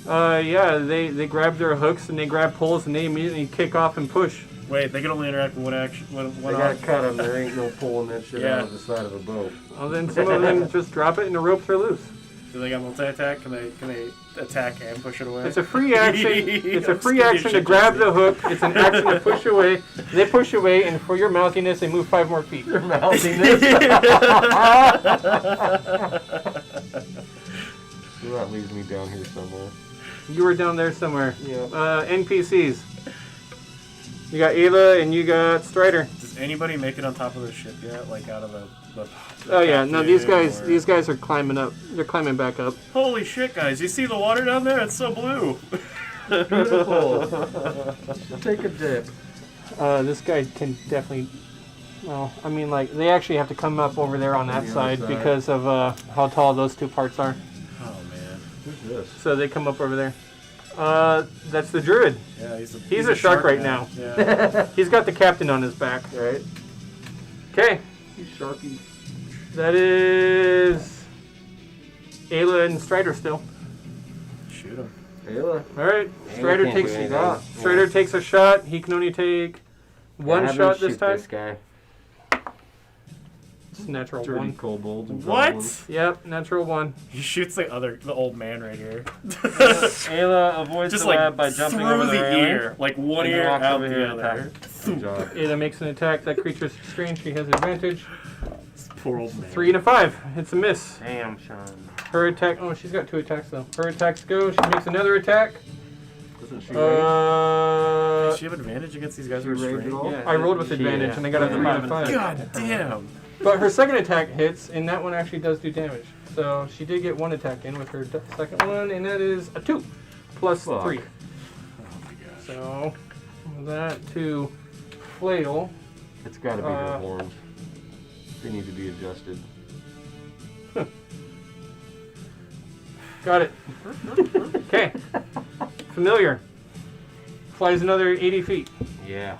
Yeah. Yeah, they grab their hooks and they grab poles and they immediately kick off and push. Wait, they can only interact with one action. They One got op- cut 'em. There ain't no pulling that shit Yeah. out of the side of a boat. Well, then some of them just drop it and the ropes are loose. Do they got multi-attack? Can they attack and push it away? It's a free action. It's a I'm free scared action to shit grab just the hook. It's an action to push away. They push away, and for your mouthiness, they move 5 more feet. They're mouthing this. So that leaves me down here somewhere. You were down there somewhere. Yeah. NPCs. You got Ayla and you got Strider. Does anybody make it on top of the ship yet? Like out of the Oh yeah, no, these guys, or- these guys are climbing up. They're climbing back up. Holy shit, guys! You see the water down there? It's so blue. Beautiful. Take a dip. This guy can definitely. Well, I mean, like they actually have to come up over there on that The other side side. because of how tall those two parts are. Oh man. Who's this? So they come up over there. That's the druid. Yeah, He's a shark right now. Yeah. He's got the captain on his back. Right? Okay, He's sharky. that is Ayla and Strider still. Shoot him. Ayla. All right, Ayla Strider can't takes do anything. Strider takes a shot. He can only take one Have him shot this shoot time. This guy. It's natural Dirty 1. kobolds and What? goblins. Yep, natural 1. He shoots the old man right here. Ayla avoids Just the like web by jumping through over the, the railing. ear, like one And ear walks out over the here and other. Good job. Ayla makes an attack. That creature's strange. She has advantage. Poor old man. 3 and a 5. It's a miss. Damn, Sean. Her attack. Oh, she's got 2 attacks though. Her attacks go. She makes another attack. Doesn't she Does she have advantage against these guys who are She raised it strange? all? Yeah, I rolled with she- advantage and I got a 3 and a 5. God damn. But her second attack hits, and that one actually does do damage. So she did get 1 attack in with her second one, and that is a 2 plus Fuck. 3. Oh my gosh. So that to flail. It's got to be her horns. They need to be adjusted. Got it. Okay. Familiar. Flies another 80 feet. Yeah.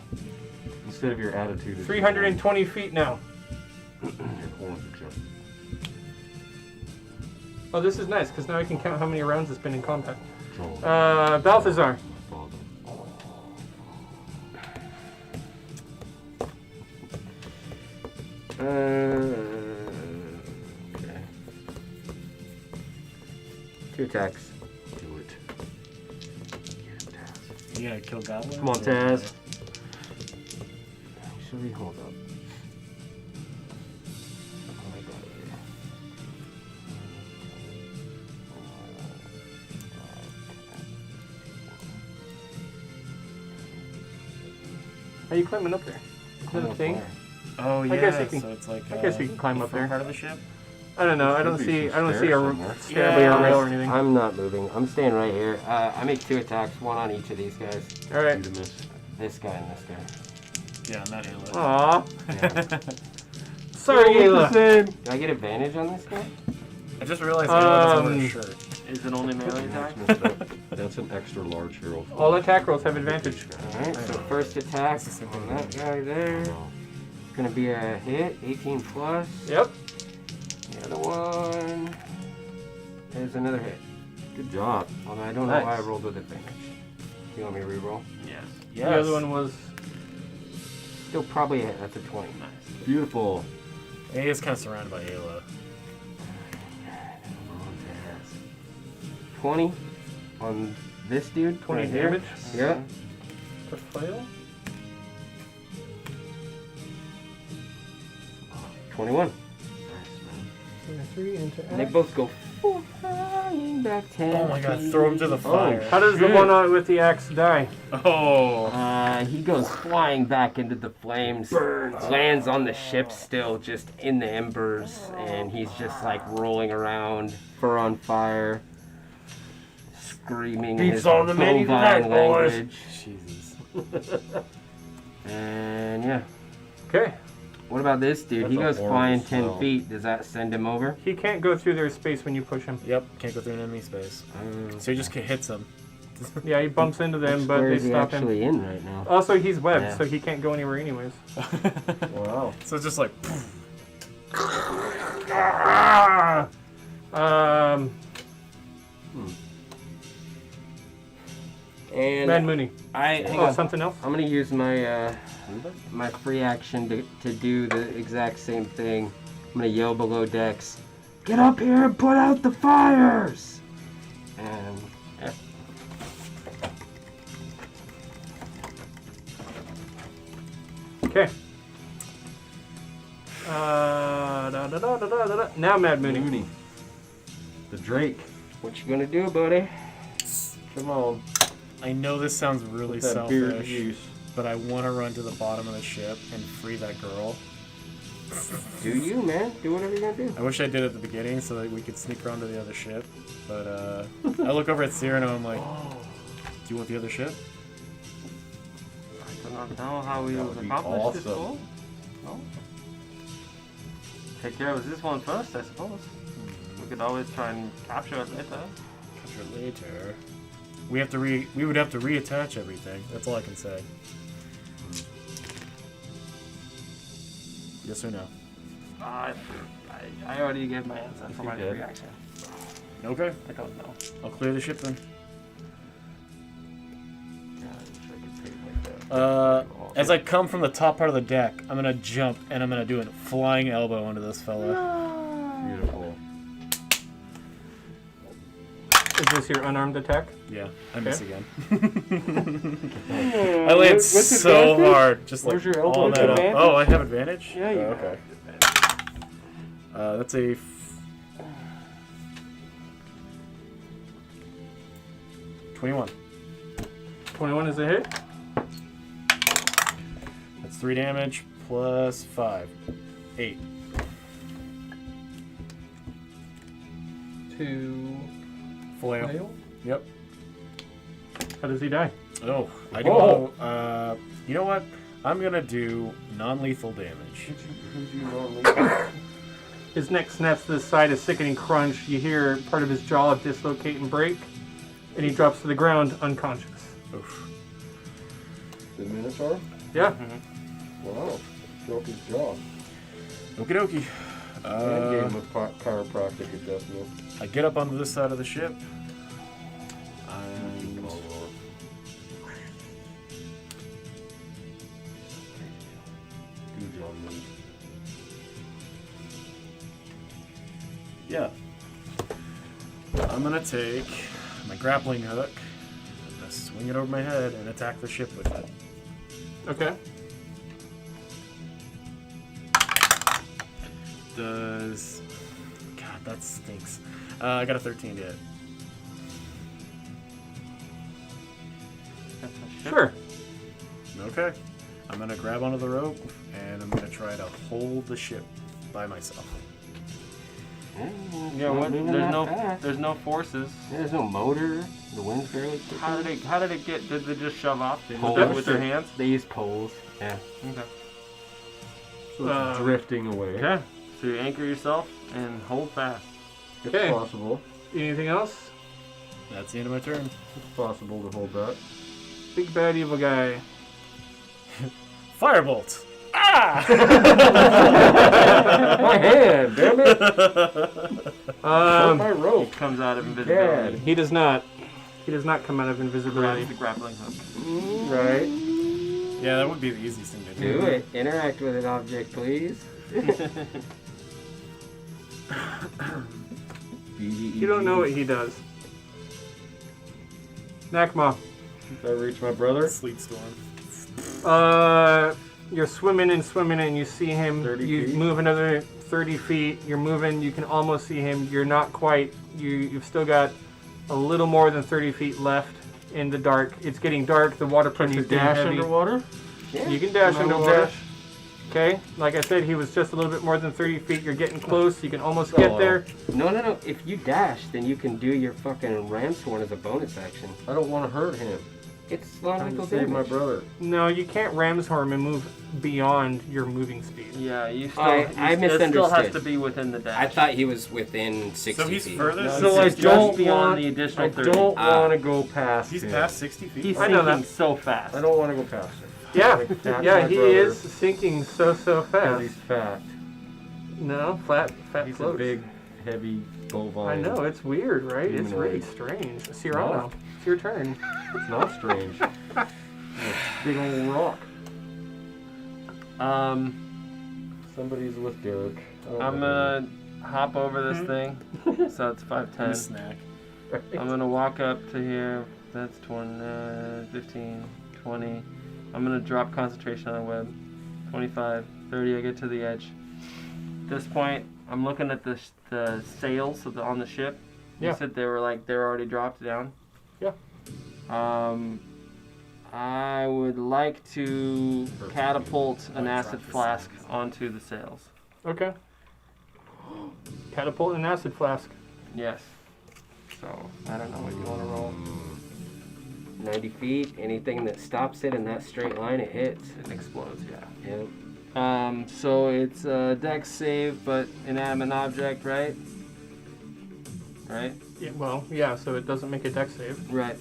Instead of your attitude. it's 320 feet now. Your horns adjusted. Oh, this is nice because now I can count how many rounds it's been in combat. Control. Balthazar. Father. Okay. 2 attacks. Do it. You gonna kill goblins? Come on, Taz. Actually, hold up. Oh, I got it here. How are you climbing up there? Is that a thing? Oh yeah. guess you can- So it's like. I guess you can climb the up front there. part of the ship. I don't know. I don't Could be see. some I don't see stairs a somewhere. stairway or rail or anything. I'm not moving. I'm staying right here. I make 2 attacks, 1 on each of these guys. All right. Do the miss. This guy and this guy. Yeah, not Ayla. Aw. Yeah. Sorry, Ayla. Do I get advantage on this guy? I just realized Ayla doesn't wear a Um, shirt. Is it only melee attack? Messed up. That's an extra large hero. All attack rolls have advantage. Alright, so first attack on that guy there. It's gonna be a hit, 18 plus. Yep. The other one is another hit. Good job. Although I don't know why I Nice. rolled with advantage. You want me to reroll? Yes. Yes. The other one was. Still probably a hit. That's a 20. Nice. Beautiful. He is kind of surrounded by Ayla. 20 on this dude. 20 right here. damage. Yeah. For flail. 21. 3 into And they both go flying back 10. Oh my god, throw him to the fire. How does the one with the axe die? Oh. He goes flying back into the flames, lands on the ship still just in the embers, and he's just like rolling around, fur on fire, screaming his on the menu bovine tonight, boys. language. Jesus. And yeah. Okay. What about this dude? That's He a goes horrible flying 10 smell. feet. Does that send him over? He can't go through their space when you push him. Yep, can't go through an enemy space. So he just hits them. Yeah, he bumps into them, but Where they is he stop him. actually in right now? Also, he's webbed, Yeah. so he can't go anywhere anyways. Wow. So it's just like. Ah! And Mad Mooney. hang Oh, on. something else? I'm gonna use my my free action to do the exact same thing. I'm gonna yell below decks, "Get up here and put out the fires!" And yeah. Okay. Now Mad Mooney. Mooney. The Drake. What you gonna do, buddy? Come on. I know this sounds really Put that beard to selfish, use. but I want to run to the bottom of the ship and free that girl. Do you, man? Do whatever you're gonna do. I wish I did at the beginning so that we could sneak around to the other ship. But I look over at Cyrano and I'm like, do you want the other ship? I do not know how we That would would be accomplish this awesome. goal. No. Take care of this one first, I suppose. We could always try and capture it later. Capture it later. We would have to reattach everything. That's all I can say. Yes or no? I already gave my answer for my did. reaction. Okay. I don't know. I'll clear the ship then. God, I wish I could say it like that. As I come from the top part of the deck, I'm gonna jump and I'm gonna do a flying elbow onto this fella. Beautiful. Is this your unarmed attack? Yeah, I miss Okay. again. I land so hard, just like Where's your elbow? all With that up. advantage? Oh, I have advantage? Yeah, you Oh, have okay. That's a 21. 21 is a hit. That's 3 damage plus 5. 8. 2 Flail. fail. Yep. How does he die? Oh, I do. You know what? I'm gonna do non-lethal damage. His neck snaps to the side, a sickening crunch. You hear part of his jaw dislocate and break, and he drops to the ground unconscious. Oof. The Minotaur? Yeah. Wow. Broke his jaw. Okie dokie. And gave him a chiropractic adjustment. I get up onto this side of the ship. And Good job, man. yeah. I'm gonna take my grappling hook, I'm gonna swing it over my head, and attack the ship with it. Okay. Does... God, that stinks. I got a 13 to hit. Sure. Okay. I'm gonna grab onto the rope, and I'm gonna try to hold the ship by myself. Yeah, what? There's no forces. There's no motor. The wind's barely kicking. How did it get? Did they just shove off? They Poles. did it with their hands. They use poles. Yeah. Okay. So it's drifting away. Okay. So you anchor yourself and hold fast. It's Okay. possible. Anything else? That's the end of my turn. It's possible to hold that. Big bad evil guy. Firebolt! My hand, damn it! My rope. Comes out of invisibility. He does not. He does not come out of Grabs invisibility. the grappling hook. Right. Yeah, that would be the easiest thing to do. Do it. Interact with an object, please. You don't know what he does. Nakma. Did I reach my brother? Sleet storm. You're swimming and you see him. 30 You feet? move another 30 feet. You're moving. You can almost see him. You're not quite. You've still got a little more than 30 feet left in the dark. It's getting dark. The water Can you pressure's getting dash heavy. underwater? You can dash Can I little underwater. dash? Okay. Like I said, he was just a little bit more than 30 feet. You're getting close. You can almost get there. No. If you dash, then you can do your fucking ram's horn as a bonus action. I don't want to hurt him. It's Trying to non-lethal save my damage. brother. No, you can't ram's horn and move beyond your moving speed. Yeah, you still. I It still has misunderstood. to be within the dash. I thought he was within 60 So he's feet. further? So I It's just don't beyond want. the additional I 30. don't Ah. want to go past He's him. past 60 feet. He's I know sinking that. so fast. I don't want to go past him. Yeah, Like, tap yeah, my he brother is sinking so 'cause fast. he's fat. No, fat He's floats. a big, heavy bovine. I know, it's weird, right? It's really Humanoid. strange. Cyrano, it's your turn. It's not strange. Big old rock. Somebody's with Derek. I don't I'm know. gonna hop over this thing. So it's And 5'10". a snack. I'm gonna walk up to here. That's 20, 15, 20. I'm gonna drop concentration on the web. 25, 30. I get to the edge. At this point, I'm looking at the sails on the ship. You Yeah. said they were already dropped down. Yeah. I would like to catapult an acid drop the flask onto the sails. Okay. Catapult an acid flask. Yes. So I don't know what you want to roll. 90 feet, anything that stops it in that straight line, it hits. It explodes. Yeah. Yep. So it's a dex save, but inanimate object, right? Right? Yeah, well, yeah, so it doesn't make a dex save. Right.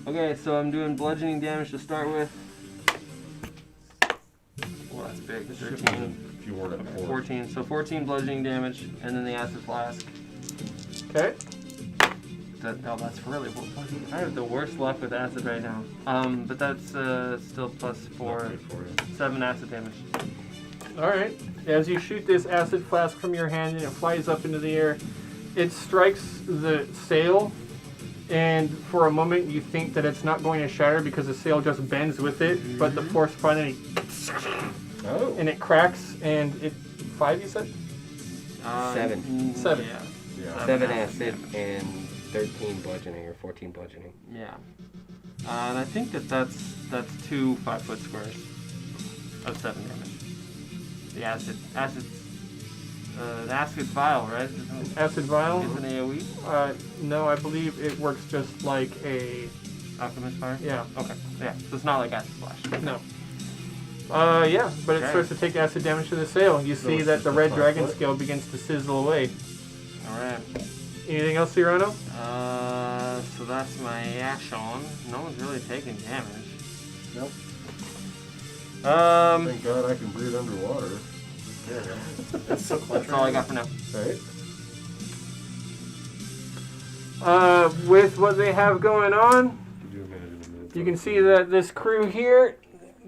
Okay, so I'm doing bludgeoning damage to start with. Well, that's big. 13, If you weren't at 4. 14. So 14 bludgeoning damage, and then the acid flask. Okay. that's really. I have the worst luck with acid right now. But that's still plus 4, Not good for you. 7 acid damage. All right. As you shoot this acid flask from your hand and it flies up into the air, it strikes the sail, and for a moment you think that it's not going to shatter because the sail just bends with it, but the force finally, Oh. and it cracks, and it 5 you said? 7. 7. Yeah. Yeah. 7 acid and 13 bludgeoning or 14 bludgeoning. Yeah. And I think that's 2 5-foot squares of 7 damage. The acid vial, right? Acid vial? Is an AoE? No, I believe it works just like a... Alchemist fire? Yeah. Okay. Yeah. So it's not like acid splash. No. Yeah, but it Okay. starts to take acid damage to the sail. You see it's that just the a red 5 dragon foot? scale begins to sizzle away. Alright. Anything else, Cyrano? So that's my action. No one's really taking damage. Nope. Um, Thank God I can breathe underwater. Yeah. That's so that's all I got for now. Right? With what they have going on, Could you imagine a minute? you can see that this crew here,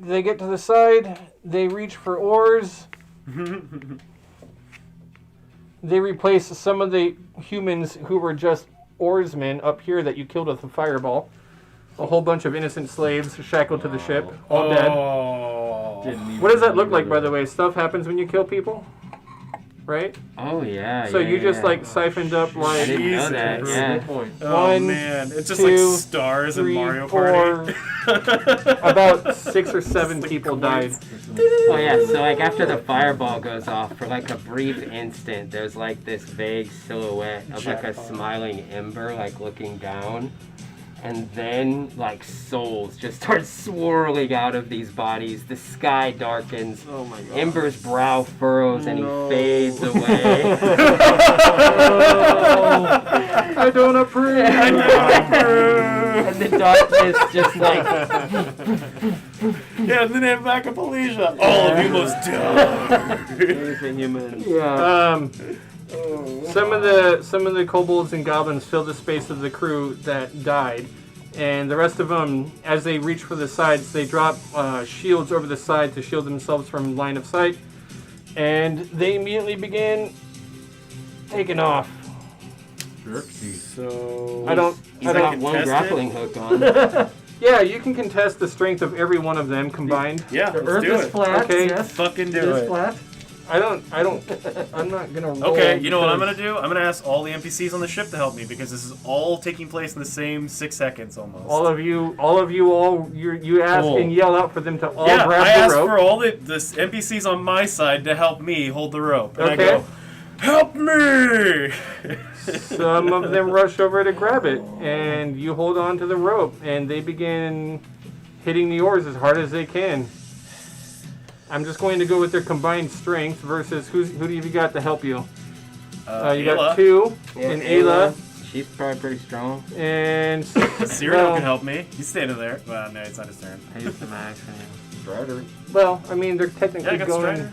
they get to the side, they reach for oars. They replace some of the humans who were just oarsmen up here that you killed with a fireball. A whole bunch of innocent slaves shackled to the ship, all dead. Oh. What does that look like, by the way? Stuff happens when you kill people, right? Oh yeah. So yeah, you just yeah. like siphoned up I like didn't know that. Good Yeah. point. Oh 1, man, it's just 2, like stars in 3, Mario 4, Party. about 6 or 7 Like people coins. died. Oh yeah. So like after the fireball goes off, for like a brief instant, there's like this vague silhouette of like a Jackpot. smiling ember, like looking down. And then, like, souls just start swirling out of these bodies. The sky darkens. Oh my god. Ember's brow furrows and No. he fades away. I don't approve. And the darkness just like Yeah, and then they have backup Alicia. All of you must die. Innocent humans. Yeah. Some of the kobolds and goblins fill the space of the crew that died, and the rest of them, as they reach for the sides, they drop shields over the side to shield themselves from line of sight, and they immediately begin taking off. So I don't. he's I got don't. one contest grappling hook on. Yeah, you can contest the strength of every one of them combined. Yeah, The let's earth do is it. flat. Okay. Yes. Fucking It do is it. flat. I'm not gonna roll. Okay, you know what I'm because- gonna do? I'm gonna ask all the NPCs on the ship to help me because this is all taking place in the same 6 seconds almost. All of you you ask Cool. and yell out for them to all yeah, grab I the asked rope. for all the NPCs on my side to help me hold the rope. And Okay. I go, help me! Some of them rush over to grab it, and you hold on to the rope, and they begin hitting the oars as hard as they can. I'm just going to go with their combined strength versus who do you got to help you? You got Ayla. 2, and Ayla, She's probably pretty strong. and Cyrano well, can help me. He's standing there. Well, no, it's not his turn. I used the max. Strider. well, I mean, they're Yeah, I technically got going... Strider.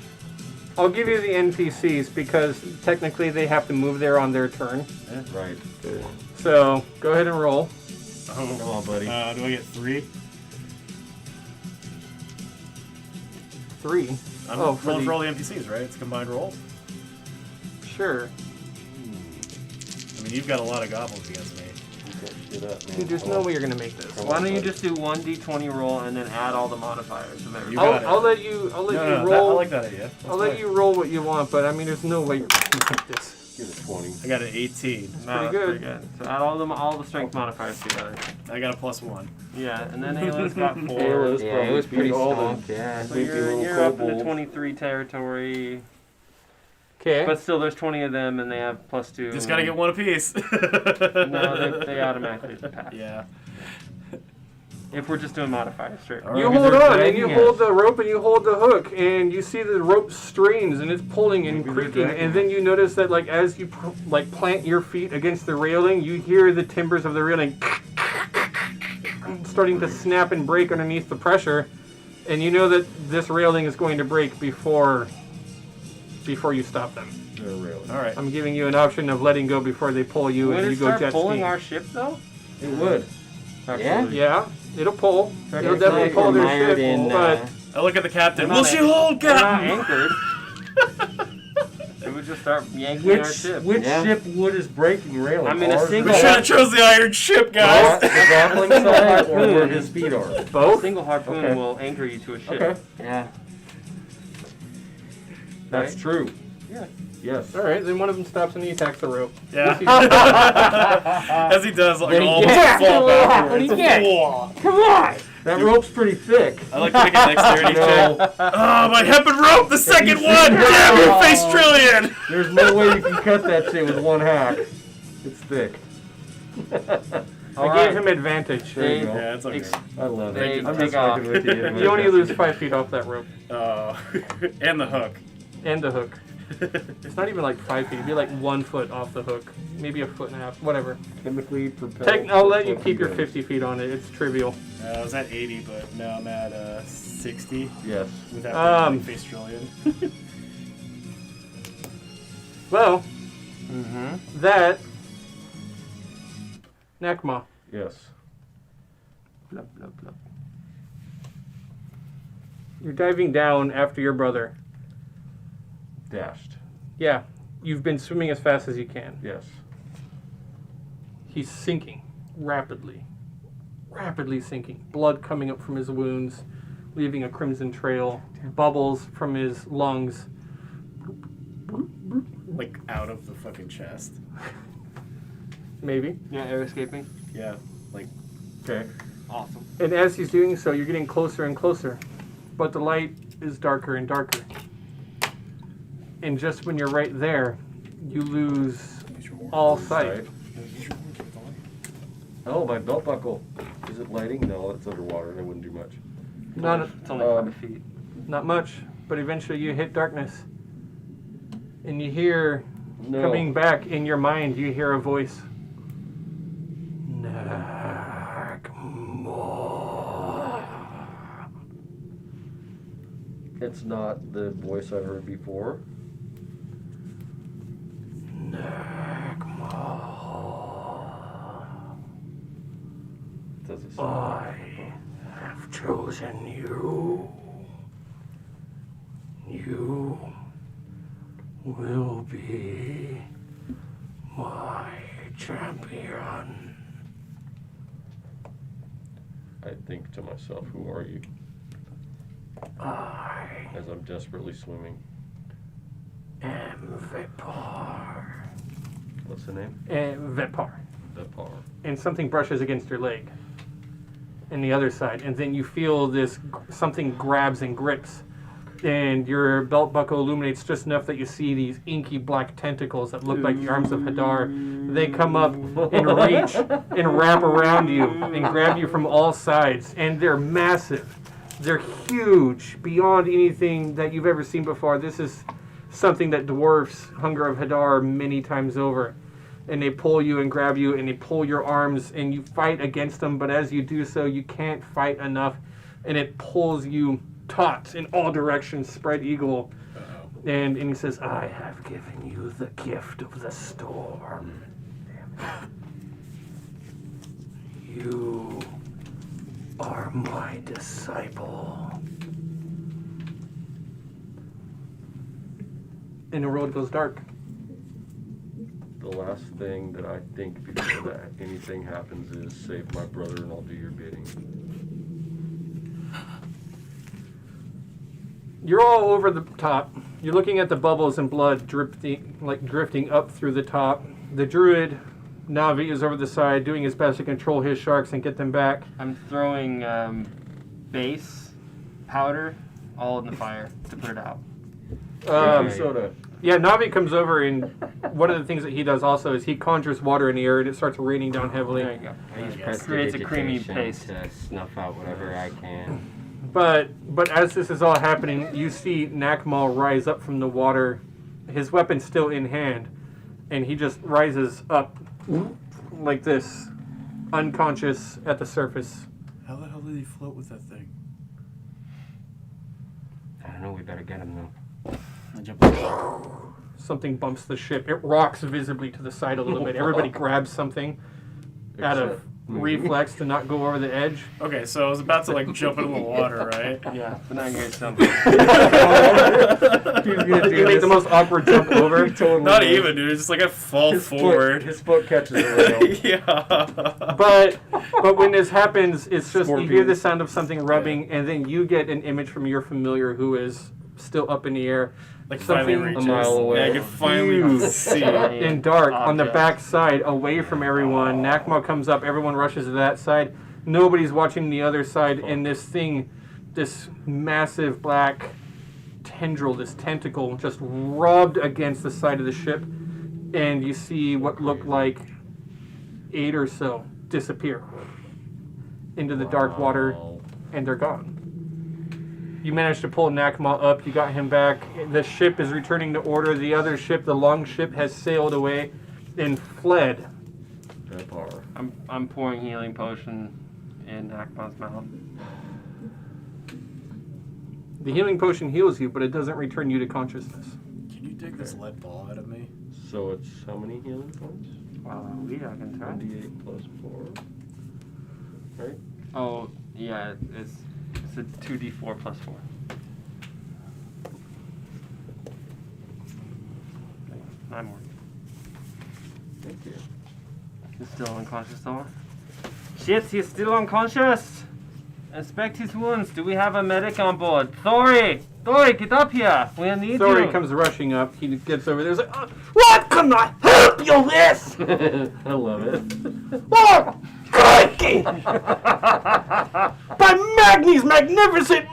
I'll give you the NPCs because technically they have to move there on their turn. Right. So, go ahead and roll. Come on, buddy. Do I get 3? 3. I'm Oh, for rolling the- for all the NPCs, right? It's a combined roll. Sure. I mean, you've got a lot of goblins against me. Get up, man. Dude, there's no way you're going to make this. Why don't you just do 1d20 roll and then add all the modifiers of everything? You got it. I'll let you No, you I roll. like that idea. I'll let you roll what you want, but I mean, there's no way you're going to make this. Get a 20. I got an 18. No, pretty that's pretty good. So add all the strength modifiers together. I got a +1. Yeah, and then Ayla's got 4. Ayla's Yeah, it was probably pretty beat all strong. Yeah. So Sleepy you're little up into kobolds. 23 territory. Okay. But still, there's 20 of them, and they have +2. Just gotta get one apiece. No, they automatically pass. Yeah. If we're just doing modifiers, sure. All You right. hold on, and you dragging hold the rope, and you hold the hook, and you see the rope strains, and it's pulling and Maybe they're creaking, dragging and then you notice that, like, as you plant your feet against the railing, you hear the timbers of the railing starting to snap and break underneath the pressure, and you know that this railing is going to break before you stop them. They're a railing. All right. I'm giving you an option of letting go before they pull you Would and it you go start jet pulling skiing. our ship though? It would. Yeah? Yeah, it'll pull. It'll It's definitely like pull we're their ship, mired in, but I look at the captain. We're Will not she an- hold, We're not Captain? anchored. It would just start yanking our ship. Which Yeah. ship would is breaking railing? I mean, a Ours single- We is should have chose the iron ship, guys. the grappling side or where his feet are. A both. single harpoon Okay. will anchor you to a ship. Okay. Yeah. That's Right? true. Yeah. Yes. All right, then one of them stops and he attacks the rope. Yeah. As he does, like Then he almost gets- fall backwards. Then he gets- Whoa. Come on! That rope's pretty thick. I like to make a dexterity check. No, Oh, my hempen rope, the second one! Damn you, face trillion! there's no way you can cut that shit with one hack. It's thick. I gave him advantage. There you go. Yeah, it's okay. Ex- I love They it. I'm take just off. fucking with you. You only lose 5 feet off that rope And the hook. and the hook. It's not even like 5 feet. It'd be like 1 foot off the hook, maybe a foot and a half, whatever. Chemically propelled. I'll let you torpedoes. keep your 50 feet on it. It's trivial. I was at 80, but now I'm at 60 Yes. without being face trillion. Well, Mm-hmm. that Nakma. Yes. Blah, blah, blah. You're diving down after your brother. Dashed. Yeah, you've been swimming as fast as you can. Yes. He's sinking rapidly. Rapidly sinking. Blood coming up from his wounds, leaving a crimson trail. Bubbles from his lungs. Like out of the fucking chest. Maybe. Yeah, air escaping. Yeah. Like, Okay. Awesome. And as he's doing so, you're getting closer and closer. But the light is darker and darker. And just when you're right there, you lose all sight. Oh, my belt buckle. Is it lighting? No, it's underwater. That wouldn't do much. It's only 5 feet. Not much, but eventually you hit darkness. And you hear, No. coming back in your mind, you hear a voice. It's not the voice I've heard before. Does it sound I have chosen you. You will be my champion. I think to myself, who are you? I As I'm desperately swimming. am Vipar. What's the name? And Vepar. Vipar. And something brushes against your leg. And the other side. And then you feel this, something grabs and grips. And your belt buckle illuminates just enough that you see these inky black tentacles that look like the arms of Hadar. They come up and reach and wrap around you and grab you from all sides. And they're massive. They're huge, beyond anything that you've ever seen before. This is something that dwarfs Hunger of Hadar many times over. And they pull you and grab you and they pull your arms and you fight against them. But as you do so, you can't fight enough. And it pulls you taut in all directions, spread eagle. And he says, I have given you the gift of the storm. You are my disciple. And the road goes dark. The last thing that I think before that anything happens is save my brother and I'll do your bidding. You're all over the top. You're looking at the bubbles and blood drifting up through the top. The druid, Navi, is over the side doing his best to control his sharks and get them back. I'm throwing base powder all in the fire to put it out. Baking soda. Yeah, Navi comes over and one of the things that he does also is he conjures water in the air and it starts raining down heavily. There you go. I use Yes. Creates a creamy prestidigitation paste. to snuff out whatever I can. But as this is all happening, you see Nakmal rise up from the water, his weapon still in hand, and he just rises up like this, unconscious at the surface. how the hell did he float with that thing? I don't know, we better get him though. I jump in the water. something bumps the ship. It rocks visibly to the side a little bit. Everybody grabs something out of reflex to not go over the edge. Okay, so I was about to like jump into the water, right? Yeah, but now you're something. You make the most awkward jump over. Not even, dude. It's just like I fall forward. His foot catches the rail. Yeah. But when this happens, it's just you hear Scorpion. the sound of something rubbing, and then you get an image from your familiar who is still up in the air. Like Something finally reaches. a mile away. Yeah, I can finally Huge. see. In dark, on the Object. back side, away from everyone. Nakma comes up, everyone rushes to that side. Nobody's watching the other side, and this thing, this massive black tendril, this tentacle, just rubbed against the side of the ship, and you see what looked like 8 or so disappear into the dark water, and they're gone. You managed to pull Nakma up, you got him back. The ship is returning to order. The other ship, the long ship, has sailed away and fled. That power. I'm pouring healing potion in Akma's mouth. The healing potion heals you, but it doesn't return you to consciousness. Can you take this lead ball out of me? So it's how many healing points? Well, we I can try. 1d8 plus 4. Right? Oh, yeah, it's a 2d4 plus 4. Okay, 9 more. Thank you. He's still unconscious, though. Shit, he's still unconscious! Inspect his wounds. Do we have a medic on board? Thori! Thori, get up here! We need Thori you! comes rushing up. He gets over there. He's like, "What can I help you with? I love it. Oh, crikey! By Magni's magnificent,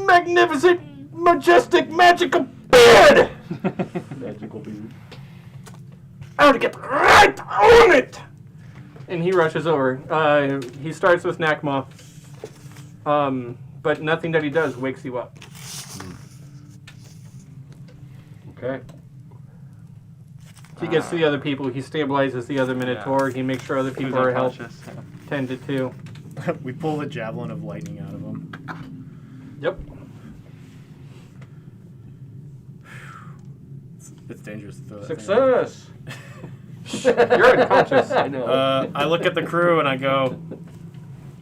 magnificent, majestic, magical beard! Magical bead. I want to get right on it!" And he rushes over. He starts with Nakma. But nothing that he does wakes you up. Okay. He gets to the other people. He stabilizes the other Minotaur. He makes sure other Who's people are helped, unconscious, yeah. tended to. We pull the javelin of lightning out of him. Yep. It's dangerous to throw that Success! You're unconscious. I know. I look at the crew and I go,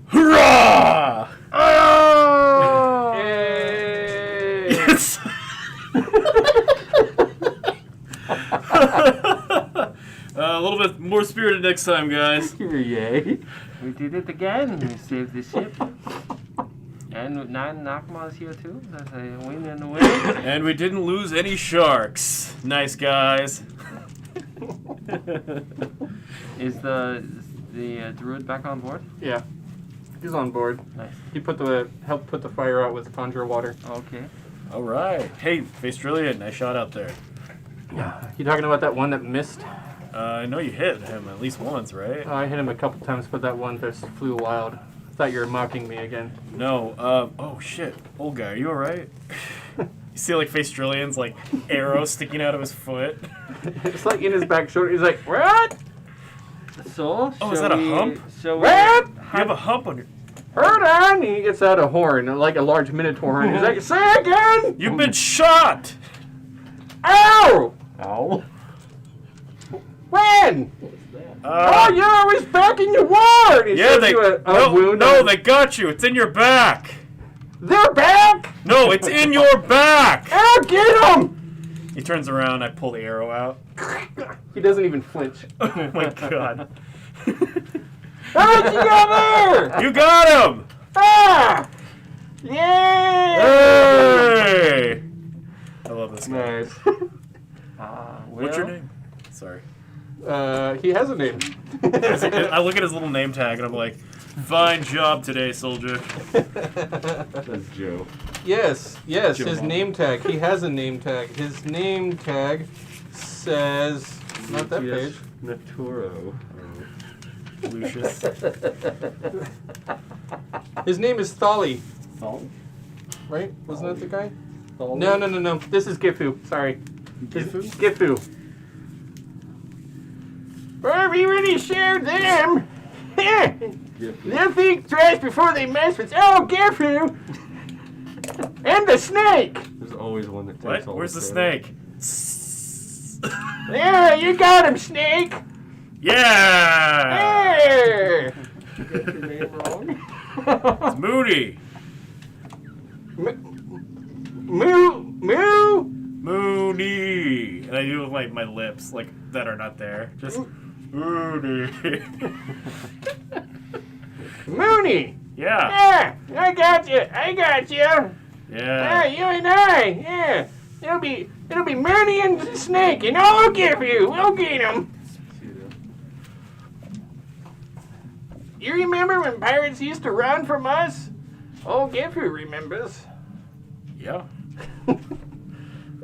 hurrah! Oh! Yay! Yes! A little bit more spirited next time, guys. Yay. We did it again. We saved the ship. And 9 Nakma's here too. That's a win and a win. And we didn't lose any sharks. Nice, guys. Is the druid back on board? Yeah. He's on board. Nice. He helped put the fire out with conjure water. Okay. All right. Hey, Facerillion, nice shot out there. You talking about that one that missed? I know you hit him at least once, right? I hit him a couple times, but that one just flew wild. I thought you were mocking me again. No. Oh shit, old guy, are you all right? You see like Facerillion's like arrow sticking out of his foot. It's like in his back shoulder. He's like, "What? So, Oh, is that a hump? Shall we What? You have a hump on your. Hold on!" He gets out a horn, like a large minotaur horn. He's like, "Say again! You've been shot. Ow! Ow. When? Oh, you're always back in your ward!" He Yeah, shows they. you a No, wound. no, they got you. It's in your back. They're back! No, it's in your back. Oh, get him! He turns around. I pull the arrow out. He doesn't even flinch. Oh my god. How did you get there? You got him. Ah! Yay! Hey! I love this guy. Nice. What's your name? Sorry. He has a name. I look at his little name tag and I'm like, fine job today, soldier. That's Joe. Yes, his Joe. name tag. He has a name tag. His name tag says, not that page. Naturo. Lucius. His name is Thali, Thal? right? Wasn't that the guy? Thal? No. This is Gifu. Sorry. Gifu? Gifu. Well, we already shared them. They'll think twice before they mess with Gifu. And the snake. There's always one that takes What? all Where's the credit. snake? Yeah, you got him, Snake. Yeah! Hey. You got your name wrong? It's Moody. Moo. Moody. And I do it with my lips, like, that are not there. Just Moody. Mooney. Yeah. Yeah, I got you. Yeah, Yeah. you and I. Yeah. It'll be Mooney and Snake, and I'll give you. We'll get him. You remember when pirates used to run from us? Oh, Gifford remembers. Yeah.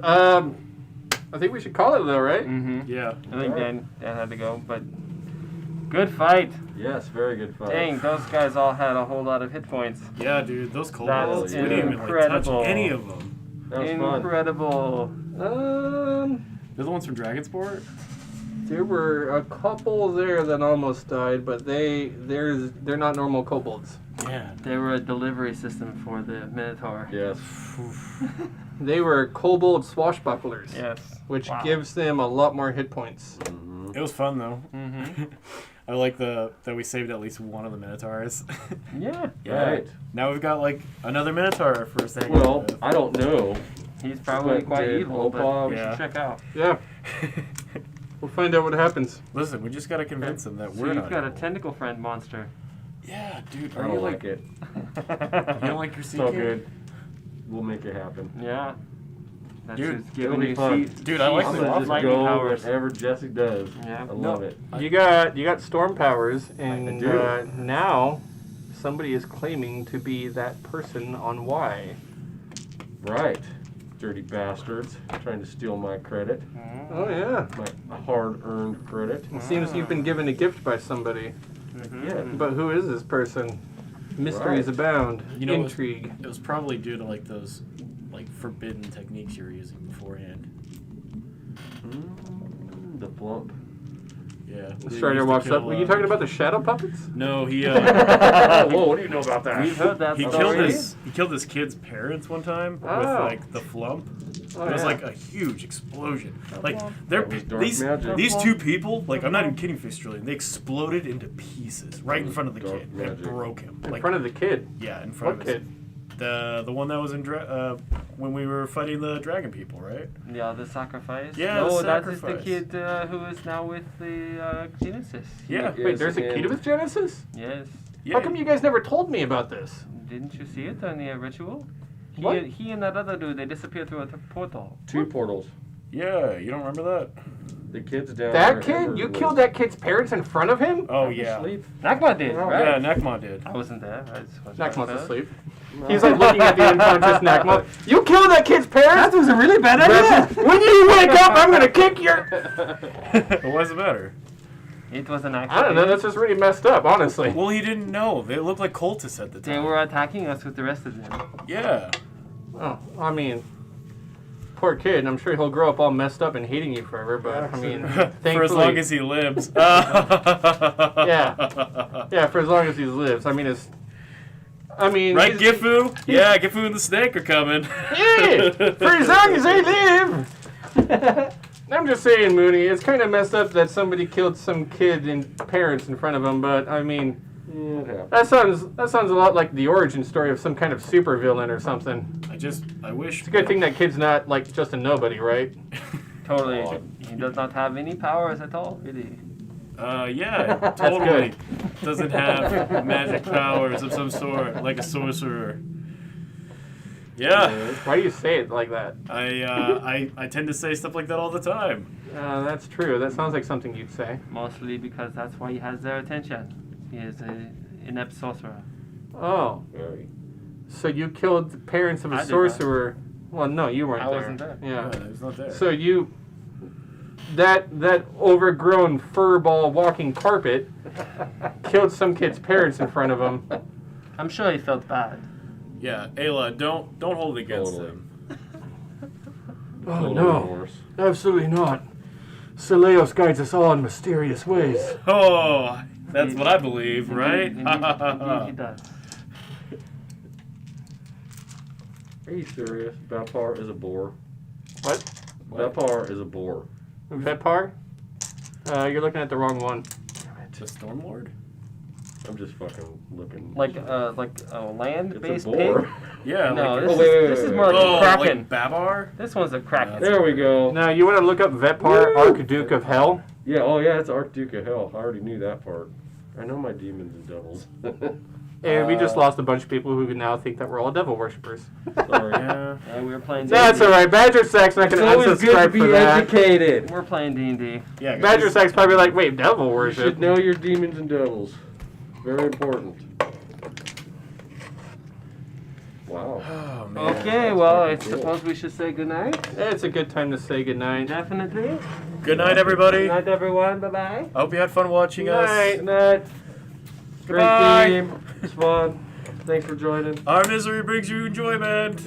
I think we should call it though, right? Mm-hmm. Yeah. I think Dan had to go, but good fight. Yes, very good fight. Dang, those guys all had a whole lot of hit points. Yeah, dude. Those kobolds. That's We didn't even touch incredible. any of them. That was fun. Incredible. They're the ones from Dragonsport? There were a couple there that almost died, but they're not normal kobolds. Yeah. They were a delivery system for the Minotaur. Yes. They were kobold swashbucklers, Yes. which Wow. gives them a lot more hit points. Mm-hmm. It was fun, though. Mm-hmm. I like that we saved at least one of the Minotaurs. Yeah. Yeah. Right. Now we've got, like, another Minotaur for a second. Well, I don't know. He's probably But quite did evil, but Opal- we Yeah. should check out. Yeah, we'll find out what happens. Listen, we just gotta convince them that So we're you've not got a evil. tentacle friend monster. Yeah, dude. I Are don't you like it. You don't like your It's sea all kid? good. We'll make it happen. Yeah. That's Dude, just giving it'll be you fun. Dude, I like I'm the gonna just lightning go powers. whatever Jessica does. Yeah. I love it. You got storm powers, and do. now somebody is claiming to be that person on Y. Right. Dirty bastards. Trying to steal my credit. Oh yeah. My hard-earned credit. It seems you've been given a gift by somebody. Yeah. But who is this person? Mysteries Right. abound. You know, Intrigue. It was probably due to, like, those, like, forbidden techniques you were using beforehand. The flump. Yeah. Strider walks up. Were you talking about the shadow puppets? No, he, Whoa, what do you know about that? We've heard that he story. killed his kid's parents one time with, Oh. like, the flump. Oh, It was yeah. like a huge explosion. Like they're That was dark these magic. these two people, like I'm not even kidding, Face Julian. They exploded into pieces right in front of the Dark kid. magic. It broke him. In Like front of the kid. yeah, in front What of his, kid? the one that was in when we were fighting the dragon people, right? Yeah, the sacrifice. Yeah, no, the that is the sacrifice. kid who is now with the Genesis. Yeah. Wait, there's a key and- to his Genesis? Yes. Yeah. How come you guys never told me about this? Didn't you see it on the ritual? What? He and that other dude, they disappeared through a portal. Two portals. Yeah, you don't remember that? The kid's down That there, kid? Amber You was killed that kid's parents in front of him? Oh yeah. asleep. Nakma did, right? Yeah, Nekma did. I wasn't there. I just was Nakma's right asleep. He's like looking at the unconscious Nakma. You killed that kid's parents? That was a really bad idea. When you wake up, I'm gonna kick your... What's the matter? It was an I don't accident. know, that's just really messed up, honestly. Well, he didn't know. They looked like cultists at the They time. were attacking us with the rest of them. Yeah. Oh, I mean, poor kid. I'm sure he'll grow up all messed up and hating you forever, but I mean, For as thankfully... long as he lives. Yeah, for as long as he lives. I mean, Right, he's- Gifu? Yeah, Gifu and the snake are coming. Yeah, for as long as they live. I'm just saying, Mooney, it's kind of messed up that somebody killed some kid and parents in front of him, but I mean, Yeah, it happened. that sounds a lot like the origin story of some kind of supervillain or something. I wish. It's a good thing that kid's not like just a nobody, right? Totally. God. He does not have any powers at all, really. Yeah, totally. Doesn't have magic powers of some sort, like a sorcerer. Yeah, Why do you say it like that? I tend to say stuff like that all the time. That's true. That sounds like something you'd say. Mostly because that's why he has their attention. He is an inept sorcerer. Oh, Very. so you killed the parents of I a did sorcerer? Well, no, you weren't I there. wasn't there. Yeah. He's not there. So you, that overgrown fur ball walking carpet, killed some kid's parents in front of him. I'm sure he felt bad. Yeah, Ayla, don't hold it against Totally. him. Oh Total no, remorse. absolutely not. Seleos guides us all in mysterious ways. Oh, that's what I believe, right? Indeed, indeed he does. Are you serious? Vapar is a boar. What? Vapar is a boar. Vetpar? You're looking at the wrong one. The Stormlord? I'm just fucking looking. Like a land-based it's a pig? boar. Yeah. No, like, this, wait, wait, this wait, is wait. more like a kraken. like Babar. This one's a kraken. There we go. Now, you want to look up Vetpar, Archduke of Hell? Yeah, oh yeah, it's Archduke of Hell. I already knew that part. I know my demons and devils. And we just lost a bunch of people who now think that we're all devil worshippers. Sorry. Yeah. We were playing That's D&D. alright. Badger Sack's not It's going to always good to unsubscribe be for that. educated. We're playing D&D. Yeah. guys. Badger Sack's probably like, wait, devil You worship? should know your demons and devils. Very important. Wow. Oh man. Okay, well, I fucking cool. suppose we should say goodnight. It's a good time to say goodnight. Definitely. Good night, everybody. Good night, everyone. Bye-bye. I hope you had fun watching us. Night. Night. Great Goodbye. game. It's fun. Thanks for joining. Our misery brings you enjoyment.